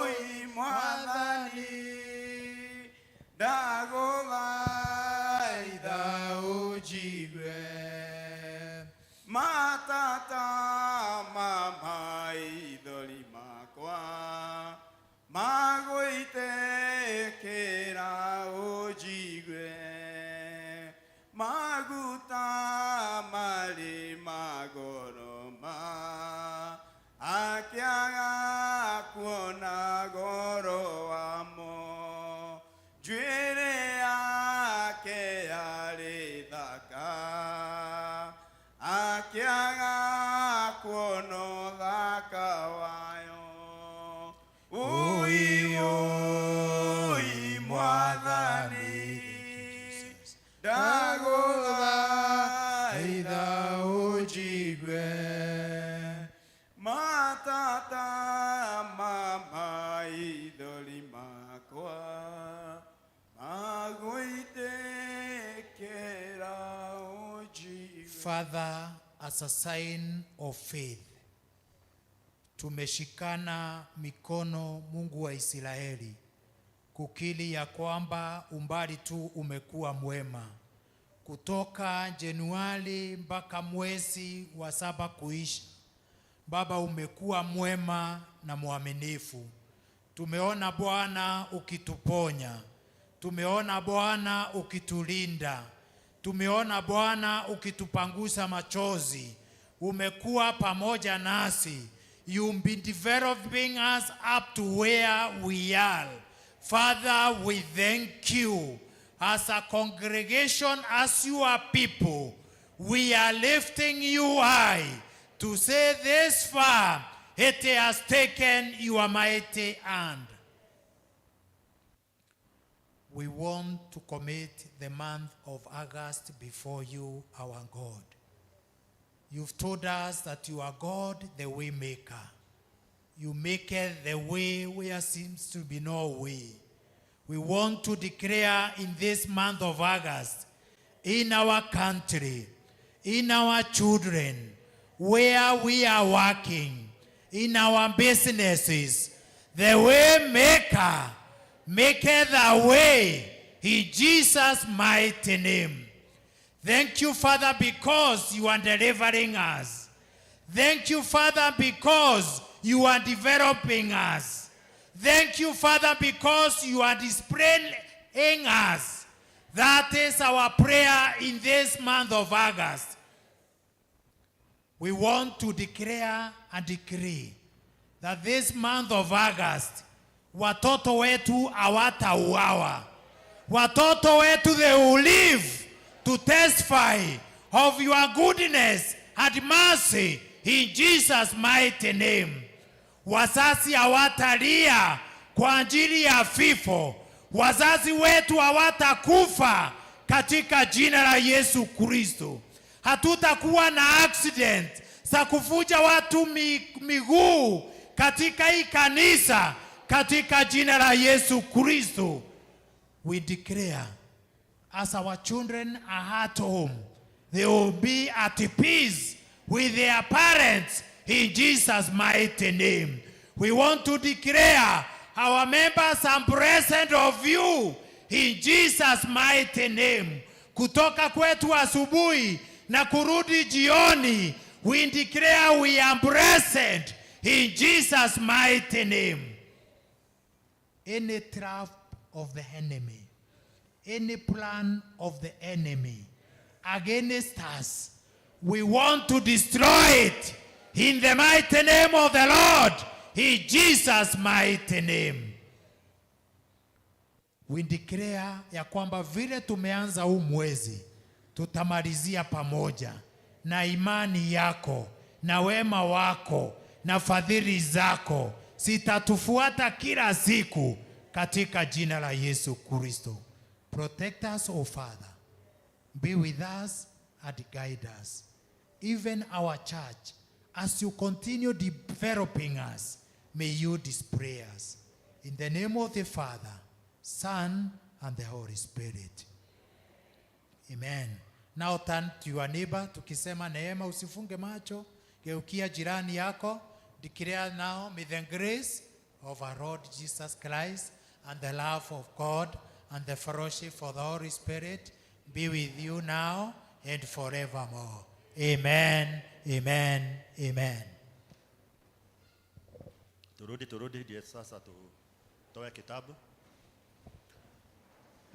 oi Mwathani, ndagũthaitha ũnjigue, matata ma maithori makwa magũitekera ũnjigue, maguta marĩ magoroma akĩaga kuona goro wamo, njuĩrĩ yake yarĩ thaka akĩaga kuona ũthaka wayo. Oi oi Mwathani, ndagũthaitha ũnjigue, matata ma maithori makwa magũitekera ũnjigue. Father, as a sign of faith, tumeshikana mikono, Mungu wa Israeli, kukili ya kwamba umbali tu umekuwa mwema. Kutoka Januari mpaka mwezi wa 7 kuisha, Baba umekuwa mwema na mwaminifu. Tumeona Bwana ukituponya. Tumeona Bwana ukitulinda. Tumeona Bwana ukitupangusa machozi. Umekuwa pamoja nasi. You've been developing us up to where we are. Father, we thank you. As a congregation, as your people, we are lifting you high to say this far, it has taken your mighty hand. We want to commit the month of August before you, our God. You've told us that you are God, the way maker. You make it the way where seems to be no way. We want to declare in this month of August, in our country, in our children, where we are working, in our businesses, the way maker, make it the way, in Jesus' mighty name. Thank you, Father, because you are delivering us. Thank you, Father, because you are developing us. Thank you, Father, because you are displaying us. That is our prayer in this month of August. We want to declare and decree that this month of August, watoto wetu hawatauawa. Watoto wetu, they will live to testify of your goodness and mercy in Jesus' mighty name. Wazazi hawatalia kwa ajili ya vifo. Wazazi wetu hawatakufa katika jina la Yesu Kristo. Hatutakuwa na accident za kuvuja watu miguu katika hii kanisa katika jina la Yesu Kristo. We declare, as our children are at home, they will be at peace with their parents in Jesus' mighty name. We want to declare our members are present of you in Jesus' mighty name. Kutoka kwetu asubuhi na kurudi jioni, we declare we are present in Jesus' mighty name. Any trap of the enemy, any plan of the enemy against us, we want to destroy it in the mighty name of the Lord, in Jesus' mighty name. We declare ya kwamba vile tumeanza huu mwezi, tutamalizia pamoja na imani yako, na wema wako, na fadhili zako zitatufuata kila siku katika jina la Yesu Kristo. Protect us, O Father. Be with us and guide us. Even our church, as you continue developing us, may you display us. In the name of the Father, Son, and the Holy Spirit. Amen. Now turn to your neighbor, tukisema neema, usifunge macho, geukia jirani yako, declare now, may the grace of our Lord Jesus Christ and the love of God and the fellowship of the Holy Spirit be with you now and forevermore. Amen, amen, amen. Turudi ndiye sasa tutoe kitabu.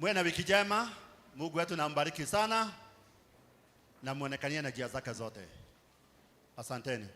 Mwe na wiki njema. Mungu wetu nambariki sana na muonekanie na njia zake zote. Asanteni.